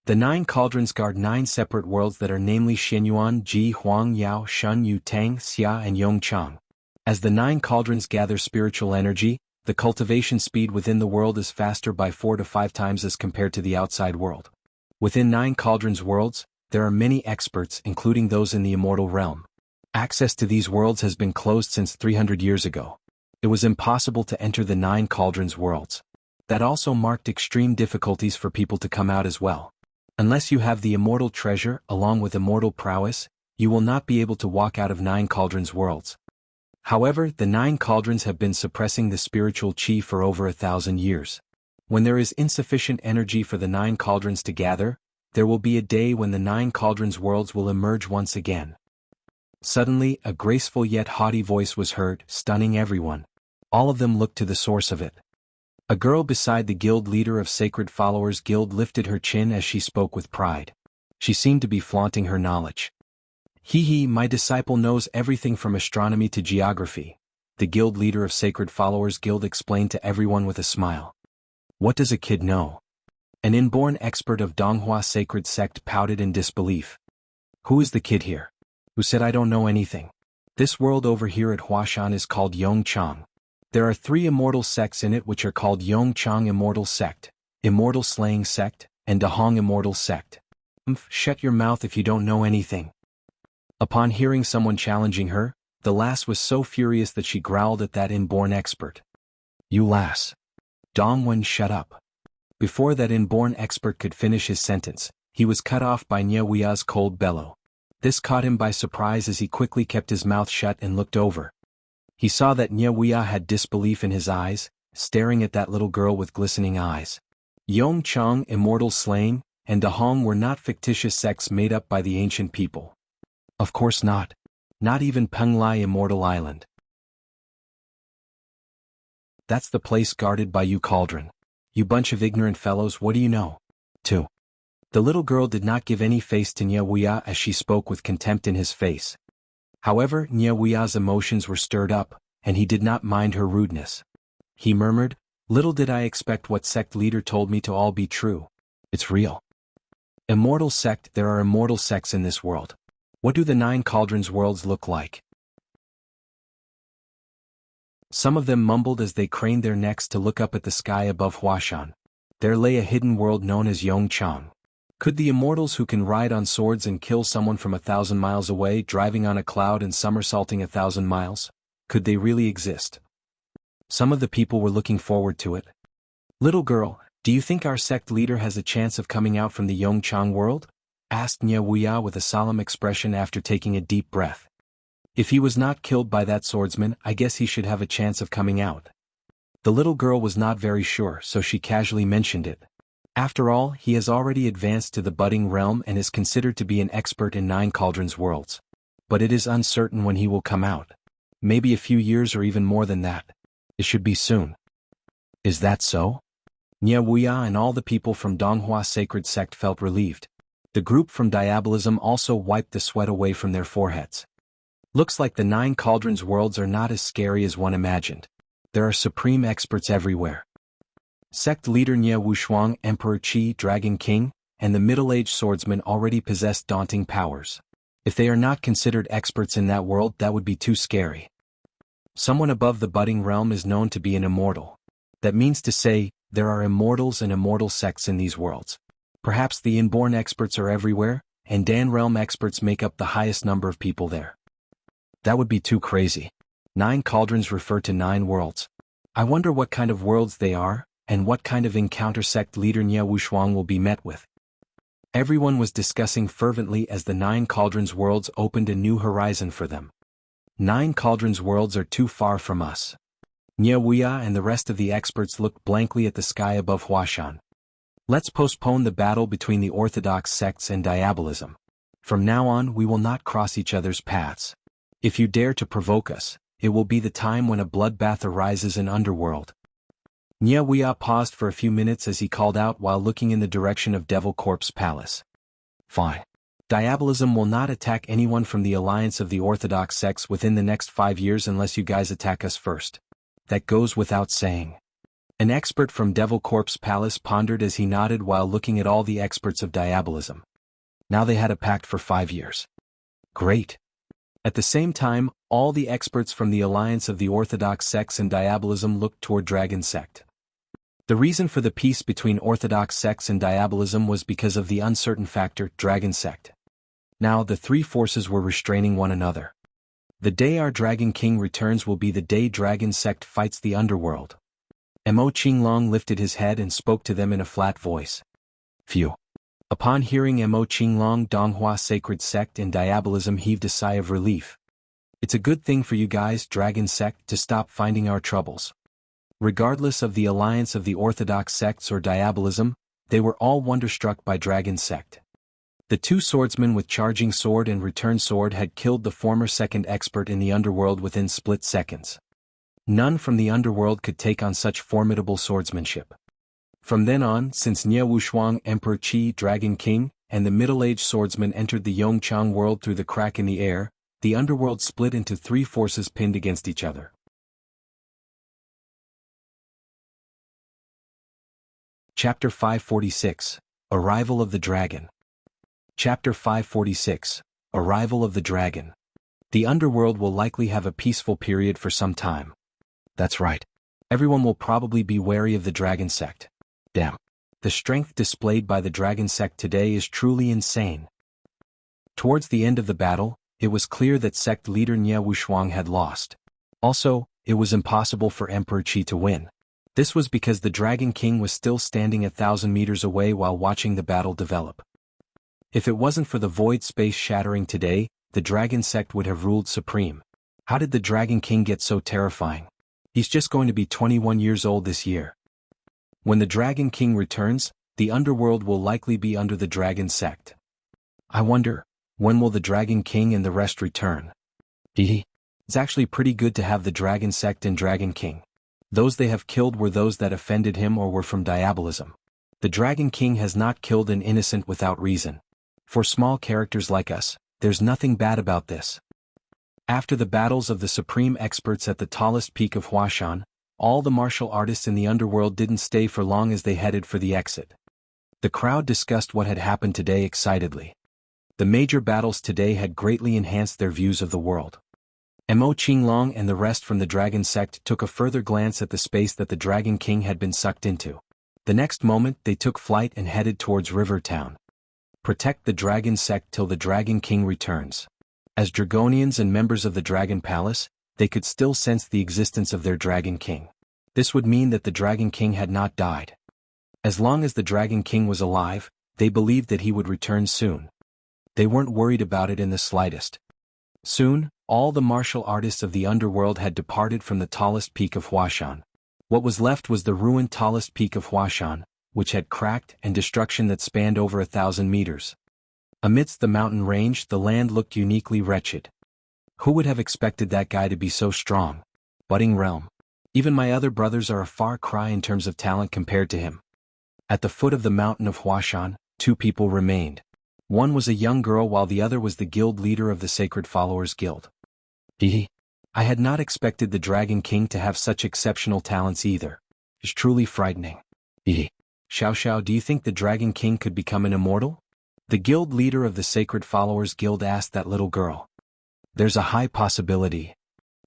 The 9 cauldrons guard 9 separate worlds that are namely Xianyuan, Ji, Huang, Yao, Shun, Yu, Tang, Xia and Yongchang. As the 9 cauldrons gather spiritual energy, the cultivation speed within the world is faster by 4 to 5 times as compared to the outside world. Within 9 cauldrons worlds, there are many experts including those in the immortal realm. Access to these worlds has been closed since 300 years ago. It was impossible to enter the 9 cauldrons worlds. That also marked extreme difficulties for people to come out as well. Unless you have the immortal treasure along with immortal prowess, you will not be able to walk out of 9 cauldrons worlds. However, the 9 cauldrons have been suppressing the spiritual chi for over 1,000 years. When there is insufficient energy for the 9 cauldrons to gather, there will be a day when the 9 cauldrons worlds will emerge once again. Suddenly, a graceful yet haughty voice was heard, stunning everyone. All of them looked to the source of it. A girl beside the guild leader of Sacred Followers Guild lifted her chin as she spoke with pride. She seemed to be flaunting her knowledge. My disciple knows everything from astronomy to geography, the guild leader of Sacred Followers Guild explained to everyone with a smile. What does a kid know? An inborn expert of Donghua sacred sect pouted in disbelief. Who is the kid here? Who said I don't know anything? This world over here at Huashan is called Yongchang. There are 3 immortal sects in it which are called Yongchang Immortal Sect, Immortal Slaying Sect, and Dahong Immortal Sect. Shut your mouth if you don't know anything. Upon hearing someone challenging her, the lass was so furious that she growled at that inborn expert. You lass. Dongwen, shut up. Before that inborn expert could finish his sentence, he was cut off by Wuxia's cold bellow. This caught him by surprise as he quickly kept his mouth shut and looked over. He saw that Wuxia had disbelief in his eyes, staring at that little girl with glistening eyes. Yong Chang, immortal slain, and Da Hong were not fictitious sects made up by the ancient people. Of course not. Not even Penglai Immortal Island. That's the place guarded by you, Cauldron. You bunch of ignorant fellows, what do you know? 2. The little girl did not give any face to Wuxia as she spoke with contempt in his face. However, Wuxia's emotions were stirred up, and he did not mind her rudeness. He murmured, "Little did I expect what sect leader told me to all be true. It's real. Immortal sect, there are immortal sects in this world. What do the 9 Cauldrons worlds look like?" Some of them mumbled as they craned their necks to look up at the sky above Huashan. There lay a hidden world known as Yongchang. Could the immortals who can ride on swords and kill someone from 1,000 miles away, driving on a cloud and somersaulting 1,000 miles? Could they really exist? Some of the people were looking forward to it. "Little girl, do you think our sect leader has a chance of coming out from the Yongchang world?" asked Wuxia with a solemn expression after taking a deep breath. "If he was not killed by that swordsman, I guess he should have a chance of coming out." The little girl was not very sure, so she casually mentioned it. After all, he has already advanced to the budding realm and is considered to be an expert in 9 Cauldrons worlds. But it is uncertain when he will come out. Maybe a few years or even more than that. It should be soon. Is that so? Wuxia and all the people from Donghua Sacred Sect felt relieved. The group from Diabolism also wiped the sweat away from their foreheads. Looks like the 9 Cauldrons worlds are not as scary as one imagined. There are supreme experts everywhere. Sect leader Nie Wushuang, Emperor Qi, Dragon King, and the middle-aged swordsman already possess daunting powers. If they are not considered experts in that world, that would be too scary. Someone above the budding realm is known to be an immortal. That means to say, there are immortals and immortal sects in these worlds. Perhaps the inborn experts are everywhere, and Dan realm experts make up the highest number of people there. That would be too crazy. 9 Cauldrons refer to 9 worlds. I wonder what kind of worlds they are, and what kind of encounter sect leader Nie Wushuang will be met with. Everyone was discussing fervently as the 9 Cauldrons worlds opened a new horizon for them. 9 Cauldrons worlds are too far from us. Nie Wuxia and the rest of the experts looked blankly at the sky above Huashan. Let's postpone the battle between the orthodox sects and Diabolism. From now on, we will not cross each other's paths. If you dare to provoke us, it will be the time when a bloodbath arises in Underworld. Nie Wuxia paused for a few minutes as he called out while looking in the direction of Devil Corpse Palace. Fine. Diabolism will not attack anyone from the alliance of the orthodox sects within the next 5 years unless you guys attack us first. That goes without saying. An expert from Devil Corpse Palace pondered as he nodded while looking at all the experts of Diabolism. Now they had a pact for 5 years. Great. At the same time, all the experts from the alliance of the orthodox sects and Diabolism looked toward Dragon Sect. The reason for the peace between orthodox sects and Diabolism was because of the uncertain factor, Dragon Sect. Now the 3 forces were restraining one another. The day our Dragon King returns will be the day Dragon Sect fights the Underworld. Mo Qinglong lifted his head and spoke to them in a flat voice. Phew. Upon hearing Mo Qinglong, Donghua Sacred Sect and Diabolism heaved a sigh of relief. It's a good thing for you guys, Dragon Sect, to stop finding our troubles. Regardless of the alliance of the orthodox sects or Diabolism, they were all wonderstruck by Dragon Sect. The 2 swordsmen with charging sword and return sword had killed the former second expert in the underworld within split seconds. None from the underworld could take on such formidable swordsmanship. From then on, since Nie Wushuang, Emperor Qi, Dragon King, and the middle-aged swordsman entered the Yongchang world through the crack in the air, the underworld split into 3 forces pinned against each other. Chapter 546, Arrival of the Dragon. Chapter 546, Arrival of the Dragon. The underworld will likely have a peaceful period for some time. That's right. Everyone will probably be wary of the Dragon Sect. Damn. The strength displayed by the Dragon Sect today is truly insane. Towards the end of the battle, it was clear that sect leader Nie Wushuang had lost. Also, it was impossible for Emperor Qi to win. This was because the Dragon King was still standing 1,000 meters away while watching the battle develop. If it wasn't for the void space shattering today, the Dragon Sect would have ruled supreme. How did the Dragon King get so terrifying? He's just going to be 21 years old this year. When the Dragon King returns, the underworld will likely be under the Dragon Sect. I wonder, when will the Dragon King and the rest return? It's actually pretty good to have the Dragon Sect and Dragon King. Those they have killed were those that offended him or were from diabolism. The Dragon King has not killed an innocent without reason. For small characters like us, there's nothing bad about this. After the battles of the supreme experts at the tallest peak of Huashan, all the martial artists in the underworld didn't stay for long as they headed for the exit. The crowd discussed what had happened today excitedly. The major battles today had greatly enhanced their views of the world. Mo Qinglong and the rest from the Dragon Sect took a further glance at the space that the Dragon King had been sucked into. The next moment they took flight and headed towards River Town. Protect the Dragon Sect till the Dragon King returns. As Dragonians and members of the Dragon Palace, they could still sense the existence of their Dragon King. This would mean that the Dragon King had not died. As long as the Dragon King was alive, they believed that he would return soon. They weren't worried about it in the slightest. Soon, all the martial artists of the underworld had departed from the tallest peak of Huashan. What was left was the ruined tallest peak of Huashan, which had cracked and destruction that spanned over 1,000 meters. Amidst the mountain range, the land looked uniquely wretched. Who would have expected that guy to be so strong? Budding realm. Even my other brothers are a far cry in terms of talent compared to him. At the foot of the mountain of Huashan, 2 people remained. One was a young girl while the other was the guild leader of the Sacred Followers Guild. I had not expected the Dragon King to have such exceptional talents either. It's truly frightening. Xiao, do you think the Dragon King could become an immortal? The guild leader of the Sacred Followers Guild asked that little girl. There's a high possibility.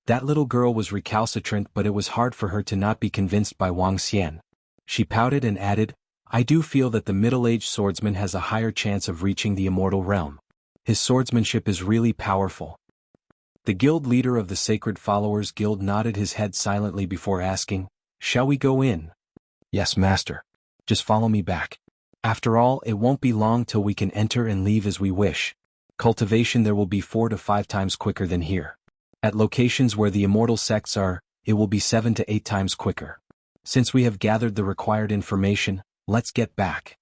That little girl was recalcitrant, but it was hard for her to not be convinced by Wang Xian. She pouted and added, I do feel that the middle-aged swordsman has a higher chance of reaching the immortal realm. His swordsmanship is really powerful. The guild leader of the Sacred Followers Guild nodded his head silently before asking, Shall we go in? Yes, master. Just follow me back. After all, it won't be long till we can enter and leave as we wish. Cultivation there will be 4 to 5 times quicker than here. At locations where the immortal sects are, it will be 7 to 8 times quicker. Since we have gathered the required information, let's get back.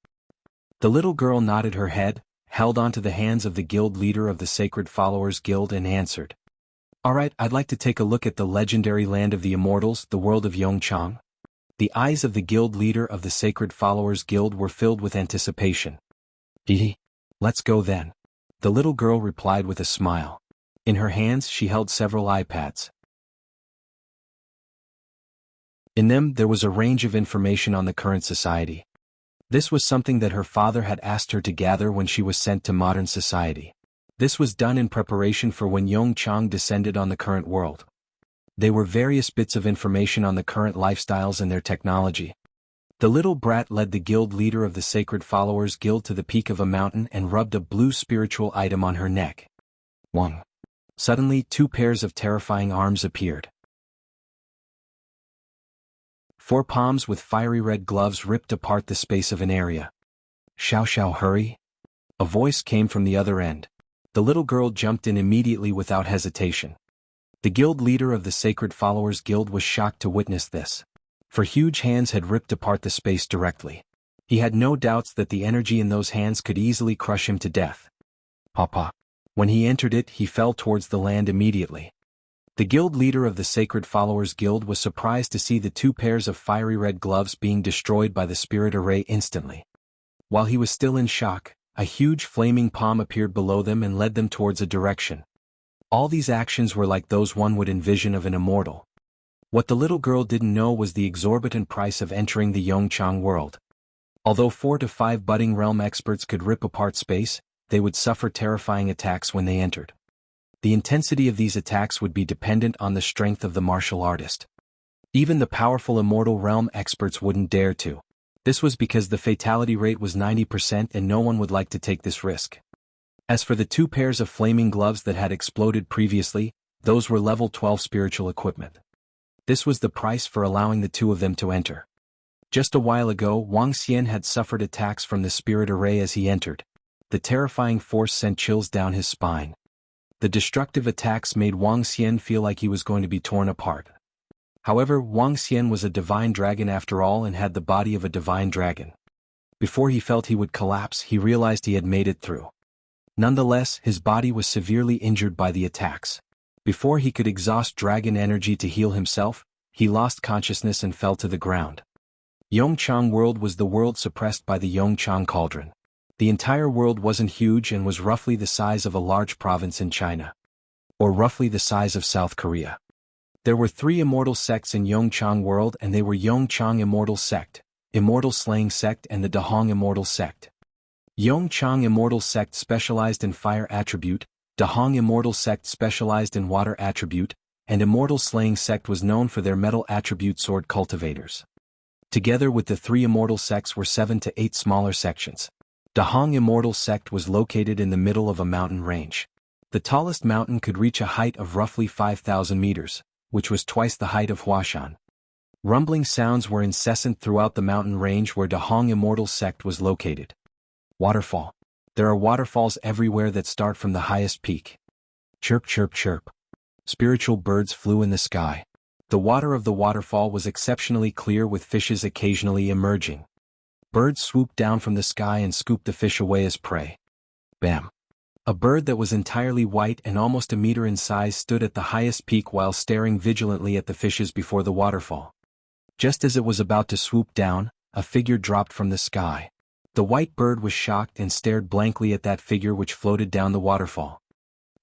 The little girl nodded her head, held onto the hands of the guild leader of the Sacred Followers Guild and answered. Alright, I'd like to take a look at the legendary land of the immortals, the world of Yongchang. The eyes of the guild leader of the Sacred Followers Guild were filled with anticipation. Let's go then. The little girl replied with a smile. In her hands she held several iPads. In them there was a range of information on the current society. This was something that her father had asked her to gather when she was sent to modern society. This was done in preparation for when Yongchang descended on the current world. They were various bits of information on the current lifestyles and their technology. The little brat led the guild leader of the Sacred Followers Guild to the peak of a mountain and rubbed a blue spiritual item on her neck. Wang. Suddenly 2 pairs of terrifying arms appeared. 4 palms with fiery red gloves ripped apart the space of an area. Xiao, hurry. A voice came from the other end. The little girl jumped in immediately without hesitation. The guild leader of the Sacred Followers Guild was shocked to witness this. For huge hands had ripped apart the space directly. He had no doubts that the energy in those hands could easily crush him to death. Papa. When he entered it, he fell towards the land immediately. The guild leader of the Sacred Followers Guild was surprised to see the 2 pairs of fiery red gloves being destroyed by the spirit array instantly. While he was still in shock, a huge flaming palm appeared below them and led them towards a direction. All these actions were like those one would envision of an immortal. What the little girl didn't know was the exorbitant price of entering the Yongchang world. Although 4 to 5 budding realm experts could rip apart space, they would suffer terrifying attacks when they entered. The intensity of these attacks would be dependent on the strength of the martial artist. Even the powerful immortal realm experts wouldn't dare to. This was because the fatality rate was 90% and no one would like to take this risk. As for the 2 pairs of flaming gloves that had exploded previously, those were level 12 spiritual equipment. This was the price for allowing the 2 of them to enter. Just a while ago, Wang Xian had suffered attacks from the spirit array as he entered. The terrifying force sent chills down his spine. The destructive attacks made Wang Xian feel like he was going to be torn apart. However, Wang Xian was a divine dragon after all and had the body of a divine dragon. Before he felt he would collapse, he realized he had made it through. Nonetheless, his body was severely injured by the attacks. Before he could exhaust dragon energy to heal himself, he lost consciousness and fell to the ground. Yongchang World was the world suppressed by the Yongchang Cauldron. The entire world wasn't huge and was roughly the size of a large province in China. Or roughly the size of South Korea. There were 3 immortal sects in Yongchang World, and they were Yongchang Immortal Sect, Immortal Slaying Sect, and the Dahong Immortal Sect. Yongchang Immortal Sect specialized in fire attribute, Dahong Immortal Sect specialized in water attribute, and Immortal Slaying Sect was known for their metal attribute sword cultivators. Together with the 3 immortal sects were 7 to 8 smaller sections. Dahong Immortal Sect was located in the middle of a mountain range. The tallest mountain could reach a height of roughly 5,000 meters, which was twice the height of Huashan. Rumbling sounds were incessant throughout the mountain range where Dahong Immortal Sect was located. Waterfall. There are waterfalls everywhere that start from the highest peak. Chirp, chirp, chirp. Spiritual birds flew in the sky. The water of the waterfall was exceptionally clear with fishes occasionally emerging. Birds swooped down from the sky and scooped the fish away as prey. Bam. A bird that was entirely white and almost a meter in size stood at the highest peak while staring vigilantly at the fishes before the waterfall. Just as it was about to swoop down, a figure dropped from the sky. The white bird was shocked and stared blankly at that figure which floated down the waterfall.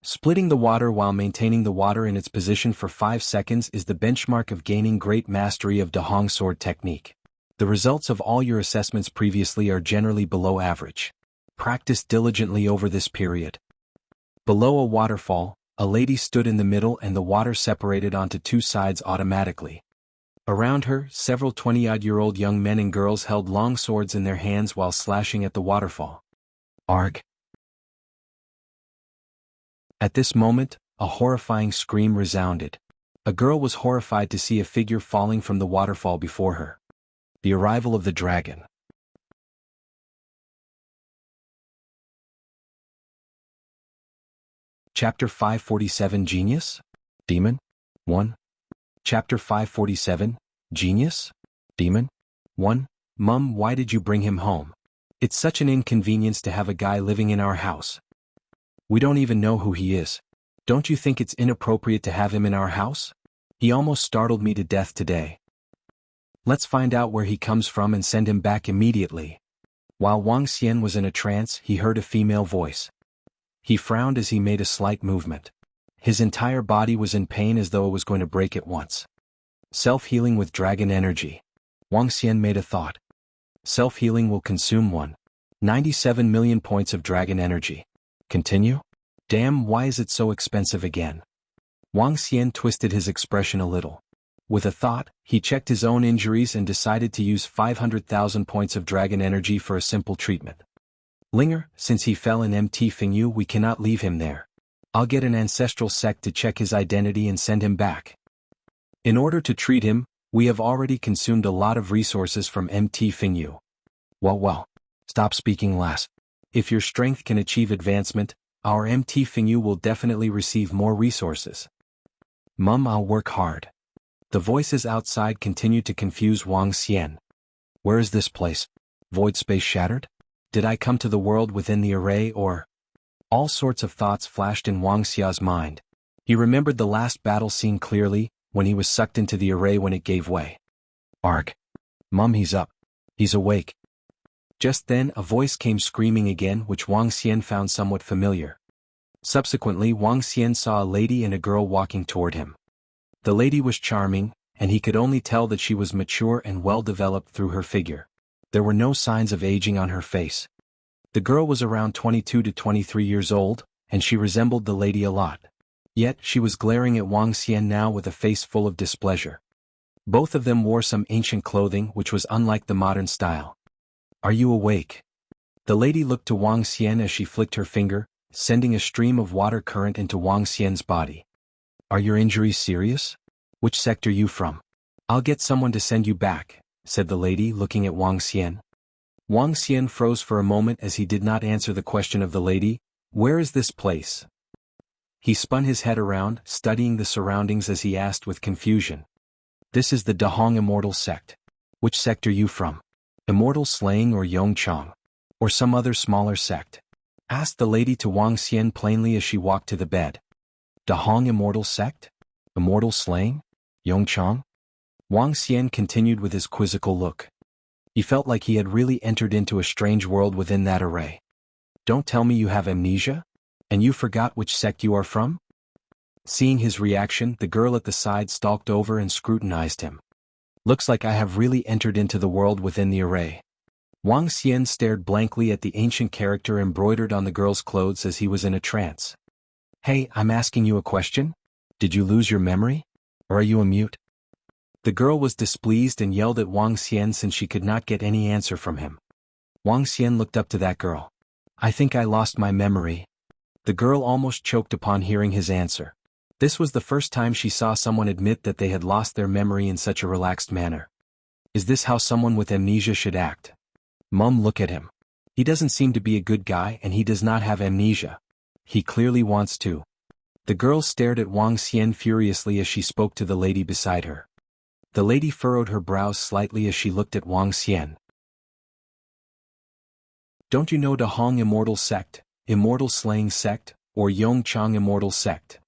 Splitting the water while maintaining the water in its position for 5 seconds is the benchmark of gaining great mastery of Dahong sword technique. The results of all your assessments previously are generally below average. Practice diligently over this period. Below a waterfall, a lady stood in the middle and the water separated onto 2 sides automatically. Around her, several 20-odd-year-old young men and girls held long swords in their hands while slashing at the waterfall. Arg! At this moment, a horrifying scream resounded. A girl was horrified to see a figure falling from the waterfall before her. The arrival of the dragon. Chapter 547 Genius? Demon? 1. Chapter 547, Genius? Demon? 1. Mum, why did you bring him home? It's such an inconvenience to have a guy living in our house. We don't even know who he is. Don't you think it's inappropriate to have him in our house? He almost startled me to death today. Let's find out where he comes from and send him back immediately. While Wang Xian was in a trance, he heard a female voice. He frowned as he made a slight movement. His entire body was in pain as though it was going to break at once. Self-healing with dragon energy. Wang Xian made a thought. Self-healing will consume 1.97 million points of dragon energy. Continue? Damn, why is it so expensive again? Wang Xian twisted his expression a little. With a thought, he checked his own injuries and decided to use 500,000 points of dragon energy for a simple treatment. Linger, since he fell in MT Fingyu, we cannot leave him there. I'll get an ancestral sect to check his identity and send him back. In order to treat him, we have already consumed a lot of resources from MT Fingyu. Well, stop speaking less. If your strength can achieve advancement, our MT Fingyu will definitely receive more resources. Mum, I'll work hard. The voices outside continued to confuse Wang Xian. Where is this place? Void space shattered? Did I come to the world within the array or? All sorts of thoughts flashed in Wang Xia's mind. He remembered the last battle scene clearly, when he was sucked into the array when it gave way. Arg. Mum, he's up. He's awake. Just then a voice came screaming again, which Wang Xian found somewhat familiar. Subsequently, Wang Xian saw a lady and a girl walking toward him. The lady was charming, and he could only tell that she was mature and well-developed through her figure. There were no signs of aging on her face. The girl was around 22 to 23 years old, and she resembled the lady a lot. Yet, she was glaring at Wang Xian now with a face full of displeasure. Both of them wore some ancient clothing which was unlike the modern style. Are you awake? The lady looked to Wang Xian as she flicked her finger, sending a stream of water current into Wang Xian's body. Are your injuries serious? Which sect are you from? I'll get someone to send you back, said the lady, looking at Wang Xian. Wang Xian froze for a moment as he did not answer the question of the lady. Where is this place? He spun his head around, studying the surroundings as he asked with confusion. This is the Dahong Immortal Sect. Which sect are you from? Immortal Slaying or Yongchang? Or some other smaller sect? Asked the lady to Wang Xian plainly as she walked to the bed. Dahong Immortal Sect? Immortal Slaying? Yongchang? Wang Xian continued with his quizzical look. He felt like he had really entered into a strange world within that array. Don't tell me you have amnesia? And you forgot which sect you are from? Seeing his reaction, the girl at the side stalked over and scrutinized him. Looks like I have really entered into the world within the array. Wang Xian stared blankly at the ancient character embroidered on the girl's clothes as he was in a trance. Hey, I'm asking you a question? Did you lose your memory? Or are you a mute? The girl was displeased and yelled at Wang Xian since she could not get any answer from him. Wang Xian looked up to that girl. I think I lost my memory. The girl almost choked upon hearing his answer. This was the first time she saw someone admit that they had lost their memory in such a relaxed manner. Is this how someone with amnesia should act? Mum, look at him. He doesn't seem to be a good guy and he does not have amnesia. He clearly wants to. The girl stared at Wang Xian furiously as she spoke to the lady beside her. The lady furrowed her brows slightly as she looked at Wang Xian. Don't you know Dahong Immortal Sect, Immortal Slaying Sect, or Yongchang Immortal Sect?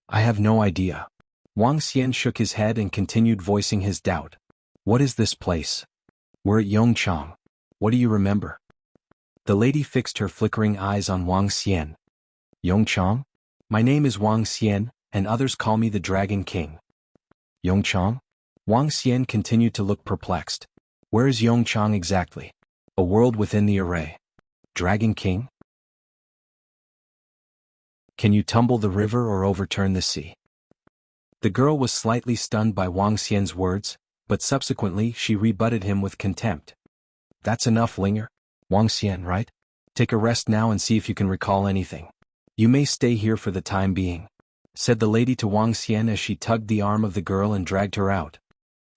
I have no idea. Wang Xian shook his head and continued voicing his doubt. What is this place? We're at Yongchang. What do you remember? The lady fixed her flickering eyes on Wang Xian. Yongchang? My name is Wang Xian, and others call me the Dragon King. Yongchang? Wang Xian continued to look perplexed. Where is Yongchang exactly? A world within the array. Dragon King? Can you tumble the river or overturn the sea? The girl was slightly stunned by Wang Xian's words, but subsequently she rebutted him with contempt. That's enough, Linger. Wang Xian, right? Take a rest now and see if you can recall anything. You may stay here for the time being, said the lady to Wang Xian as she tugged the arm of the girl and dragged her out.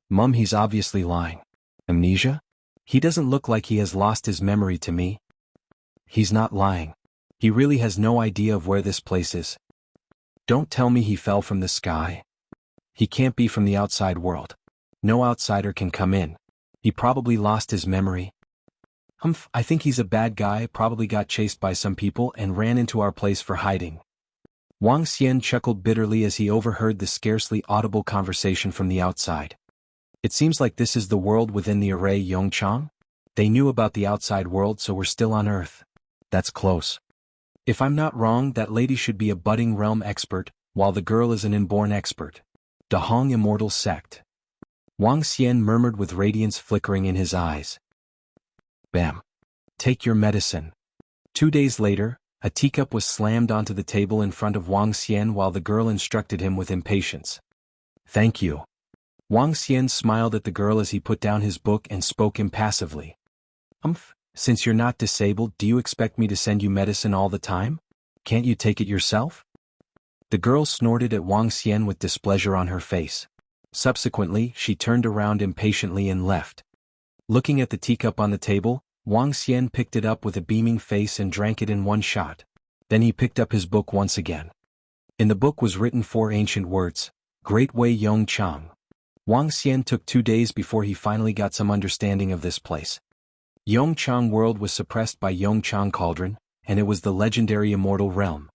Mum, he's obviously lying. Amnesia? He doesn't look like he has lost his memory to me. He's not lying. He really has no idea of where this place is. Don't tell me he fell from the sky. He can't be from the outside world. No outsider can come in. He probably lost his memory. I think he's a bad guy, probably got chased by some people and ran into our place for hiding. Wang Xian chuckled bitterly as he overheard the scarcely audible conversation from the outside. It seems like this is the world within the array Yongchang? They knew about the outside world so we're still on Earth. That's close. If I'm not wrong, that lady should be a budding realm expert, while the girl is an inborn expert. Dahong Immortal Sect. Wang Xian murmured with radiance flickering in his eyes. Bam. Take your medicine. 2 days later, a teacup was slammed onto the table in front of Wang Xian while the girl instructed him with impatience. Thank you. Wang Xian smiled at the girl as he put down his book and spoke impassively. Since you're not disabled, do you expect me to send you medicine all the time? Can't you take it yourself? The girl snorted at Wang Xian with displeasure on her face. Subsequently, she turned around impatiently and left. Looking at the teacup on the table, Wang Xian picked it up with a beaming face and drank it in one shot. Then he picked up his book once again. In the book was written 4 ancient words, Great Way Yongchang. Wang Xian took 2 days before he finally got some understanding of this place. Yongchang world was suppressed by Yongchang Cauldron, and it was the legendary immortal realm.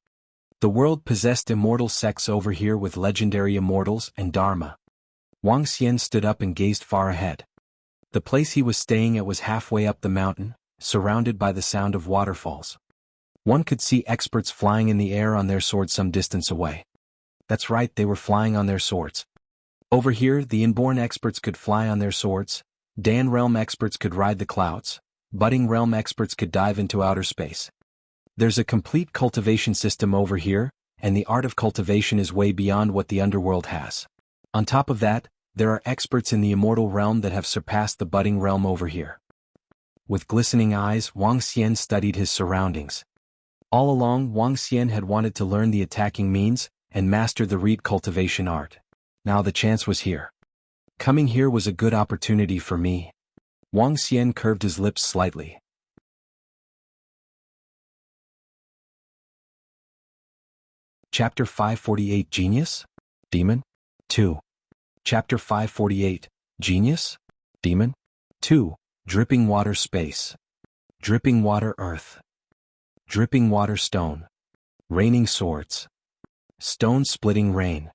The world possessed immortal sects over here with legendary immortals and Dharma. Wang Xian stood up and gazed far ahead. The place he was staying at was halfway up the mountain, surrounded by the sound of waterfalls. One could see experts flying in the air on their swords some distance away. That's right, they were flying on their swords. Over here, the inborn experts could fly on their swords, Dan realm experts could ride the clouds, budding realm experts could dive into outer space. There's a complete cultivation system over here, and the art of cultivation is way beyond what the underworld has. On top of that, there are experts in the immortal realm that have surpassed the budding realm over here. With glistening eyes, Wang Xian studied his surroundings. All along, Wang Xian had wanted to learn the attacking means and master the reed cultivation art. Now the chance was here. Coming here was a good opportunity for me. Wang Xian curved his lips slightly. Chapter 548 Genius? Demon? 2. Chapter 548 Genius? Demon? 2. Dripping water space. Dripping water earth. Dripping water stone. Raining swords. Stone splitting rain.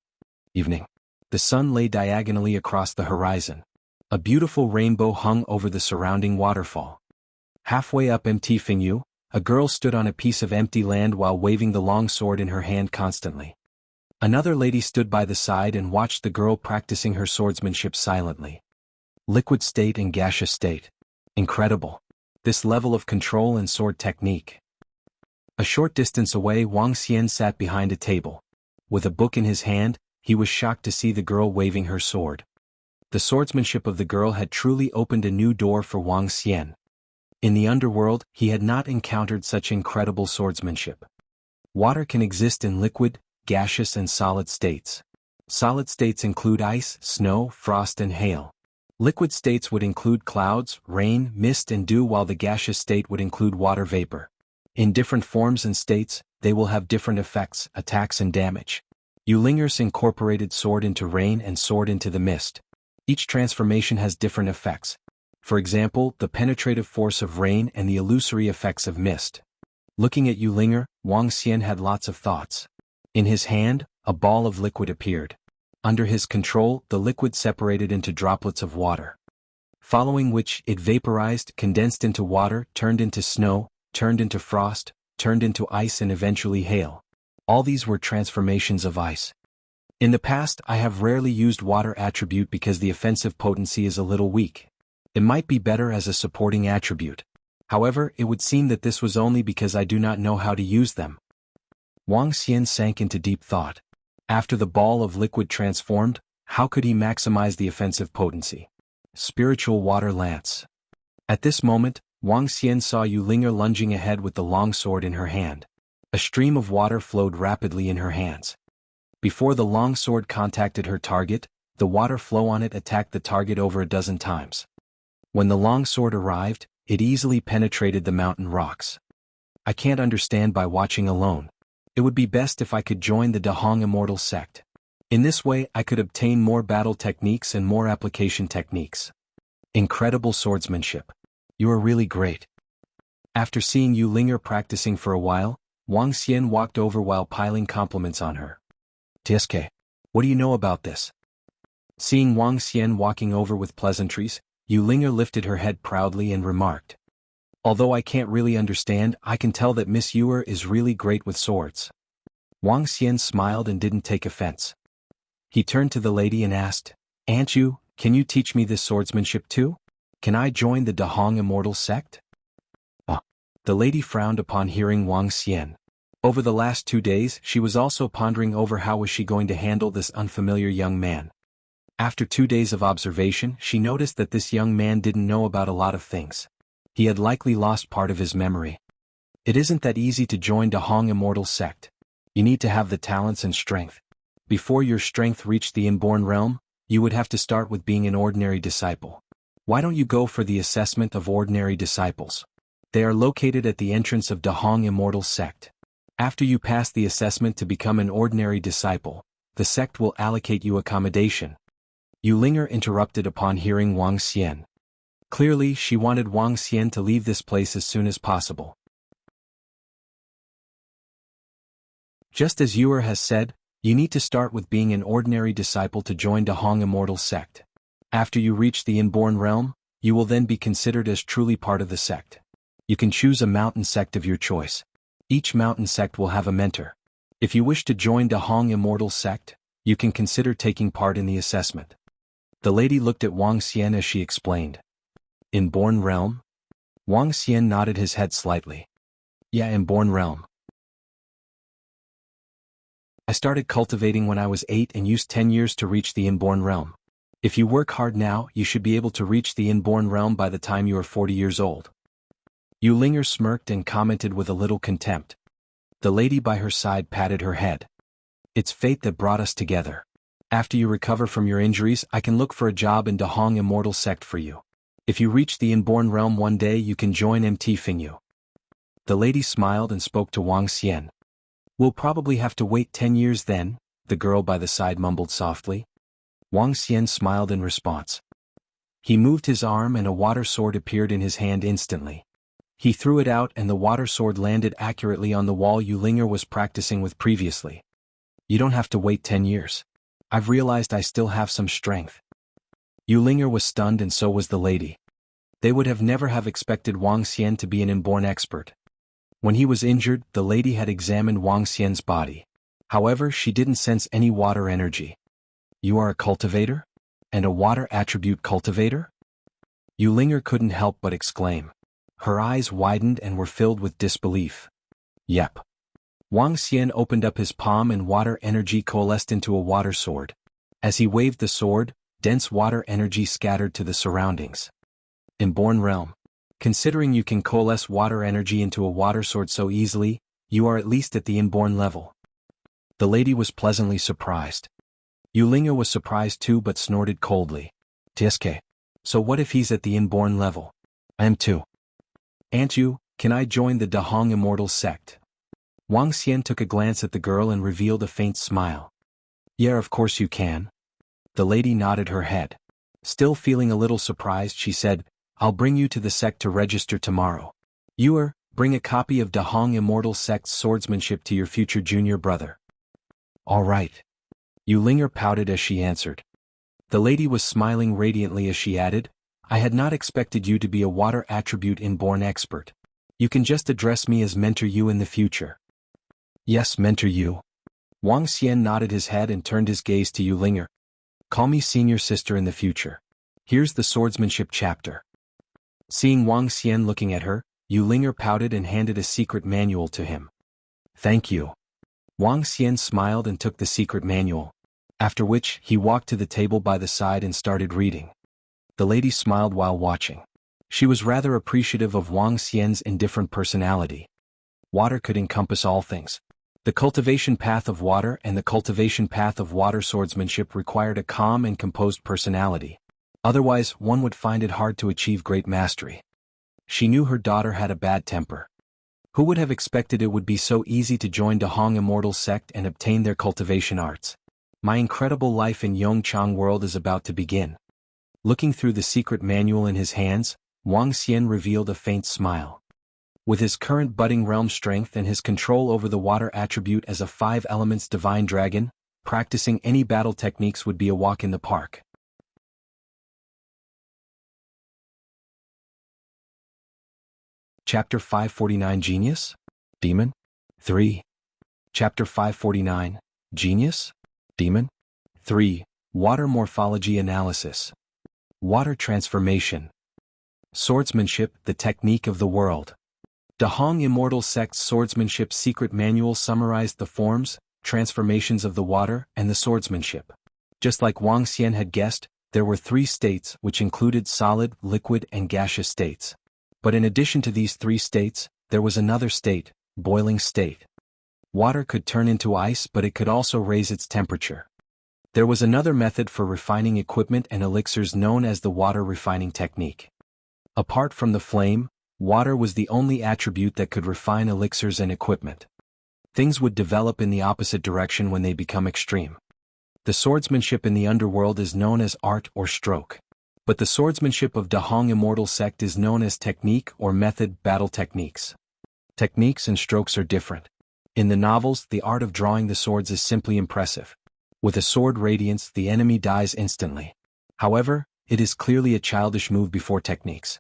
Evening. The sun lay diagonally across the horizon. A beautiful rainbow hung over the surrounding waterfall. Halfway up Mt Fingyu, a girl stood on a piece of empty land while waving the long sword in her hand constantly. Another lady stood by the side and watched the girl practicing her swordsmanship silently. Liquid state and gaseous state. Incredible. This level of control and sword technique. A short distance away, Wang Xian sat behind a table. With a book in his hand, he was shocked to see the girl waving her sword. The swordsmanship of the girl had truly opened a new door for Wang Xian. In the underworld, he had not encountered such incredible swordsmanship. Water can exist in liquid, gaseous and solid states. Solid states include ice, snow, frost and hail. Liquid states would include clouds, rain, mist and dew, while the gaseous state would include water vapor. In different forms and states, they will have different effects, attacks and damage. Yulinger's incorporated sword into rain and sword into the mist. Each transformation has different effects. For example, the penetrative force of rain and the illusory effects of mist. Looking at Yulinger, Wang Xian had lots of thoughts. In his hand, a ball of liquid appeared. Under his control, the liquid separated into droplets of water. Following which, it vaporized, condensed into water, turned into snow, turned into frost, turned into ice and eventually hail. All these were transformations of ice. In the past, I have rarely used water attribute because the offensive potency is a little weak. It might be better as a supporting attribute. However, it would seem that this was only because I do not know how to use them. Wang Xian sank into deep thought. After the ball of liquid transformed, how could he maximize the offensive potency? Spiritual water lance. At this moment, Wang Xian saw Yulinger lunging ahead with the long sword in her hand. A stream of water flowed rapidly in her hands. Before the long sword contacted her target, the water flow on it attacked the target over a dozen times. When the long sword arrived, it easily penetrated the mountain rocks. I can't understand by watching alone. It would be best if I could join the Dahong Immortal sect. In this way I could obtain more battle techniques and more application techniques. Incredible swordsmanship. You are really great. After seeing Yulinger practicing for a while, Wang Xian walked over while piling compliments on her. TSK. What do you know about this? Seeing Wang Xian walking over with pleasantries, Yulinger lifted her head proudly and remarked. Although I can't really understand, I can tell that Miss Yuer is really great with swords. Wang Xian smiled and didn't take offense. He turned to the lady and asked, Aunt Yu, can you teach me this swordsmanship too? Can I join the Dahong Immortal sect? The lady frowned upon hearing Wang Xian. Over the last 2 days, she was also pondering over how was she going to handle this unfamiliar young man. After 2 days of observation, she noticed that this young man didn't know about a lot of things. He had likely lost part of his memory. It isn't that easy to join Dahong Immortal sect. You need to have the talents and strength. Before your strength reached the inborn realm, you would have to start with being an ordinary disciple. Why don't you go for the assessment of ordinary disciples? They are located at the entrance of Dahong Immortal sect. After you pass the assessment to become an ordinary disciple, the sect will allocate you accommodation. Yulinger interrupted upon hearing Wang Xian. Clearly, she wanted Wang Xian to leave this place as soon as possible. Just as Yuer has said, you need to start with being an ordinary disciple to join Dahong Immortal sect. After you reach the inborn realm, you will then be considered as truly part of the sect. You can choose a mountain sect of your choice. Each mountain sect will have a mentor. If you wish to join Dahong Immortal sect, you can consider taking part in the assessment. The lady looked at Wang Xian as she explained. Inborn realm? Wang Xian nodded his head slightly. Yeah, inborn realm. I started cultivating when I was 8 and used 10 years to reach the inborn realm. If you work hard now, you should be able to reach the inborn realm by the time you are 40 years old. Yulinger smirked and commented with a little contempt. The lady by her side patted her head. It's fate that brought us together. After you recover from your injuries, I can look for a job in Dahong Immortal sect for you. If you reach the inborn realm one day, you can join Mt Fingyu. The lady smiled and spoke to Wang Xian. We'll probably have to wait 10 years then, the girl by the side mumbled softly. Wang Xian smiled in response. He moved his arm and a water sword appeared in his hand instantly. He threw it out and the water sword landed accurately on the wall Yulinger was practicing with previously. You don't have to wait 10 years. I've realized I still have some strength. Yulinger was stunned and so was the lady. They would have never have expected Wang Xian to be an inborn expert. When he was injured, the lady had examined Wang Xian's body. However, she didn't sense any water energy. You are a cultivator? And a water attribute cultivator? Yulinger couldn't help but exclaim. Her eyes widened and were filled with disbelief. Yep. Wang Xian opened up his palm and water energy coalesced into a water sword. As he waved the sword, dense water energy scattered to the surroundings. Inborn realm. Considering you can coalesce water energy into a water sword so easily, you are at least at the inborn level. The lady was pleasantly surprised. Yulinger was surprised too but snorted coldly. Tsk. So what if he's at the inborn level? I am too. Aren't you? Can I join the Dahong Immortal sect? Wang Xian took a glance at the girl and revealed a faint smile. Yeah, of course you can. The lady nodded her head. Still feeling a little surprised, she said, I'll bring you to the sect to register tomorrow. Bring a copy of Dahong Immortal sect's swordsmanship to your future junior brother. All right. Yulinger pouted as she answered. The lady was smiling radiantly as she added, I had not expected you to be a water attribute inborn expert. You can just address me as Mentor Yu in the future. Yes, Mentor Yu. Wang Xian nodded his head and turned his gaze to Yulinger. Call me senior sister in the future. Here's the swordsmanship chapter. Seeing Wang Xian looking at her, Yulinger pouted and handed a secret manual to him. Thank you. Wang Xian smiled and took the secret manual. After which, he walked to the table by the side and started reading. The lady smiled while watching. She was rather appreciative of Wang Xian's indifferent personality. Water could encompass all things. The cultivation path of water and the cultivation path of water swordsmanship required a calm and composed personality. Otherwise, one would find it hard to achieve great mastery. She knew her daughter had a bad temper. Who would have expected it would be so easy to join Dahong Immortal sect and obtain their cultivation arts? My incredible life in Yongchang world is about to begin. Looking through the secret manual in his hands, Wang Xian revealed a faint smile. With his current budding realm strength and his control over the water attribute as a 5 elements divine dragon, practicing any battle techniques would be a walk in the park. Chapter 549 Genius? Demon? 3. Chapter 549 Genius? Demon? 3. Water Morphology Analysis. Water Transformation. Swordsmanship, the Technique of the World. Dahong Immortal Sect's Swordsmanship Secret Manual summarized the forms, transformations of the water, and the swordsmanship. Just like Wang Xian had guessed, there were 3 states which included solid, liquid, and gaseous states. But in addition to these 3 states, there was another state, boiling state. Water could turn into ice but it could also raise its temperature. There was another method for refining equipment and elixirs known as the water refining technique. Apart from the flame, water was the only attribute that could refine elixirs and equipment. Things would develop in the opposite direction when they become extreme. The swordsmanship in the underworld is known as art or stroke. But the swordsmanship of Dahong Immortal Sect is known as technique or method battle techniques. Techniques and strokes are different. In the novels, the art of drawing the swords is simply impressive. With a sword radiance, the enemy dies instantly. However, it is clearly a childish move before techniques.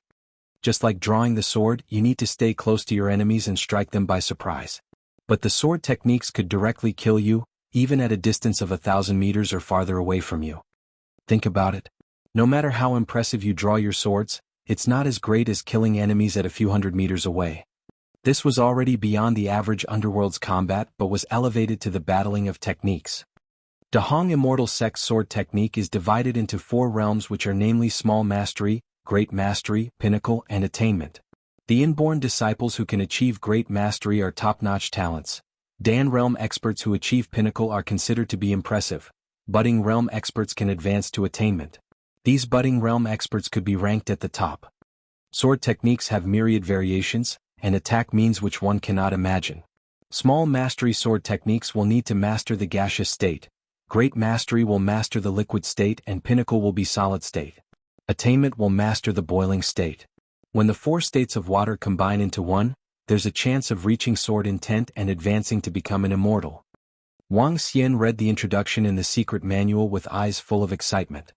Just like drawing the sword, you need to stay close to your enemies and strike them by surprise. But the sword techniques could directly kill you, even at a distance of 1,000 meters or farther away from you. Think about it. No matter how impressive you draw your swords, it's not as great as killing enemies at a few hundred meters away. This was already beyond the average underworld's combat but was elevated to the battling of techniques. Dahong Immortal Sect's sword technique is divided into 4 realms which are namely Small Mastery, Great Mastery, Pinnacle, and Attainment. The inborn disciples who can achieve Great Mastery are top-notch talents. Dan Realm experts who achieve Pinnacle are considered to be impressive. Budding Realm experts can advance to Attainment. These budding realm experts could be ranked at the top. Sword techniques have myriad variations, and attack means which one cannot imagine. Small mastery sword techniques will need to master the gaseous state. Great mastery will master the liquid state and pinnacle will be solid state. Attainment will master the boiling state. When the 4 states of water combine into one, there's a chance of reaching sword intent and advancing to become an immortal. Wang Xian read the introduction in the secret manual with eyes full of excitement.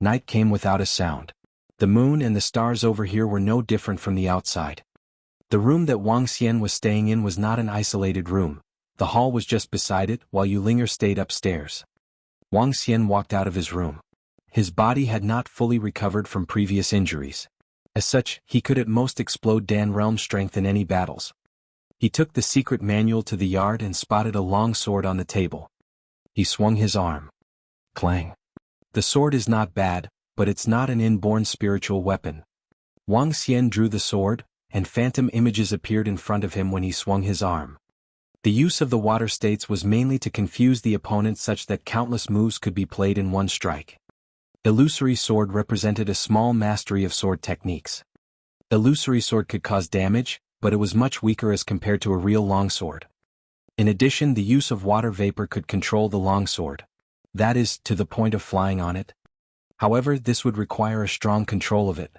Night came without a sound. The moon and the stars over here were no different from the outside. The room that Wang Xian was staying in was not an isolated room. The hall was just beside it, while Yulinger stayed upstairs. Wang Xian walked out of his room. His body had not fully recovered from previous injuries. As such, he could at most explode Dan realm strength in any battles. He took the secret manual to the yard and spotted a long sword on the table. He swung his arm. Clang. The sword is not bad, but it's not an inborn spiritual weapon. Wang Xian drew the sword, and phantom images appeared in front of him when he swung his arm. The use of the water states was mainly to confuse the opponent such that countless moves could be played in one strike. Illusory sword represented a small mastery of sword techniques. Illusory sword could cause damage, but it was much weaker as compared to a real longsword. In addition, the use of water vapor could control the longsword. That is, to the point of flying on it. However, this would require a strong control of it.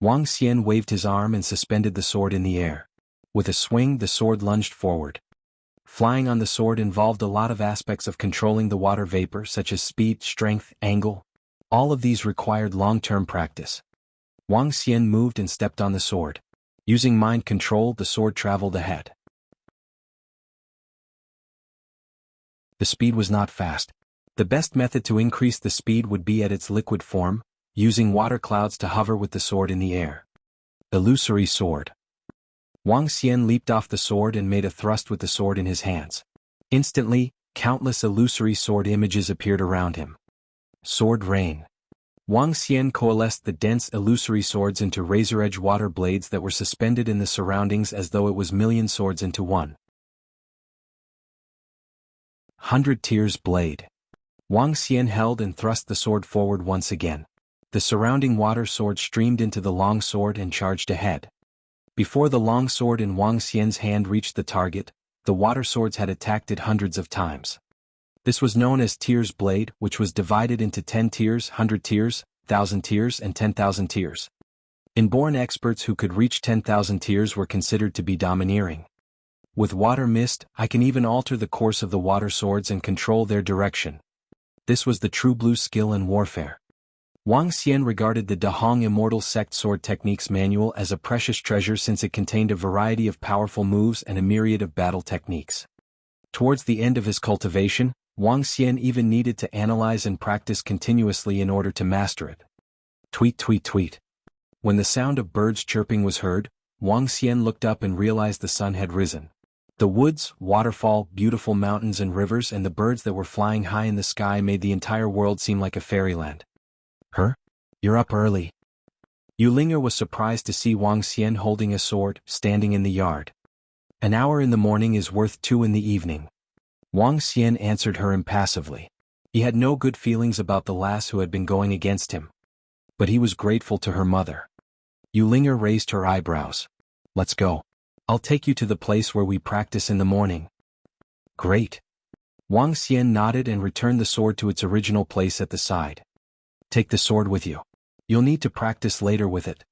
Wang Xian waved his arm and suspended the sword in the air. With a swing, the sword lunged forward. Flying on the sword involved a lot of aspects of controlling the water vapor such as speed, strength, angle. All of these required long-term practice. Wang Xian moved and stepped on the sword. Using mind control, the sword traveled ahead. The speed was not fast. The best method to increase the speed would be at its liquid form, using water clouds to hover with the sword in the air. Illusory sword. Wang Xian leaped off the sword and made a thrust with the sword in his hands. Instantly, countless illusory sword images appeared around him. Sword rain. Wang Xian coalesced the dense illusory swords into razor-edge water blades that were suspended in the surroundings as though it was million swords into one. 100 Tears blade. Wang Xian held and thrust the sword forward once again. The surrounding water sword streamed into the long sword and charged ahead. Before the long sword in Wang Xian's hand reached the target, the water swords had attacked it hundreds of times. This was known as Tears blade, which was divided into 10 tiers, 100 tiers, 1,000 tiers and 10,000 tiers. Inborn experts who could reach 10,000 tiers were considered to be domineering. With water mist, I can even alter the course of the water swords and control their direction. This was the true blue skill in warfare. Wang Xian regarded the Dahong Immortal Sect Sword Techniques Manual as a precious treasure since it contained a variety of powerful moves and a myriad of battle techniques. Towards the end of his cultivation, Wang Xian even needed to analyze and practice continuously in order to master it. Tweet tweet tweet. When the sound of birds chirping was heard, Wang Xian looked up and realized the sun had risen. The woods, waterfall, beautiful mountains and rivers and the birds that were flying high in the sky made the entire world seem like a fairyland. You're up early. Yulinger was surprised to see Wang Xian holding a sword, standing in the yard. An hour in the morning is worth 2 in the evening. Wang Xian answered her impassively. He had no good feelings about the lass who had been going against him. But he was grateful to her mother. Yulinger raised her eyebrows. Let's go. I'll take you to the place where we practice in the morning. Great. Wang Xian nodded and returned the sword to its original place at the side. Take the sword with you. You'll need to practice later with it.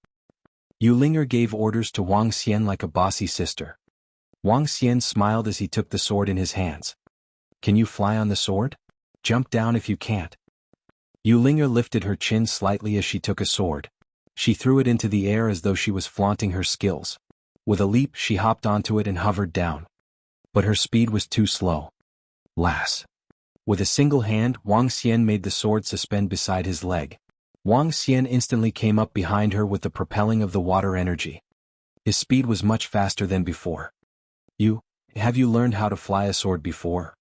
Yulinger gave orders to Wang Xian like a bossy sister. Wang Xian smiled as he took the sword in his hands. Can you fly on the sword? Jump down if you can't. Yulinger lifted her chin slightly as she took a sword. She threw it into the air as though she was flaunting her skills. With a leap she hopped onto it and hovered down. But her speed was too slow. Lass. With a single hand, Wang Xian made the sword suspend beside his leg. Wang Xian instantly came up behind her with the propelling of the water energy. His speed was much faster than before. Have you learned how to fly a sword before?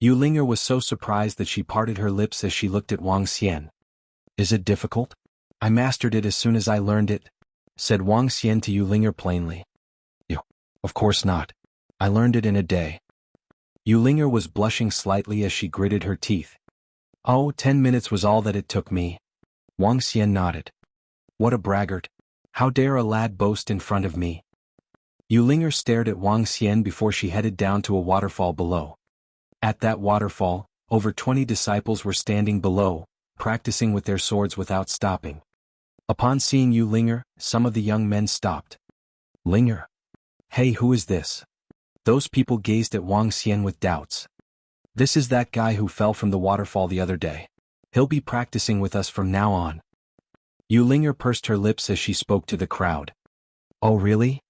Yulinger was so surprised that she parted her lips as she looked at Wang Xian. Is it difficult? I mastered it as soon as I learned it, said Wang Xian to Yulinger plainly. Of course not. I learned it in a day. Yulinger was blushing slightly as she gritted her teeth. 10 minutes was all that it took me. Wang Xian nodded. What a braggart. How dare a lad boast in front of me? Yulinger stared at Wang Xian before she headed down to a waterfall below. At that waterfall, over 20 disciples were standing below, practicing with their swords without stopping. Upon seeing Yulinger, some of the young men stopped. Linger. Hey, who is this? Those people gazed at Wang Xian with doubts. This is that guy who fell from the waterfall the other day. He'll be practicing with us from now on. Yulinger pursed her lips as she spoke to the crowd. Oh really?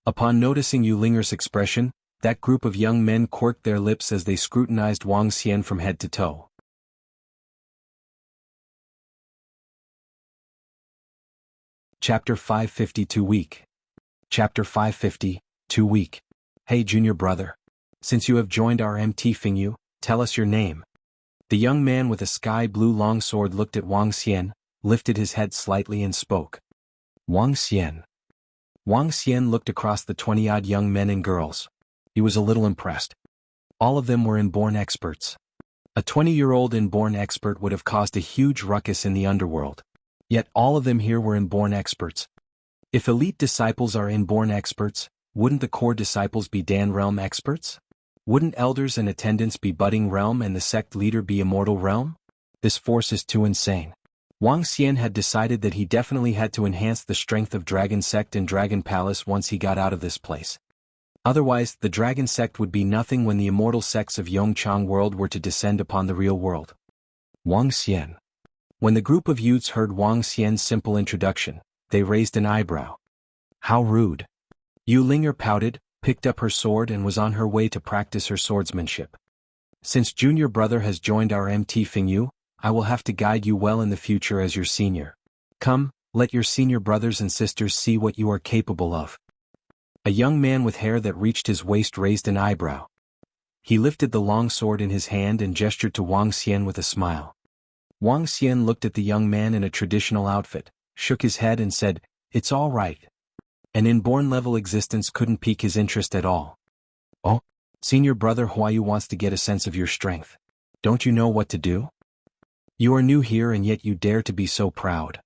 Upon noticing Yulinger's expression, that group of young men quirked their lips as they scrutinized Wang Xian from head to toe. Chapter 552 Week. Chapter 550, 2 Week. Hey junior brother. Since you have joined our MT Fingyu, tell us your name. The young man with a sky blue longsword looked at Wang Xian, lifted his head slightly and spoke. Wang Xian. Wang Xian looked across the 20-odd young men and girls. He was a little impressed. All of them were inborn experts. A 20-year-old inborn expert would have caused a huge ruckus in the underworld. Yet all of them here were inborn experts. If elite disciples are inborn experts, wouldn't the core disciples be Dan Realm experts? Wouldn't elders and attendants be budding realm and the sect leader be immortal realm? This force is too insane. Wang Xian had decided that he definitely had to enhance the strength of Dragon Sect and Dragon Palace once he got out of this place. Otherwise, the Dragon Sect would be nothing when the immortal sects of Yongchang world were to descend upon the real world. Wang Xian. When the group of youths heard Wang Xian's simple introduction, they raised an eyebrow. How rude. Yulinger pouted, picked up her sword and was on her way to practice her swordsmanship. Since junior brother has joined our MT Fingyu, I will have to guide you well in the future as your senior. Come, let your senior brothers and sisters see what you are capable of. A young man with hair that reached his waist raised an eyebrow. He lifted the long sword in his hand and gestured to Wang Xian with a smile. Wang Xian looked at the young man in a traditional outfit, shook his head and said, "It's all right." An inborn level existence couldn't pique his interest at all. Oh, senior brother Huayu wants to get a sense of your strength. Don't you know what to do? You are new here and yet you dare to be so proud.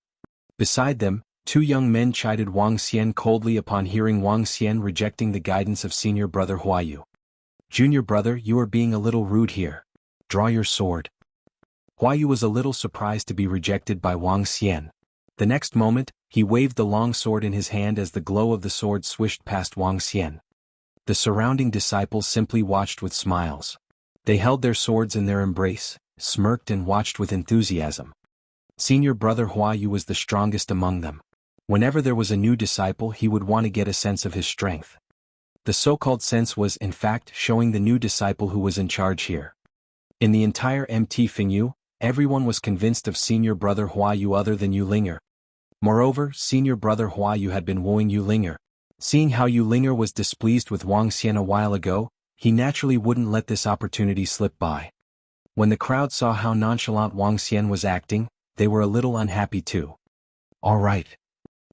Beside them, two young men chided Wang Xian coldly upon hearing Wang Xian rejecting the guidance of senior brother Huayu. Junior brother, you are being a little rude here. Draw your sword. Huayu was a little surprised to be rejected by Wang Xian. The next moment, he waved the long sword in his hand as the glow of the sword swished past Wang Xian. The surrounding disciples simply watched with smiles. They held their swords in their embrace, smirked and watched with enthusiasm. Senior brother Huayu was the strongest among them. Whenever there was a new disciple he would want to get a sense of his strength. The so-called sense was in fact showing the new disciple who was in charge here. In the entire MT Fingyu, everyone was convinced of senior brother Huayu other than Yulinger. Moreover, senior brother Huayu had been wooing Yulinger. Seeing how Yulinger was displeased with Wang Xian a while ago, he naturally wouldn't let this opportunity slip by. When the crowd saw how nonchalant Wang Xian was acting, they were a little unhappy too. All right.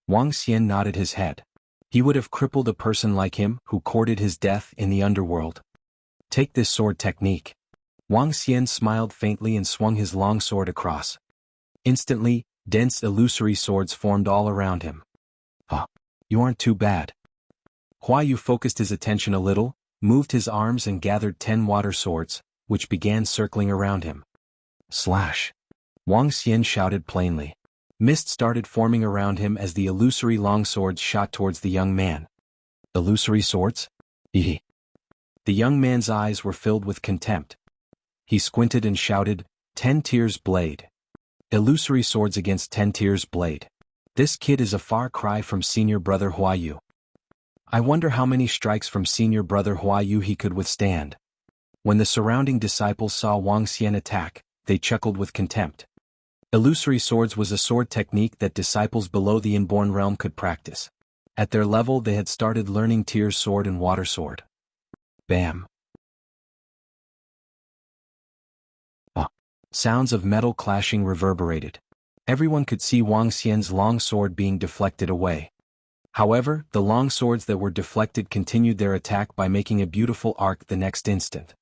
Wang Xian nodded his head. He would have crippled a person like him who courted his death in the underworld. Take this sword technique. Wang Xian smiled faintly and swung his long sword across. Instantly, dense illusory swords formed all around him. Huh. You aren't too bad. Huayu focused his attention a little, moved his arms and gathered 10 water swords, which began circling around him. Slash. Wang Xian shouted plainly. Mist started forming around him as the illusory long swords shot towards the young man. Illusory swords? Hehe. The young man's eyes were filled with contempt. He squinted and shouted, 10 Tears Blade. Illusory swords against 10 Tears Blade. This kid is a far cry from senior brother Huayu. I wonder how many strikes from senior brother Huayu he could withstand. When the surrounding disciples saw Wang Xian attack, they chuckled with contempt. Illusory swords was a sword technique that disciples below the inborn realm could practice. At their level they had started learning Tears Sword and Water Sword. Bam. Sounds of metal clashing reverberated. Everyone could see Wang Xian's long sword being deflected away. However, the long swords that were deflected continued their attack by making a beautiful arc the next instant.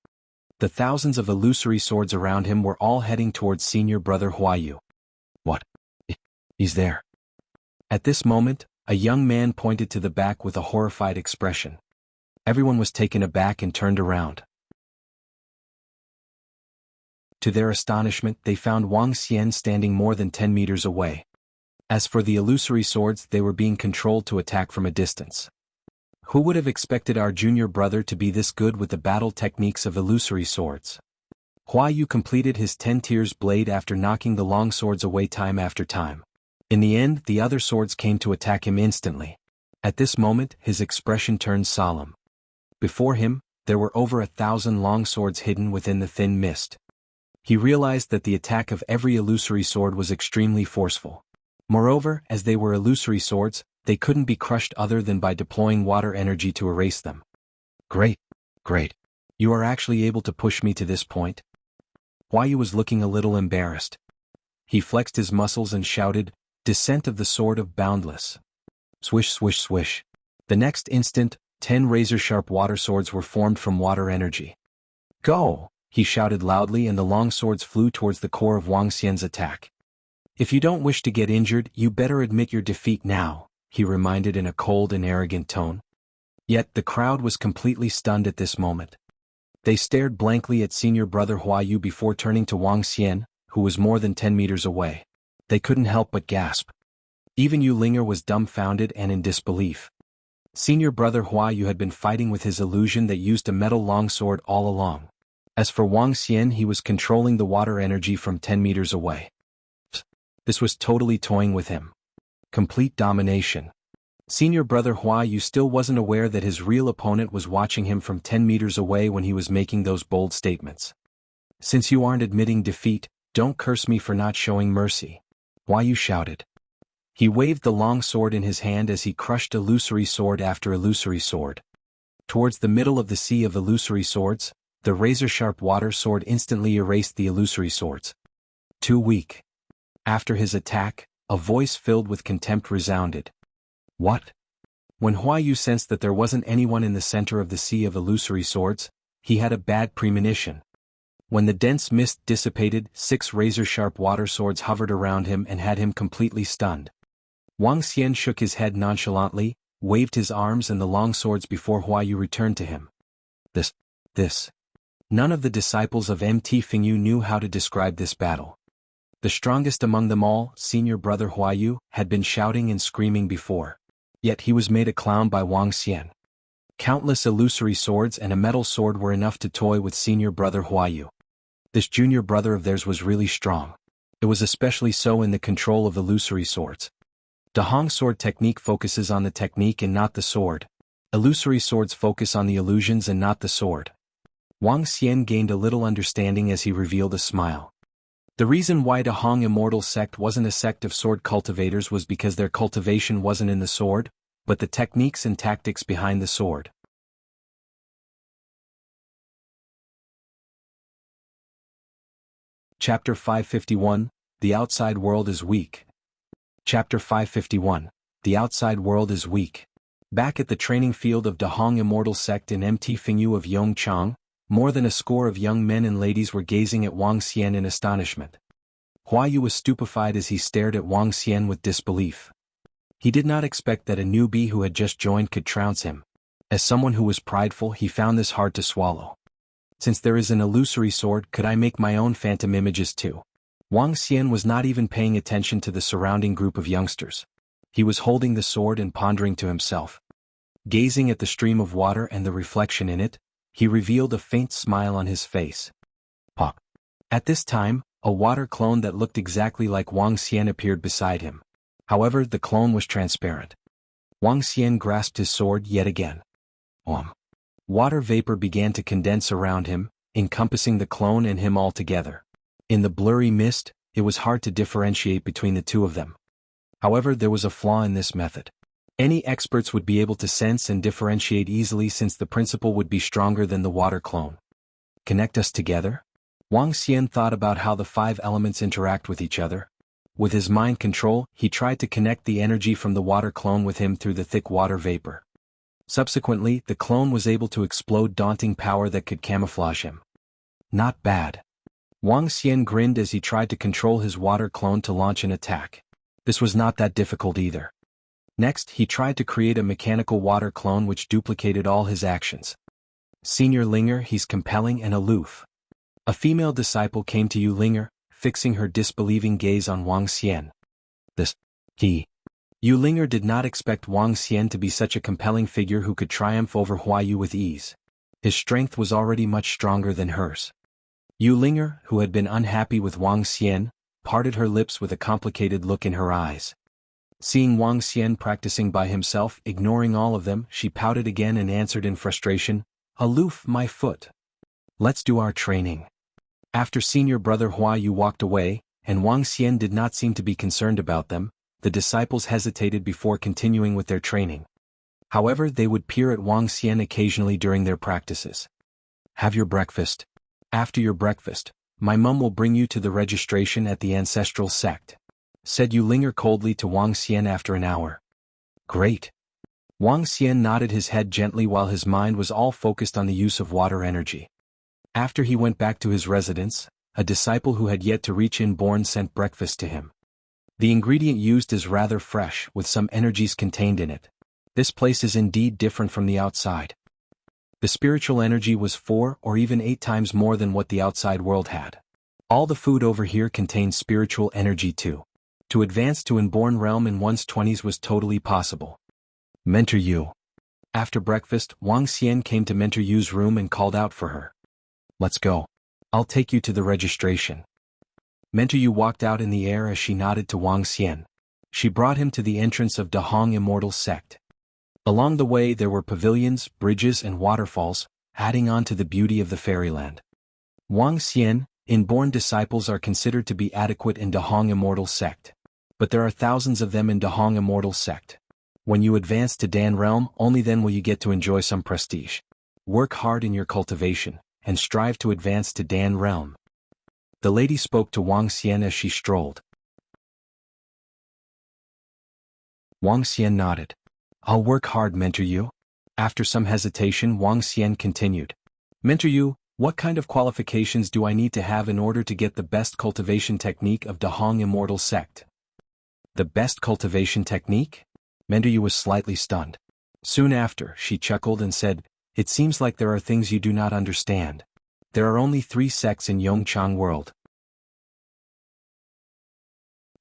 The thousands of illusory swords around him were all heading towards senior brother Huayu. What? He's there. At this moment, A young man pointed to the back with a horrified expression. Everyone was taken aback and turned around. To their astonishment, they found Wang Xian standing more than 10 meters away. As for the illusory swords, they were being controlled to attack from a distance. Who would have expected our junior brother to be this good with the battle techniques of illusory swords? Hua Yu completed his 10 tiers blade after knocking the long swords away time after time. In the end, the other swords came to attack him instantly. At this moment, his expression turned solemn. Before him, there were over 1,000 long swords hidden within the thin mist. He realized that the attack of every illusory sword was extremely forceful. Moreover, as they were illusory swords, they couldn't be crushed other than by deploying water energy to erase them. Great, great. You are actually able to push me to this point? Hua Yu was looking a little embarrassed. He flexed his muscles and shouted, "Descent of the Sword of Boundless." Swish, swish, swish. The next instant, 10 razor-sharp water swords were formed from water energy. Go! He shouted loudly, and the long swords flew towards the core of Wang Xian's attack. If you don't wish to get injured, you better admit your defeat now, he reminded in a cold and arrogant tone. Yet the crowd was completely stunned at this moment. They stared blankly at senior brother Hua Yu before turning to Wang Xian, who was more than 10 meters away. They couldn't help but gasp. Even Yu Linger was dumbfounded and in disbelief. Senior brother Hua Yu had been fighting with his illusion that used a metal longsword all along. As for Wang Xian, he was controlling the water energy from 10 meters away. This was totally toying with him. Complete domination. Senior brother Hua Yu still wasn't aware that his real opponent was watching him from 10 meters away when he was making those bold statements. Since you aren't admitting defeat, don't curse me for not showing mercy, Hua Yu shouted. He waved the long sword in his hand as he crushed illusory sword after illusory sword. Towards the middle of the sea of illusory swords, the razor-sharp water sword instantly erased the illusory swords. Too weak. After his attack, a voice filled with contempt resounded. What? When Hua Yu sensed that there wasn't anyone in the center of the sea of illusory swords, he had a bad premonition. When the dense mist dissipated, 6 razor-sharp water swords hovered around him and had him completely stunned. Wang Xian shook his head nonchalantly, waved his arms and the long swords before Hua Yu returned to him. This. None of the disciples of Mt. Fingyu knew how to describe this battle. The strongest among them all, senior brother Hua Yu, had been shouting and screaming before. Yet he was made a clown by Wang Xian. Countless illusory swords and a metal sword were enough to toy with senior brother Hua Yu. This junior brother of theirs was really strong. It was especially so in the control of illusory swords. Dahong sword technique focuses on the technique and not the sword. Illusory swords focus on the illusions and not the sword. Wang Xian gained a little understanding as he revealed a smile. The reason why Dahong Immortal sect wasn't a sect of sword cultivators was because their cultivation wasn't in the sword, but the techniques and tactics behind the sword. Chapter 551, The Outside World is Weak. Chapter 551, The Outside World is Weak. Back at the training field of Dahong Immortal sect in Mt. Fingyu of Yongchang, more than a score of young men and ladies were gazing at Wang Xian in astonishment. Hua Yu was stupefied as he stared at Wang Xian with disbelief. He did not expect that a newbie who had just joined could trounce him. As someone who was prideful, he found this hard to swallow. Since there is an illusory sword, could I make my own phantom images too? Wang Xian was not even paying attention to the surrounding group of youngsters. He was holding the sword and pondering to himself. Gazing at the stream of water and the reflection in it, he revealed a faint smile on his face. Pop. At this time, a water clone that looked exactly like Wang Xian appeared beside him. However, the clone was transparent. Wang Xian grasped his sword yet again. Water vapor began to condense around him, encompassing the clone and him all together. In the blurry mist, it was hard to differentiate between the two of them. However, there was a flaw in this method. Any experts would be able to sense and differentiate easily since the principle would be stronger than the water clone. Connect us together? Wang Xian thought about how the 5 elements interact with each other. With his mind control, he tried to connect the energy from the water clone with him through the thick water vapor. Subsequently, the clone was able to explode daunting power that could camouflage him. Not bad. Wang Xian grinned as he tried to control his water clone to launch an attack. This was not that difficult either. Next, he tried to create a mechanical water clone which duplicated all his actions. Senior Linger, he's compelling and aloof. A female disciple came to Yu Linger, fixing her disbelieving gaze on Wang Xian. Yu Linger did not expect Wang Xian to be such a compelling figure who could triumph over Huayu with ease. His strength was already much stronger than hers. Yu Linger, who had been unhappy with Wang Xian, parted her lips with a complicated look in her eyes. Seeing Wang Xian practicing by himself, ignoring all of them, she pouted again and answered in frustration, "Aloof, my foot. Let's do our training." After senior brother Huayu walked away, and Wang Xian did not seem to be concerned about them, the disciples hesitated before continuing with their training. However, they would peer at Wang Xian occasionally during their practices. "Have your breakfast. After your breakfast, my mum will bring you to the registration at the ancestral sect," said Yu Linger coldly to Wang Xian after an hour. "Great." Wang Xian nodded his head gently while his mind was all focused on the use of water energy. After he went back to his residence, a disciple who had yet to reach Inborn sent breakfast to him. The ingredient used is rather fresh, with some energies contained in it. This place is indeed different from the outside. The spiritual energy was 4 or even 8 times more than what the outside world had. All the food over here contained spiritual energy too. To advance to Inborn realm in one's 20s was totally possible. Mentor Yu. After breakfast, Wang Xian came to Mentor Yu's room and called out for her. "Let's go. I'll take you to the registration." Mentor Yu walked out in the air as she nodded to Wang Xian. She brought him to the entrance of Dahong Immortal Sect. Along the way there were pavilions, bridges and waterfalls, adding on to the beauty of the fairyland. Wang Xian, Inborn disciples are considered to be adequate in Dahong Immortal Sect. But there are thousands of them in Dahong Immortal Sect. When you advance to Dan Realm, only then will you get to enjoy some prestige. Work hard in your cultivation, and strive to advance to Dan Realm. The lady spoke to Wang Xian as she strolled. Wang Xian nodded. "I'll work hard, Mentor Yu." After some hesitation, Wang Xian continued. "Mentor Yu, what kind of qualifications do I need to have in order to get the best cultivation technique of Dahong Immortal Sect?" "The best cultivation technique?" Mentor Yu was slightly stunned. Soon after, she chuckled and said, "It seems like there are things you do not understand. There are only 3 sects in Yongchang world.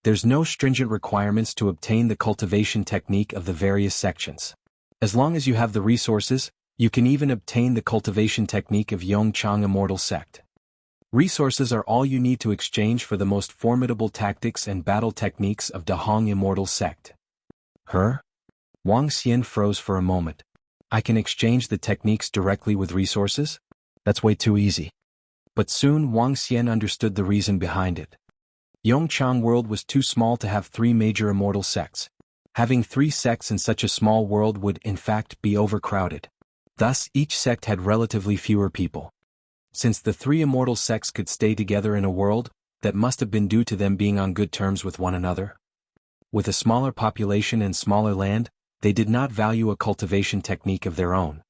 There's no stringent requirements to obtain the cultivation technique of the various sections. As long as you have the resources, you can even obtain the cultivation technique of Yongchang Immortal Sect. Resources are all you need to exchange for the most formidable tactics and battle techniques of Dahong Immortal Sect." "Her?" Wang Xian froze for a moment. "I can exchange the techniques directly with resources? That's way too easy." But soon Wang Xian understood the reason behind it. Yongchang world was too small to have 3 major immortal sects. Having 3 sects in such a small world would, in fact, be overcrowded. Thus, each sect had relatively fewer people. Since the 3 immortal sects could stay together in a world, that must have been due to them being on good terms with one another. With a smaller population and smaller land, they did not value a cultivation technique of their own.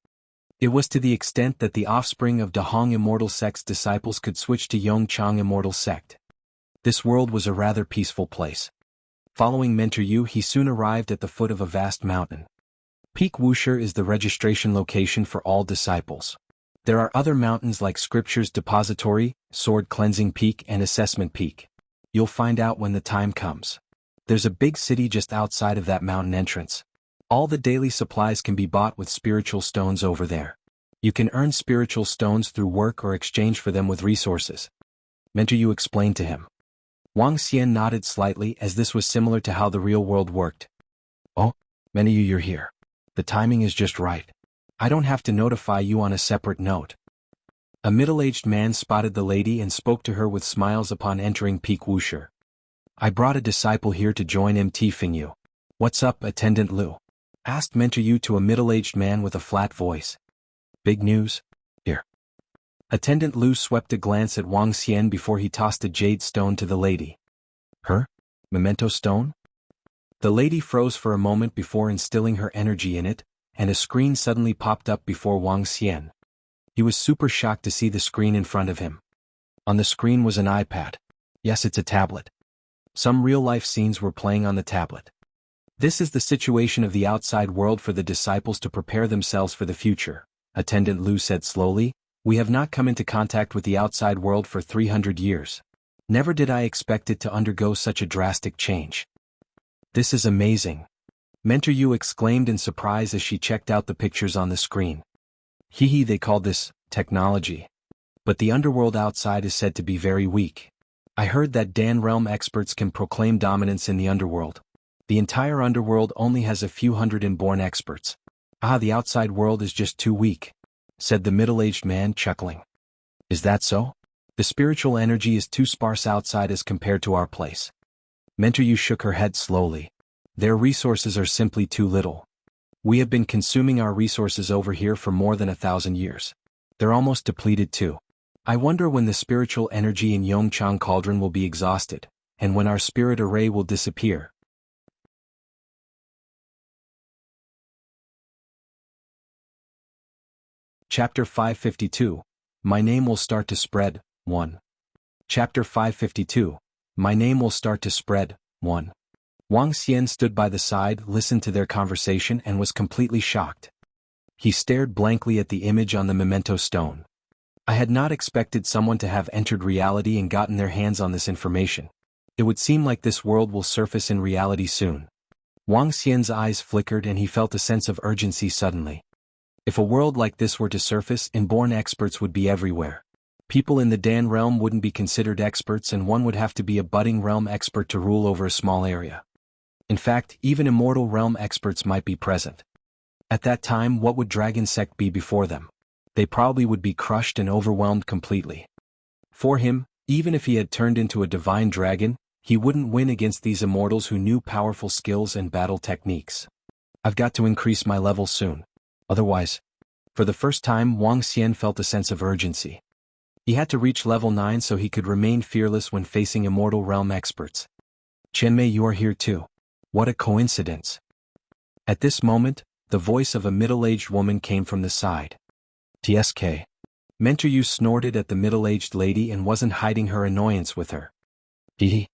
It was to the extent that the offspring of Dahong Immortal Sect's disciples could switch to Yongchang Immortal Sect. This world was a rather peaceful place. Following Mentor Yu, he soon arrived at the foot of a vast mountain. Peak Wuxia is the registration location for all disciples. There are other mountains like Scripture's Depository, Sword Cleansing Peak and Assessment Peak. You'll find out when the time comes. There's a big city just outside of that mountain entrance. All the daily supplies can be bought with spiritual stones over there. You can earn spiritual stones through work or exchange for them with resources. Mentor Yu explained to him. Wang Xian nodded slightly as this was similar to how the real world worked. "Oh, Mentor Yu, you're here. The timing is just right. I don't have to notify you on a separate note." A middle-aged man spotted the lady and spoke to her with smiles upon entering Peak Wuxia. "I brought a disciple here to join MT Fingyu. What's up, Attendant Lu?" asked Mentor Yu to a middle-aged man with a flat voice. "Big news? Here." Attendant Lu swept a glance at Wang Xian before he tossed a jade stone to the lady. "Her? Memento stone?" The lady froze for a moment before instilling her energy in it, and a screen suddenly popped up before Wang Xian. He was super shocked to see the screen in front of him. On the screen was an iPad. Yes, it's a tablet. Some real-life scenes were playing on the tablet. This is the situation of the outside world for the disciples to prepare themselves for the future, Attendant Lu said slowly. We have not come into contact with the outside world for 300 years. Never did I expect it to undergo such a drastic change. This is amazing. Mentor Yu exclaimed in surprise as she checked out the pictures on the screen. Hee, they call this technology. But the underworld outside is said to be very weak. I heard that Dan realm experts can proclaim dominance in the underworld. The entire underworld only has a few hundred inborn experts. The outside world is just too weak, said the middle-aged man, chuckling. Is that so? The spiritual energy is too sparse outside as compared to our place. Mentor Yu shook her head slowly. Their resources are simply too little. We have been consuming our resources over here for more than 1,000 years. They're almost depleted too. I wonder when the spiritual energy in Yongchang Cauldron will be exhausted, and when our spirit array will disappear. Chapter 552. My name will start to spread. 1. Chapter 552. My name will start to spread. 1. Wang Xian stood by the side, listened to their conversation and was completely shocked. He stared blankly at the image on the memento stone. I had not expected someone to have entered reality and gotten their hands on this information. It would seem like this world will surface in reality soon. Wang Xian's eyes flickered and he felt a sense of urgency suddenly. If a world like this were to surface, inborn experts would be everywhere. People in the Dan realm wouldn't be considered experts and one would have to be a budding realm expert to rule over a small area. In fact, even immortal realm experts might be present. At that time, what would Dragon Sect be before them? They probably would be crushed and overwhelmed completely. For him, even if he had turned into a divine dragon, he wouldn't win against these immortals who knew powerful skills and battle techniques. I've got to increase my level soon. Otherwise, for the first time Wang Xian felt a sense of urgency. He had to reach level 9 so he could remain fearless when facing immortal realm experts. Qianmei, you are here too. What a coincidence. At this moment, the voice of a middle-aged woman came from the side. TSK. Mentor Yu snorted at the middle-aged lady and wasn't hiding her annoyance with her. You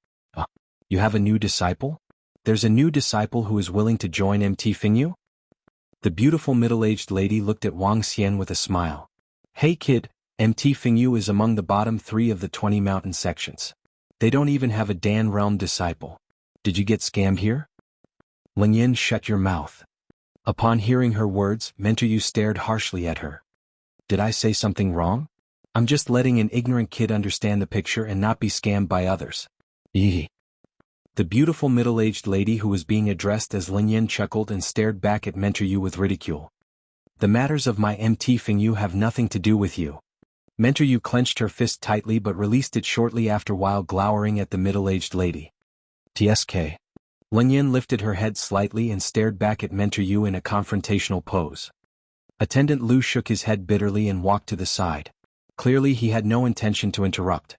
have a new disciple? There's a new disciple who is willing to join MT Fingyu? The beautiful middle-aged lady looked at Wang Xian with a smile. Hey kid, MT Fingyu is among the bottom 3 of the 20 mountain sections. They don't even have a Dan realm disciple. Did you get scammed here? Lingyan, shut your mouth. Upon hearing her words, Mentor Yu stared harshly at her. Did I say something wrong? I'm just letting an ignorant kid understand the picture and not be scammed by others. The beautiful middle-aged lady who was being addressed as Lingyan chuckled and stared back at Mentor Yu with ridicule. The matters of my MT Fingyu have nothing to do with you. Mentor Yu clenched her fist tightly but released it shortly after while glowering at the middle-aged lady. TSK. Lingyan lifted her head slightly and stared back at Mentor Yu in a confrontational pose. Attendant Lu shook his head bitterly and walked to the side. Clearly he had no intention to interrupt.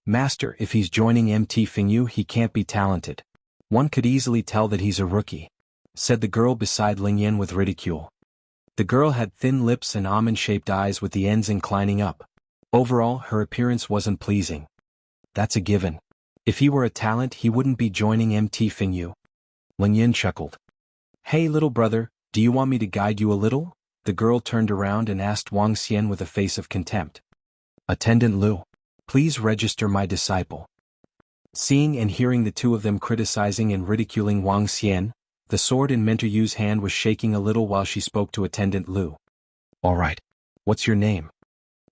Master, if he's joining MT Fingyu he can't be talented. One could easily tell that he's a rookie, said the girl beside Lingyan with ridicule. The girl had thin lips and almond-shaped eyes with the ends inclining up. Overall, her appearance wasn't pleasing. That's a given. If he were a talent he wouldn't be joining MT Fingyu. Lingyan chuckled. Hey little brother, do you want me to guide you a little? The girl turned around and asked Wang Xian with a face of contempt. Attendant Lu, please register my disciple. Seeing and hearing the two of them criticizing and ridiculing Wang Xian, the sword in Mentor Yu's hand was shaking a little while she spoke to Attendant Lu. All right. What's your name?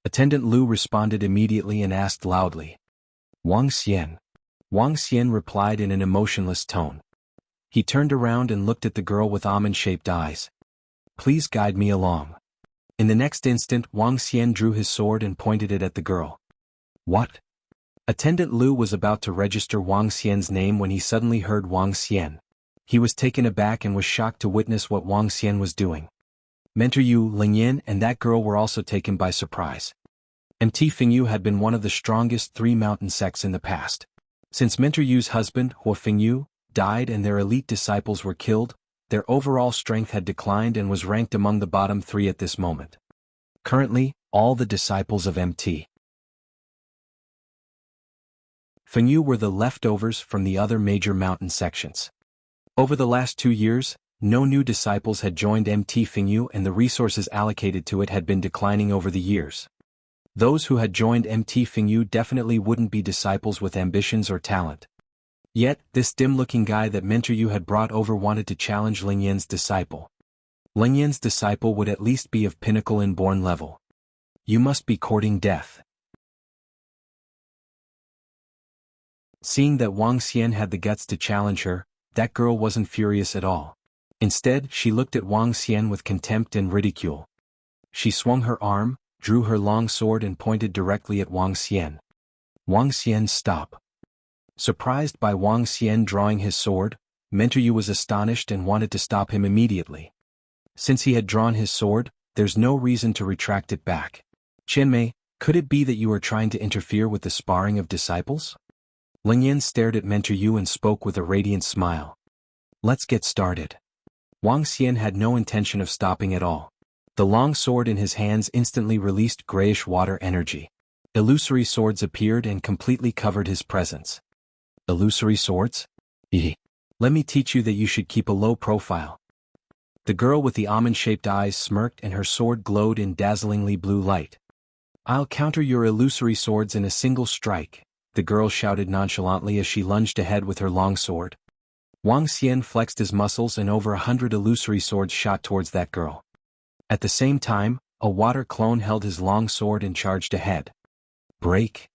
Attendant Lu responded immediately and asked loudly. Wang Xian. Wang Xian replied in an emotionless tone. He turned around and looked at the girl with almond-shaped eyes. Please guide me along. In the next instant Wang Xian drew his sword and pointed it at the girl. What? Attendant Lu was about to register Wang Xian's name when he suddenly heard Wang Xian. He was taken aback and was shocked to witness what Wang Xian was doing. Mentor Yu, Lingyan, and that girl were also taken by surprise. MT Fingyu had been one of the strongest 3 mountain sects in the past. Since Mentor Yu's husband, Hua Fingyu, died and their elite disciples were killed, their overall strength had declined and was ranked among the bottom 3 at this moment. Currently, all the disciples of MT Fingyu were the leftovers from the other major mountain sections. Over the last 2 years, no new disciples had joined MT Fingyu and the resources allocated to it had been declining over the years. Those who had joined MT Fingyu definitely wouldn't be disciples with ambitions or talent. Yet, this dim-looking guy that Mentor Yu had brought over wanted to challenge Ling Yan's disciple. Ling Yan's disciple would at least be of pinnacle inborn level. You must be courting death. Seeing that Wang Xian had the guts to challenge her, that girl wasn't furious at all. Instead, she looked at Wang Xian with contempt and ridicule. She swung her arm, drew her long sword and pointed directly at Wang Xian. Wang Xian, stop. Surprised by Wang Xian drawing his sword, Mentor Yu was astonished and wanted to stop him immediately. Since he had drawn his sword, there's no reason to retract it back. Qianmei, could it be that you are trying to interfere with the sparring of disciples? Ling Yan stared at Mentor Yu and spoke with a radiant smile. Let's get started. Wang Xian had no intention of stopping at all. The long sword in his hands instantly released grayish water energy. Illusory swords appeared and completely covered his presence. Illusory swords? Let me teach you that you should keep a low profile. The girl with the almond-shaped eyes smirked and her sword glowed in dazzlingly blue light. I'll counter your illusory swords in a single strike, the girl shouted nonchalantly as she lunged ahead with her long sword. Wang Xian flexed his muscles and over 100 illusory swords shot towards that girl. At the same time, a water clone held his long sword and charged ahead. Break!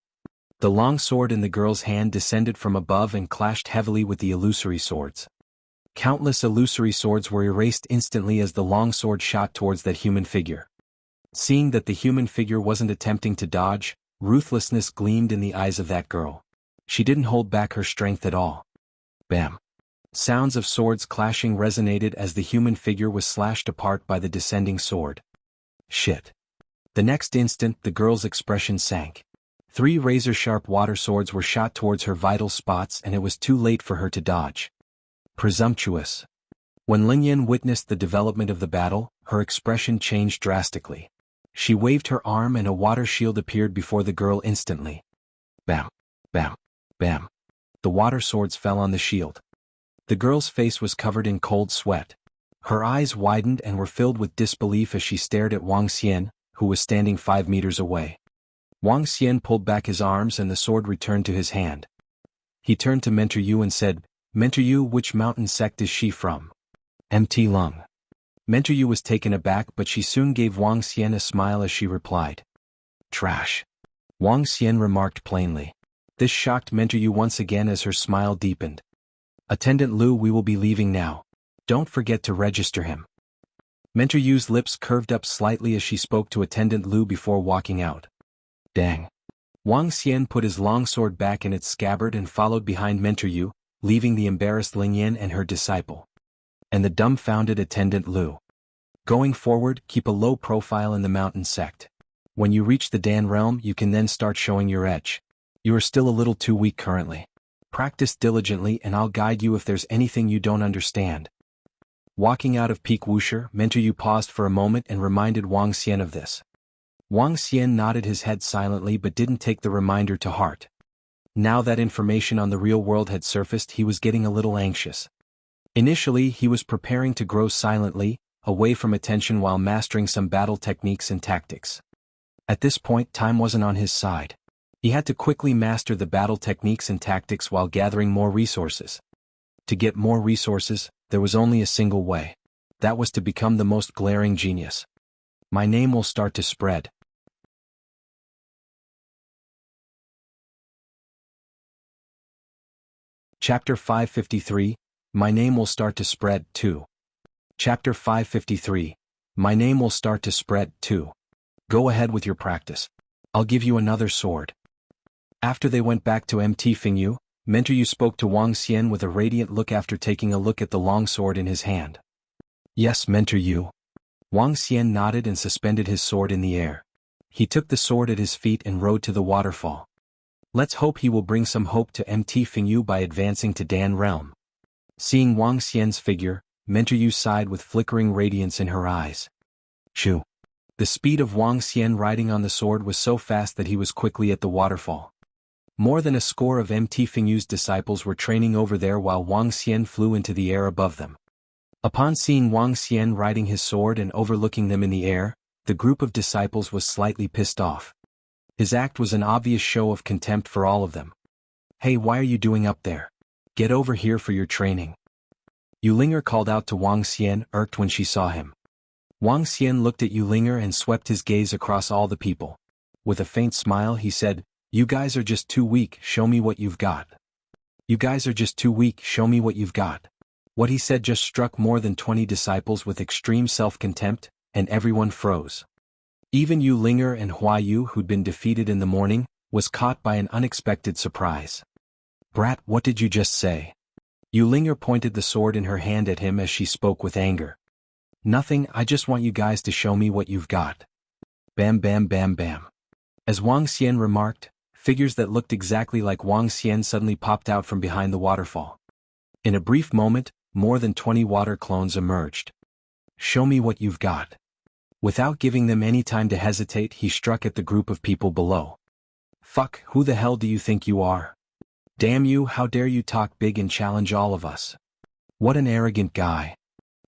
The long sword in the girl's hand descended from above and clashed heavily with the illusory swords. Countless illusory swords were erased instantly as the long sword shot towards that human figure. Seeing that the human figure wasn't attempting to dodge, ruthlessness gleamed in the eyes of that girl. She didn't hold back her strength at all. Bam! Sounds of swords clashing resonated as the human figure was slashed apart by the descending sword. Shit! The next instant, the girl's expression sank. 3 razor-sharp water swords were shot towards her vital spots and it was too late for her to dodge. Presumptuous. When Ling Yan witnessed the development of the battle, her expression changed drastically. She waved her arm and a water shield appeared before the girl instantly. Bam! Bam! Bam! The water swords fell on the shield. The girl's face was covered in cold sweat. Her eyes widened and were filled with disbelief as she stared at Wang Xian, who was standing 5 meters away. Wang Xian pulled back his arms and the sword returned to his hand. He turned to Mentor Yu and said, Mentor Yu, which mountain sect is she from? MT Lung. Mentor Yu was taken aback but she soon gave Wang Xian a smile as she replied. Trash. Wang Xian remarked plainly. This shocked Mentor Yu once again as her smile deepened. Attendant Lu, we will be leaving now. Don't forget to register him. Mentor Yu's lips curved up slightly as she spoke to Attendant Lu before walking out. Dang. Wang Xian put his long sword back in its scabbard and followed behind Mentor Yu, leaving the embarrassed Ling Yan and her disciple. And the dumbfounded Attendant Lu. Going forward, keep a low profile in the mountain sect. When you reach the Dan realm, you can then start showing your edge. You are still a little too weak currently. Practice diligently and I'll guide you if there's anything you don't understand. Walking out of Peak Wuxia, Mentor Yu paused for a moment and reminded Wang Xian of this. Wang Xian nodded his head silently but didn't take the reminder to heart. Now that information on the real world had surfaced, he was getting a little anxious. Initially, he was preparing to grow silently, away from attention while mastering some battle techniques and tactics. At this point, time wasn't on his side. He had to quickly master the battle techniques and tactics while gathering more resources. To get more resources, there was only a single way. That was to become the most glaring genius. My name will start to spread. Chapter 553, My name will start to spread, too. Chapter 553, My name will start to spread, too. Go ahead with your practice. I'll give you another sword. After they went back to MT Fingyu, Mentor Yu spoke to Wang Xian with a radiant look after taking a look at the long sword in his hand. Yes, Mentor Yu. Wang Xian nodded and suspended his sword in the air. He took the sword at his feet and rode to the waterfall. Let's hope he will bring some hope to MT Fingyu by advancing to Dan realm. Seeing Wang Xian's figure, Mentor Yu sighed with flickering radiance in her eyes. Shoo. The speed of Wang Xian riding on the sword was so fast that he was quickly at the waterfall. More than a score of MT Fingyu's disciples were training over there while Wang Xian flew into the air above them. Upon seeing Wang Xian riding his sword and overlooking them in the air, the group of disciples was slightly pissed off. His act was an obvious show of contempt for all of them. "Hey, why are you doing up there? Get over here for your training." Yulinger called out to Wang Xian, irked when she saw him. Wang Xian looked at Yulinger and swept his gaze across all the people. With a faint smile he said, "You guys are just too weak, show me what you've got. You guys are just too weak, show me what you've got." What he said just struck more than 20 disciples with extreme self-contempt, and everyone froze. Even Yulinger and Huayu, who'd been defeated in the morning, was caught by an unexpected surprise. "Brat, what did you just say?" Yulinger pointed the sword in her hand at him as she spoke with anger. "Nothing, I just want you guys to show me what you've got." Bam bam bam bam. As Wang Xian remarked, figures that looked exactly like Wang Xian suddenly popped out from behind the waterfall. In a brief moment, more than 20 water clones emerged. "Show me what you've got." Without giving them any time to hesitate, he struck at the group of people below. "Fuck, who the hell do you think you are? Damn you, how dare you talk big and challenge all of us? What an arrogant guy."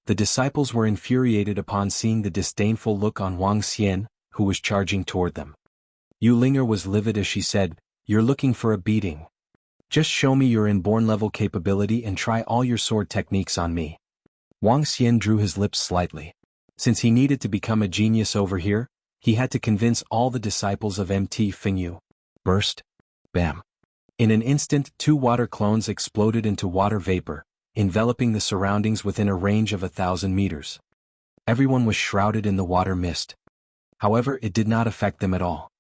The disciples were infuriated upon seeing the disdainful look on Wang Xian, who was charging toward them. Yulinger was livid as she said, "You're looking for a beating. Just show me your inborn level capability and try all your sword techniques on me." Wang Xian drew his lips slightly. Since he needed to become a genius over here, he had to convince all the disciples of MT Fingyu. Burst. Bam. In an instant, 2 water clones exploded into water vapor, enveloping the surroundings within a range of 1,000 meters. Everyone was shrouded in the water mist. However, it did not affect them at all.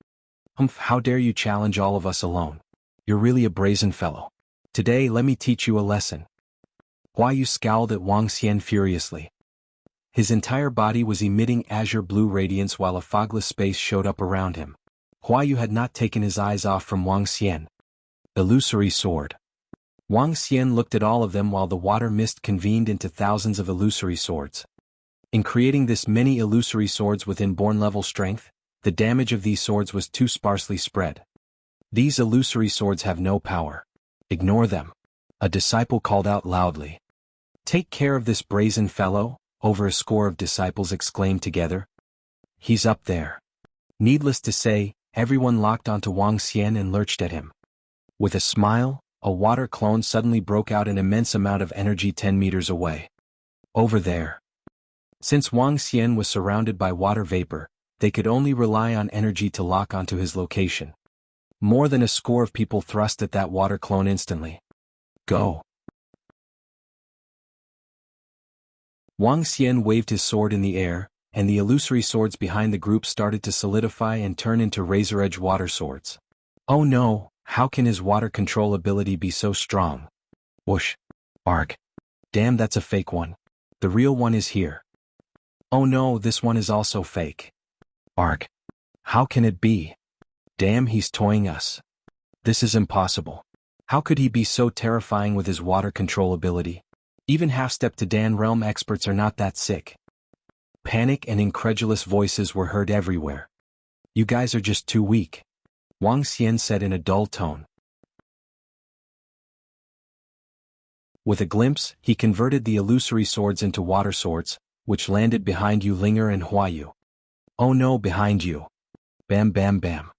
"Humph, how dare you challenge all of us alone? You're really a brazen fellow. Today let me teach you a lesson." Huayu scowled at Wang Xian furiously. His entire body was emitting azure blue radiance while a fogless space showed up around him. Huayu had not taken his eyes off from Wang Xian. Illusory sword. Wang Xian looked at all of them while the water mist convened into thousands of illusory swords. In creating this many illusory swords with inborn level strength, the damage of these swords was too sparsely spread. "These illusory swords have no power. Ignore them," a disciple called out loudly. "Take care of this brazen fellow," over a score of disciples exclaimed together. "He's up there." Needless to say, everyone locked onto Wang Xian and lurched at him. With a smile, a water clone suddenly broke out an immense amount of energy 10 meters away. Over there. Since Wang Xian was surrounded by water vapor, they could only rely on energy to lock onto his location. More than a score of people thrust at that water clone instantly. "Go." Wang Xian waved his sword in the air, and the illusory swords behind the group started to solidify and turn into razor-edge water swords. Oh no, how can his water control ability be so strong? Whoosh. Arg. Damn, that's a fake one. The real one is here. Oh no, this one is also fake. Arg. How can it be? Damn, he's toying us. This is impossible. How could he be so terrifying with his water control ability? Even half-step to Dan realm experts are not that sick. Panic and incredulous voices were heard everywhere. "You guys are just too weak," Wang Xian said in a dull tone. With a glimpse, he converted the illusory swords into water swords, which landed behind Yulinger and Huayu. "Oh no, behind you." Bam bam bam.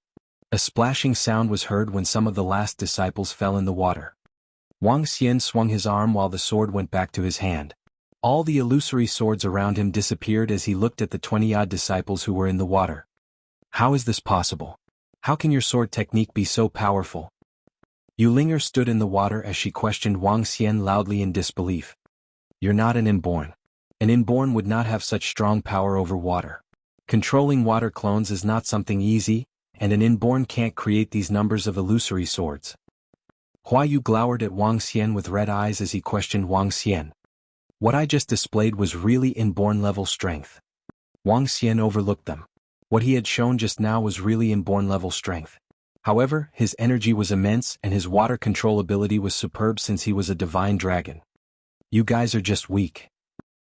A splashing sound was heard when some of the last disciples fell in the water. Wang Xian swung his arm while the sword went back to his hand. All the illusory swords around him disappeared as he looked at the 20-odd disciples who were in the water. How is this possible? How can your sword technique be so powerful? Yulinger stood in the water as she questioned Wang Xian loudly in disbelief. "You're not an inborn. An inborn would not have such strong power over water. Controlling water clones is not something easy, and an inborn can't create these numbers of illusory swords." Huayu glowered at Wang Xian with red eyes as he questioned Wang Xian. What I just displayed was really inborn level strength. Wang Xian overlooked them. What he had shown just now was really inborn level strength. However, his energy was immense and his water control ability was superb since he was a divine dragon. "You guys are just weak."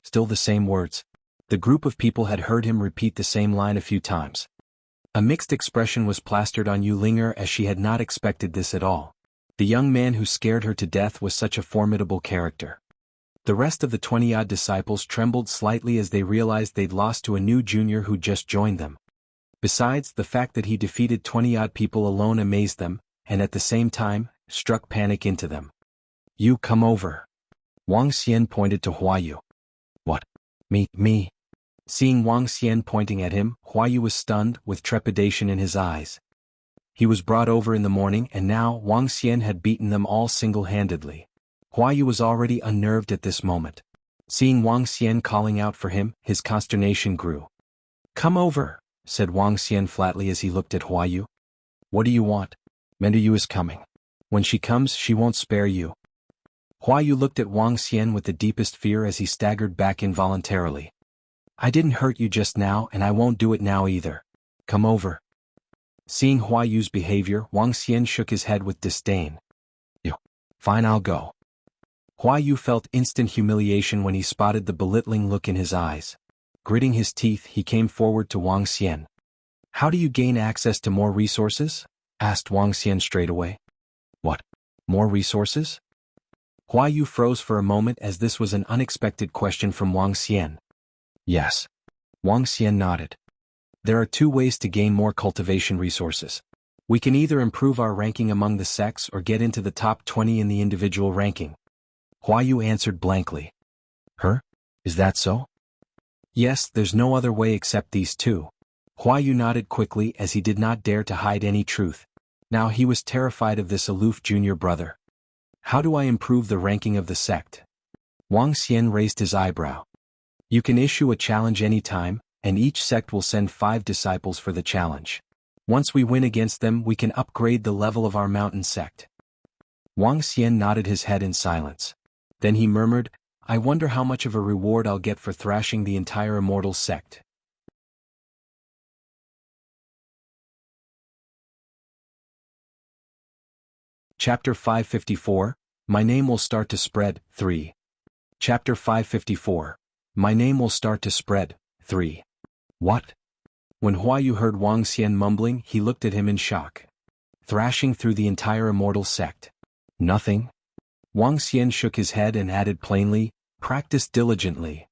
Still the same words. The group of people had heard him repeat the same line a few times. A mixed expression was plastered on Yu Linger as she had not expected this at all. The young man who scared her to death was such a formidable character. The rest of the 20-odd disciples trembled slightly as they realized they'd lost to a new junior who just joined them. Besides, the fact that he defeated 20-odd people alone amazed them, and at the same time, struck panic into them. "You come over." Wang Xian pointed to Huayu. "What? Me?" Seeing Wang Xian pointing at him, Huayu was stunned, with trepidation in his eyes. He was brought over in the morning and now Wang Xian had beaten them all single-handedly. Huayu was already unnerved at this moment. Seeing Wang Xian calling out for him, his consternation grew. "Come over," said Wang Xian flatly as he looked at Huayu. "What do you want? Mendayu is coming. When she comes, she won't spare you." Huayu looked at Wang Xian with the deepest fear as he staggered back involuntarily. "I didn't hurt you just now and I won't do it now either. Come over." Seeing Huayu's behavior, Wang Xian shook his head with disdain. "Fine, I'll go." Huayu felt instant humiliation when he spotted the belittling look in his eyes. Gritting his teeth, he came forward to Wang Xian. "How do you gain access to more resources?" asked Wang Xian straightaway. "What? More resources?" Huayu froze for a moment as this was an unexpected question from Wang Xian. "Yes." Wang Xian nodded. "There are two ways to gain more cultivation resources. We can either improve our ranking among the sects or get into the top 20 in the individual ranking." Huayu answered blankly. Is that so?" "Yes, there's no other way except these two." Huayu nodded quickly as he did not dare to hide any truth. Now he was terrified of this aloof junior brother. "How do I improve the ranking of the sect?" Wang Xian raised his eyebrow. "You can issue a challenge any time, and each sect will send 5 disciples for the challenge. Once we win against them, we can upgrade the level of our mountain sect." Wang Xian nodded his head in silence. Then he murmured, "I wonder how much of a reward I'll get for thrashing the entire immortal sect." Chapter 554, My Name Will Start to Spread, 3. Chapter 554, My Name Will Start to Spread, 3. What? When Huayu heard Wang Xian mumbling, he looked at him in shock. Thrashing through the entire immortal sect. Nothing? Wang Xian shook his head and added plainly, "Practice diligently."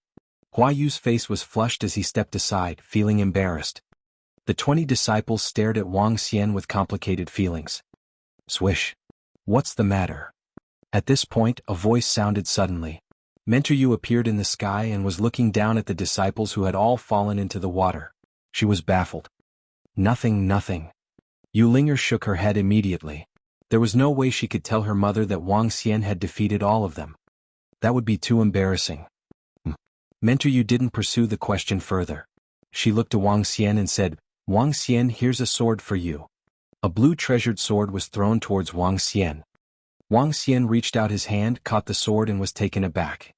Huayu's face was flushed as he stepped aside, feeling embarrassed. The 20 disciples stared at Wang Xian with complicated feelings. Swish. "What's the matter?" At this point, a voice sounded suddenly. Mentor Yu appeared in the sky and was looking down at the disciples who had all fallen into the water. She was baffled. Nothing. Yu Linger shook her head immediately. There was no way she could tell her mother that Wang Xian had defeated all of them. That would be too embarrassing. Mentor Yu didn't pursue the question further. She looked to Wang Xian and said, "Wang Xian, here's a sword for you." A blue treasured sword was thrown towards Wang Xian. Wang Xian reached out his hand, caught the sword and was taken aback.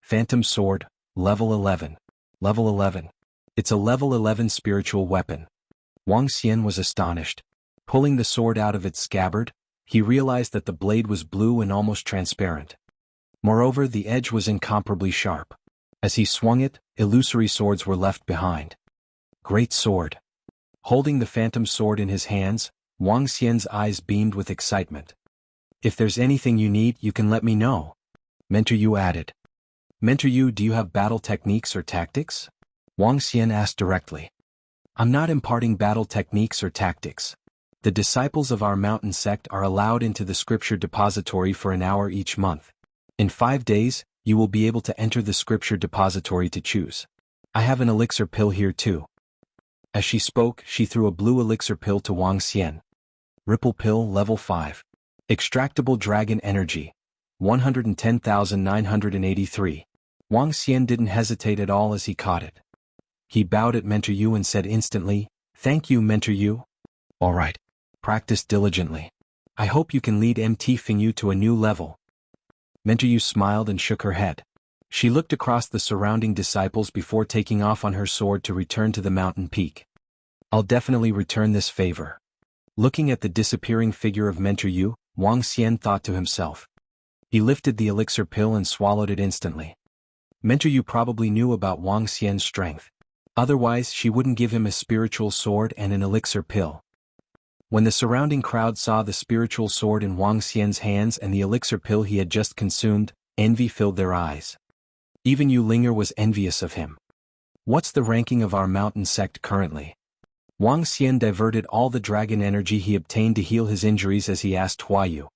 Phantom Sword, Level 11. Level 11. It's a Level 11 spiritual weapon. Wang Xian was astonished. Pulling the sword out of its scabbard, he realized that the blade was blue and almost transparent. Moreover, the edge was incomparably sharp. As he swung it, illusory swords were left behind. Great sword. Holding the phantom sword in his hands, Wang Xian's eyes beamed with excitement. "If there's anything you need, you can let me know," Mentor Yu added. "Mentor Yu, do you have battle techniques or tactics?" Wang Xian asked directly. "I'm not imparting battle techniques or tactics. The disciples of our mountain sect are allowed into the scripture depository for an hour each month. In 5 days, you will be able to enter the scripture depository to choose. I have an elixir pill here too." As she spoke, she threw a blue elixir pill to Wang Xian. Ripple Pill Level 5. Extractable Dragon Energy. 110,983. Wang Xian didn't hesitate at all as he caught it. He bowed at Mentor Yu and said instantly, "Thank you, Mentor Yu." "All right. Practice diligently. I hope you can lead MT Fingyu to a new level." Mentor Yu smiled and shook her head. She looked across the surrounding disciples before taking off on her sword to return to the mountain peak. "I'll definitely return this favor." Looking at the disappearing figure of Mentor Yu, Wang Xian thought to himself. He lifted the elixir pill and swallowed it instantly. Mentor Yu probably knew about Wang Xian's strength. Otherwise she wouldn't give him a spiritual sword and an elixir pill. When the surrounding crowd saw the spiritual sword in Wang Xian's hands and the elixir pill he had just consumed, envy filled their eyes. Even Yu Linger was envious of him. What's the ranking of our mountain sect currently? Wang Xian diverted all the dragon energy he obtained to heal his injuries as he asked Huayu.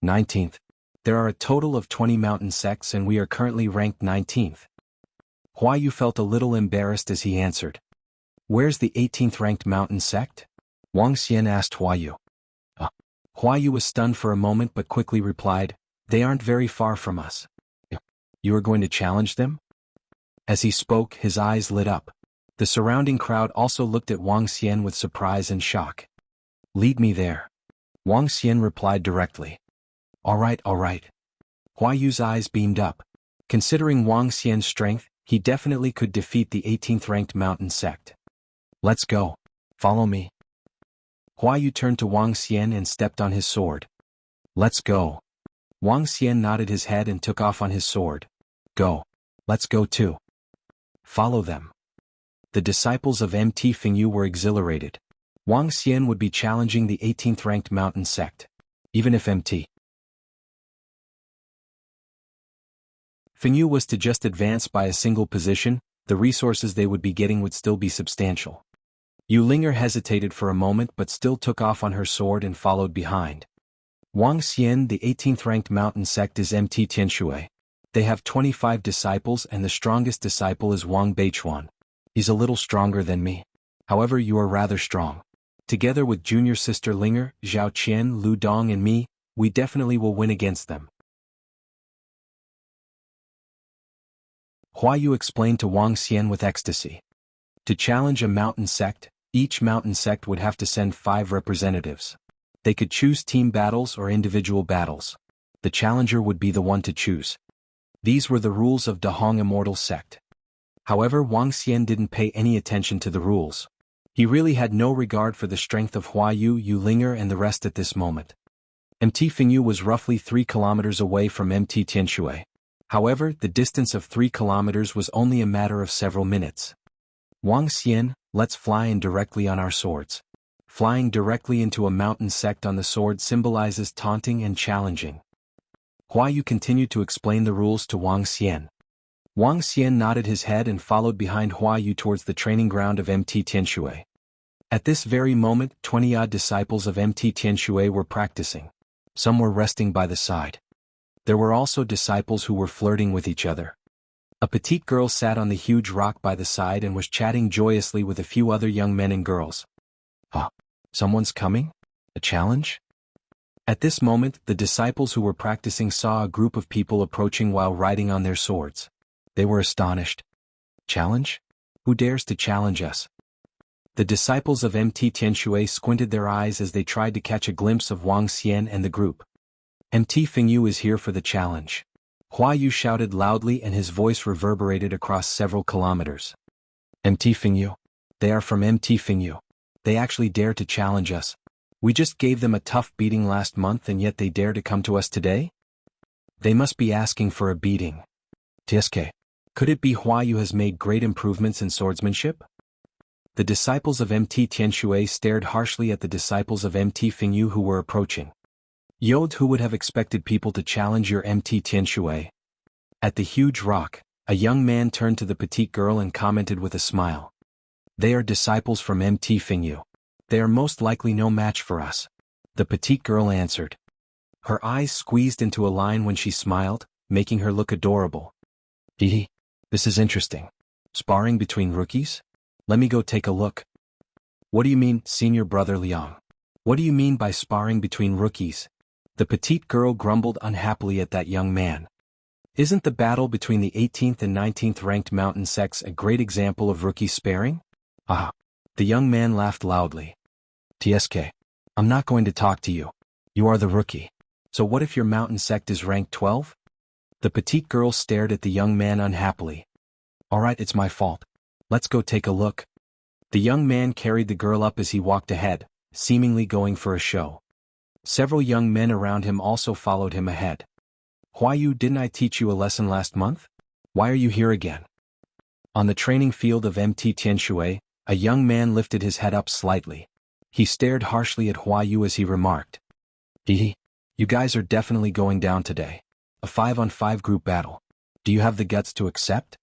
19th. There are a total of 20 mountain sects and we are currently ranked 19th. Huayu felt a little embarrassed as he answered. Where's the 18th ranked mountain sect? Wang Xian asked Huayu. Huayu was stunned for a moment but quickly replied, they aren't very far from us. You are going to challenge them? As he spoke, his eyes lit up. The surrounding crowd also looked at Wang Xian with surprise and shock. Lead me there. Wang Xian replied directly. All right. Huayu's eyes beamed up. Considering Wang Xian's strength, he definitely could defeat the 18th ranked mountain sect. Let's go. Follow me. Huayu turned to Wang Xian and stepped on his sword. Let's go. Wang Xian nodded his head and took off on his sword. Go. Let's go too. Follow them. The disciples of MT Fingyu were exhilarated. Wang Xian would be challenging the 18th ranked mountain sect. Even if MT Fingyu was to just advance by a single position, the resources they would be getting would still be substantial. Yu Linger hesitated for a moment but still took off on her sword and followed behind. Wang Xian, the 18th ranked mountain sect is MT Tianshui. They have 25 disciples and the strongest disciple is Wang Beichuan. He's a little stronger than me. However, you are rather strong. Together with junior sister Linger, Zhao Qian, Lu Dong and me, we definitely will win against them. Huayu explained to Wang Xian with ecstasy. To challenge a mountain sect, each mountain sect would have to send 5 representatives. They could choose team battles or individual battles. The challenger would be the one to choose. These were the rules of Dahong Immortal sect. However, Wang Xian didn't pay any attention to the rules. He really had no regard for the strength of Huayu, Yu Linger and the rest at this moment. MT Fingyu was roughly 3 kilometers away from MT Tianshui. However, the distance of 3 kilometers was only a matter of several minutes. Wang Xian, let's fly in directly on our swords. Flying directly into a mountain sect on the sword symbolizes taunting and challenging. Huayu continued to explain the rules to Wang Xian. Wang Xian nodded his head and followed behind Huayu towards the training ground of MT Tianshui. At this very moment, 20-odd disciples of MT Tianshui were practicing. Some were resting by the side. There were also disciples who were flirting with each other. A petite girl sat on the huge rock by the side and was chatting joyously with a few other young men and girls. Someone's coming? A challenge? At this moment, the disciples who were practicing saw a group of people approaching while riding on their swords. They were astonished. Challenge? Who dares to challenge us? The disciples of MT Tianshui squinted their eyes as they tried to catch a glimpse of Wang Xian and the group. MT Fingyu is here for the challenge. Huayu shouted loudly and his voice reverberated across several kilometers. MT Fingyu. They are from MT Fingyu. They actually dare to challenge us. We just gave them a tough beating last month and yet they dare to come to us today? They must be asking for a beating. TSK. Could it be Huayu has made great improvements in swordsmanship? The disciples of MT Tianshui stared harshly at the disciples of MT Fingyu who were approaching. Yod, who would have expected people to challenge your MT Tianshui? At the huge rock, a young man turned to the petite girl and commented with a smile. They are disciples from MT Fingyu. They are most likely no match for us. The petite girl answered. Her eyes squeezed into a line when she smiled, making her look adorable. Hehe. This is interesting. Sparring between rookies? Let me go take a look. What do you mean, senior brother Liang? What do you mean by sparring between rookies? The petite girl grumbled unhappily at that young man. Isn't the battle between the 18th and 19th ranked mountain sects a great example of rookie sparring? Ah. The young man laughed loudly. TSK. I'm not going to talk to you. You are the rookie. So what if your mountain sect is ranked 12? The petite girl stared at the young man unhappily. Alright, it's my fault. Let's go take a look. The young man carried the girl up as he walked ahead, seemingly going for a show. Several young men around him also followed him ahead. Huayu, didn't I teach you a lesson last month? Why are you here again? On the training field of MT Tianshui, a young man lifted his head up slightly. He stared harshly at Hua Yu as he remarked, "Hee, you guys are definitely going down today. A 5-on-5 group battle. Do you have the guts to accept?"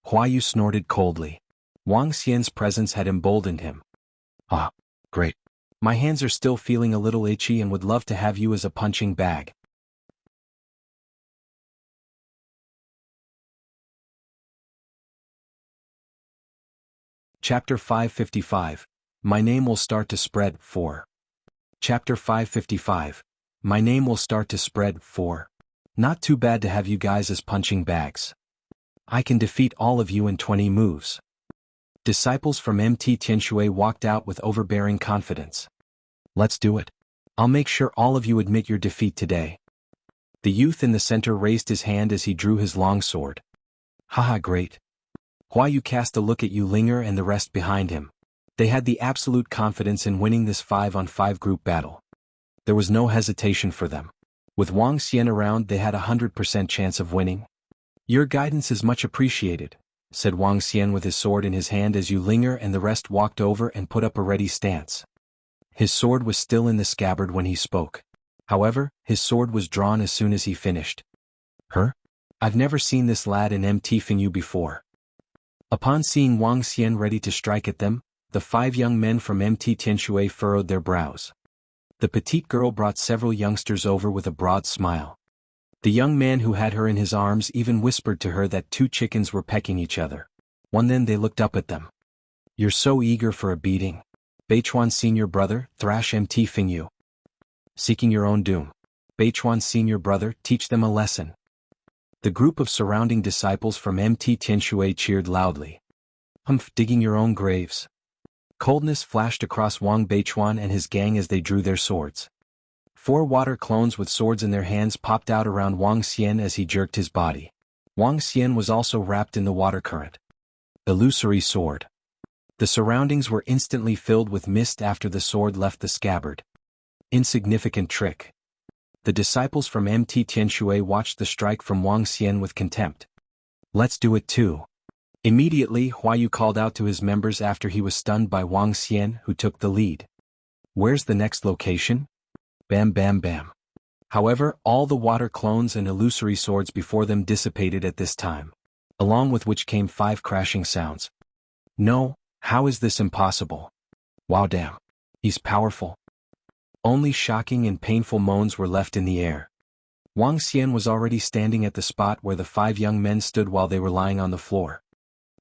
Hua Yu snorted coldly. Wang Xian's presence had emboldened him. "Ah, great. My hands are still feeling a little itchy and would love to have you as a punching bag." Chapter 555. My name will start to spread. 4. Chapter 555. My name will start to spread. 4. Not too bad to have you guys as punching bags. I can defeat all of you in 20 moves. Disciples from MT Tianshui walked out with overbearing confidence. Let's do it. I'll make sure all of you admit your defeat today. The youth in the center raised his hand as he drew his long sword. Haha, great. Hua Yu cast a look at Yu Linger and the rest behind him. They had the absolute confidence in winning this 5-on-5 group battle. There was no hesitation for them. With Wang Xian around, they had a 100% chance of winning. Your guidance is much appreciated, said Wang Xian with his sword in his hand as Yu Linger and the rest walked over and put up a ready stance. His sword was still in the scabbard when he spoke. However, his sword was drawn as soon as he finished. I've never seen this lad in MT Fingyu before. Upon seeing Wang Xian ready to strike at them, the 5 young men from MT Tianshui furrowed their brows. The petite girl brought several youngsters over with a broad smile. The young man who had her in his arms even whispered to her that 2 chickens were pecking each other. Then they looked up at them. You're so eager for a beating. Beichuan's senior brother, thrash MT Fingyu. Seeking your own doom. Beichuan's senior brother, teach them a lesson. The group of surrounding disciples from MT Tianshui cheered loudly. Digging your own graves. Coldness flashed across Wang Beichuan and his gang as they drew their swords. 4 water clones with swords in their hands popped out around Wang Xian as he jerked his body. Wang Xian was also wrapped in the water current. Illusory sword. The surroundings were instantly filled with mist after the sword left the scabbard. Insignificant trick. The disciples from MT Tianshui watched the strike from Wang Xian with contempt. Let's do it too. Immediately, Hua Yu called out to his members after he was stunned by Wang Xian, who took the lead. Where's the next location? Bam bam bam. However, all the water clones and illusory swords before them dissipated at this time, along with which came 5 crashing sounds. No, how is this impossible? Wow, damn. He's powerful. Only shocking and painful moans were left in the air. Wang Xian was already standing at the spot where the 5 young men stood while they were lying on the floor.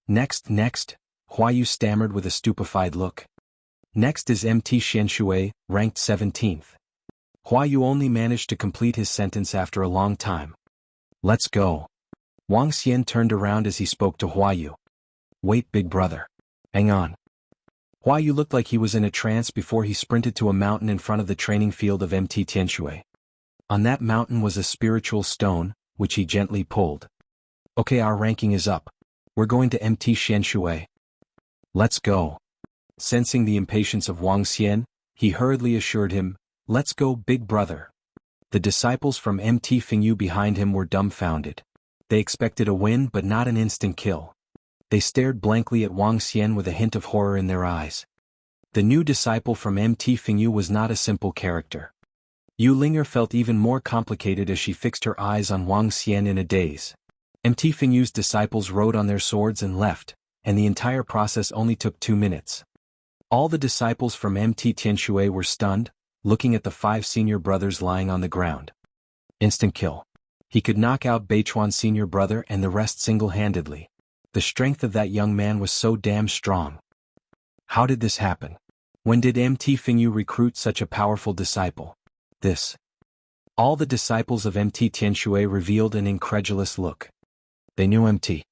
Next, Hua Yu stammered with a stupefied look. Next is MT Tianshui, ranked 17th. Hua Yu only managed to complete his sentence after a long time. Let's go. Wang Xian turned around as he spoke to Hua Yu. Wait, big brother. Hang on. Hua Yu looked like he was in a trance before he sprinted to a mountain in front of the training field of MT Tianshui. On that mountain was a spiritual stone, which he gently pulled. Okay, our ranking is up. We're going to MT Tianshui. Let's go. Sensing the impatience of Wang Xian, he hurriedly assured him, let's go, big brother. The disciples from MT Fingyu behind him were dumbfounded. They expected a win but not an instant kill. They stared blankly at Wang Xian with a hint of horror in their eyes. The new disciple from MT Fingyu was not a simple character. Yu Linger felt even more complicated as she fixed her eyes on Wang Xian in a daze. MT Fingyu's disciples rode on their swords and left, and the entire process only took 2 minutes. All the disciples from MT Tianshui were stunned, looking at the 5 senior brothers lying on the ground. Instant kill. He could knock out Beichuan's senior brother and the rest single-handedly. The strength of that young man was so damn strong. How did this happen? When did MT Fingyu recruit such a powerful disciple? All the disciples of MT Tianshui revealed an incredulous look. They knew MT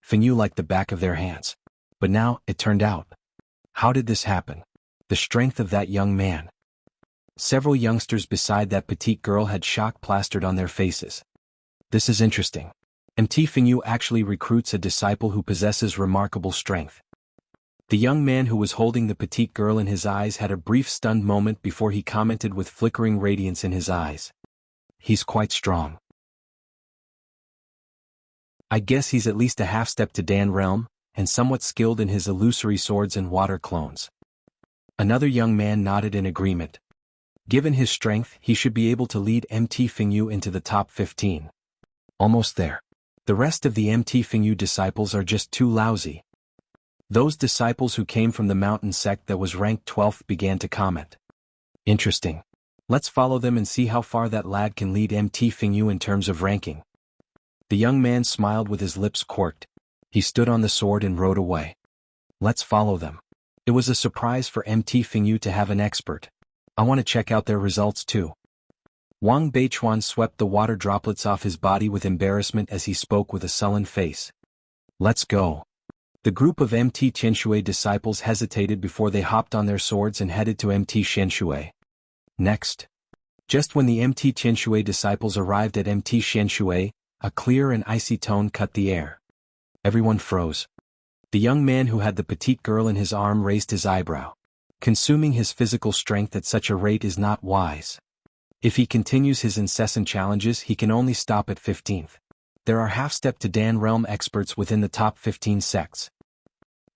Fingyu like the back of their hands. But now, it turned out. How did this happen? The strength of that young man. Several youngsters beside that petite girl had shock plastered on their faces. This is interesting. MT Fingyu actually recruits a disciple who possesses remarkable strength. The young man who was holding the petite girl in his eyes had a brief stunned moment before he commented with flickering radiance in his eyes. He's quite strong. I guess he's at least a half-step to Dan realm, and somewhat skilled in his illusory swords and water clones. Another young man nodded in agreement. Given his strength, he should be able to lead MT Fingyu into the top 15. Almost there. The rest of the MT Fingyu disciples are just too lousy. Those disciples who came from the mountain sect that was ranked 12th began to comment. Interesting. Let's follow them and see how far that lad can lead MT Fingyu in terms of ranking. The young man smiled with his lips quirked. He stood on the sword and rode away. Let's follow them. It was a surprise for MT Fingyu to have an expert. I want to check out their results too. Wang Beichuan swept the water droplets off his body with embarrassment as he spoke with a sullen face. Let's go. The group of MT Qianshui disciples hesitated before they hopped on their swords and headed to MT Qianshui. Next. Just when the MT Qianshui disciples arrived at MT Qianshui, a clear and icy tone cut the air. Everyone froze. The young man who had the petite girl in his arm raised his eyebrow. Consuming his physical strength at such a rate is not wise. If he continues his incessant challenges, he can only stop at 15th. There are half-step to Dan realm experts within the top 15 sects.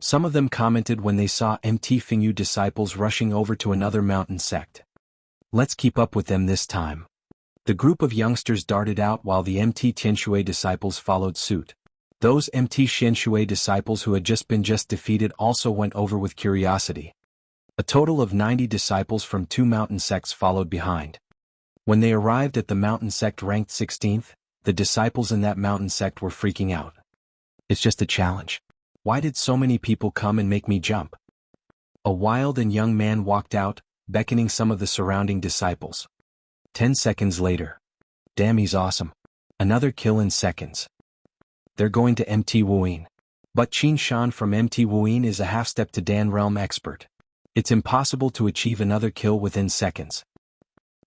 Some of them commented when they saw MT Fingyu disciples rushing over to another mountain sect. Let's keep up with them this time. The group of youngsters darted out while the MT Qianshui disciples followed suit. Those MT Qianshui disciples who had just been defeated also went over with curiosity. A total of 90 disciples from 2 mountain sects followed behind. When they arrived at the mountain sect ranked 16th, the disciples in that mountain sect were freaking out. It's just a challenge. Why did so many people come and make me jump? A wild and young man walked out, beckoning some of the surrounding disciples. 10 seconds later. Damn, he's awesome. Another kill in seconds. They're going to MT Wuyin. But Qin Shan from MT Wuyin is a half-step to Dan realm expert. It's impossible to achieve another kill within seconds.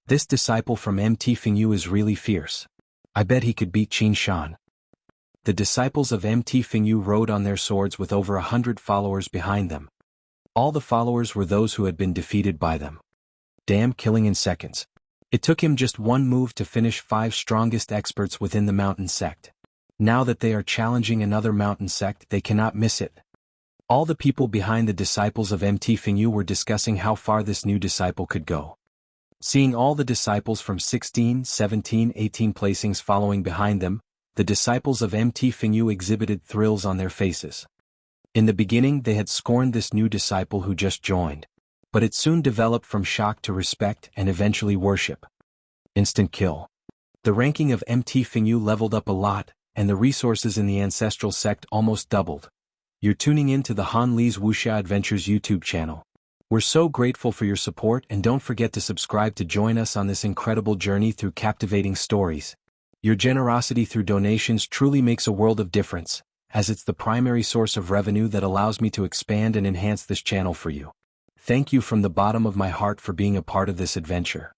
This disciple from MT Fingyu is really fierce. I bet he could beat Qin Shan. The disciples of MT Fingyu rode on their swords with over 100 followers behind them. All the followers were those who had been defeated by them. Damn, killing in seconds. It took him just one move to finish 5 strongest experts within the mountain sect. Now that they are challenging another mountain sect, they cannot miss it. All the people behind the disciples of MT Fingyu were discussing how far this new disciple could go. Seeing all the disciples from 16, 17, 18 placings following behind them, the disciples of MT Fingyu exhibited thrills on their faces. In the beginning they had scorned this new disciple who just joined. But it soon developed from shock to respect and eventually worship. Instant kill. The ranking of MT Fingyu leveled up a lot, and the resources in the ancestral sect almost doubled. You're tuning in to the Han Li's Wuxia Adventures YouTube channel. We're so grateful for your support, and don't forget to subscribe to join us on this incredible journey through captivating stories. Your generosity through donations truly makes a world of difference, as it's the primary source of revenue that allows me to expand and enhance this channel for you. Thank you from the bottom of my heart for being a part of this adventure.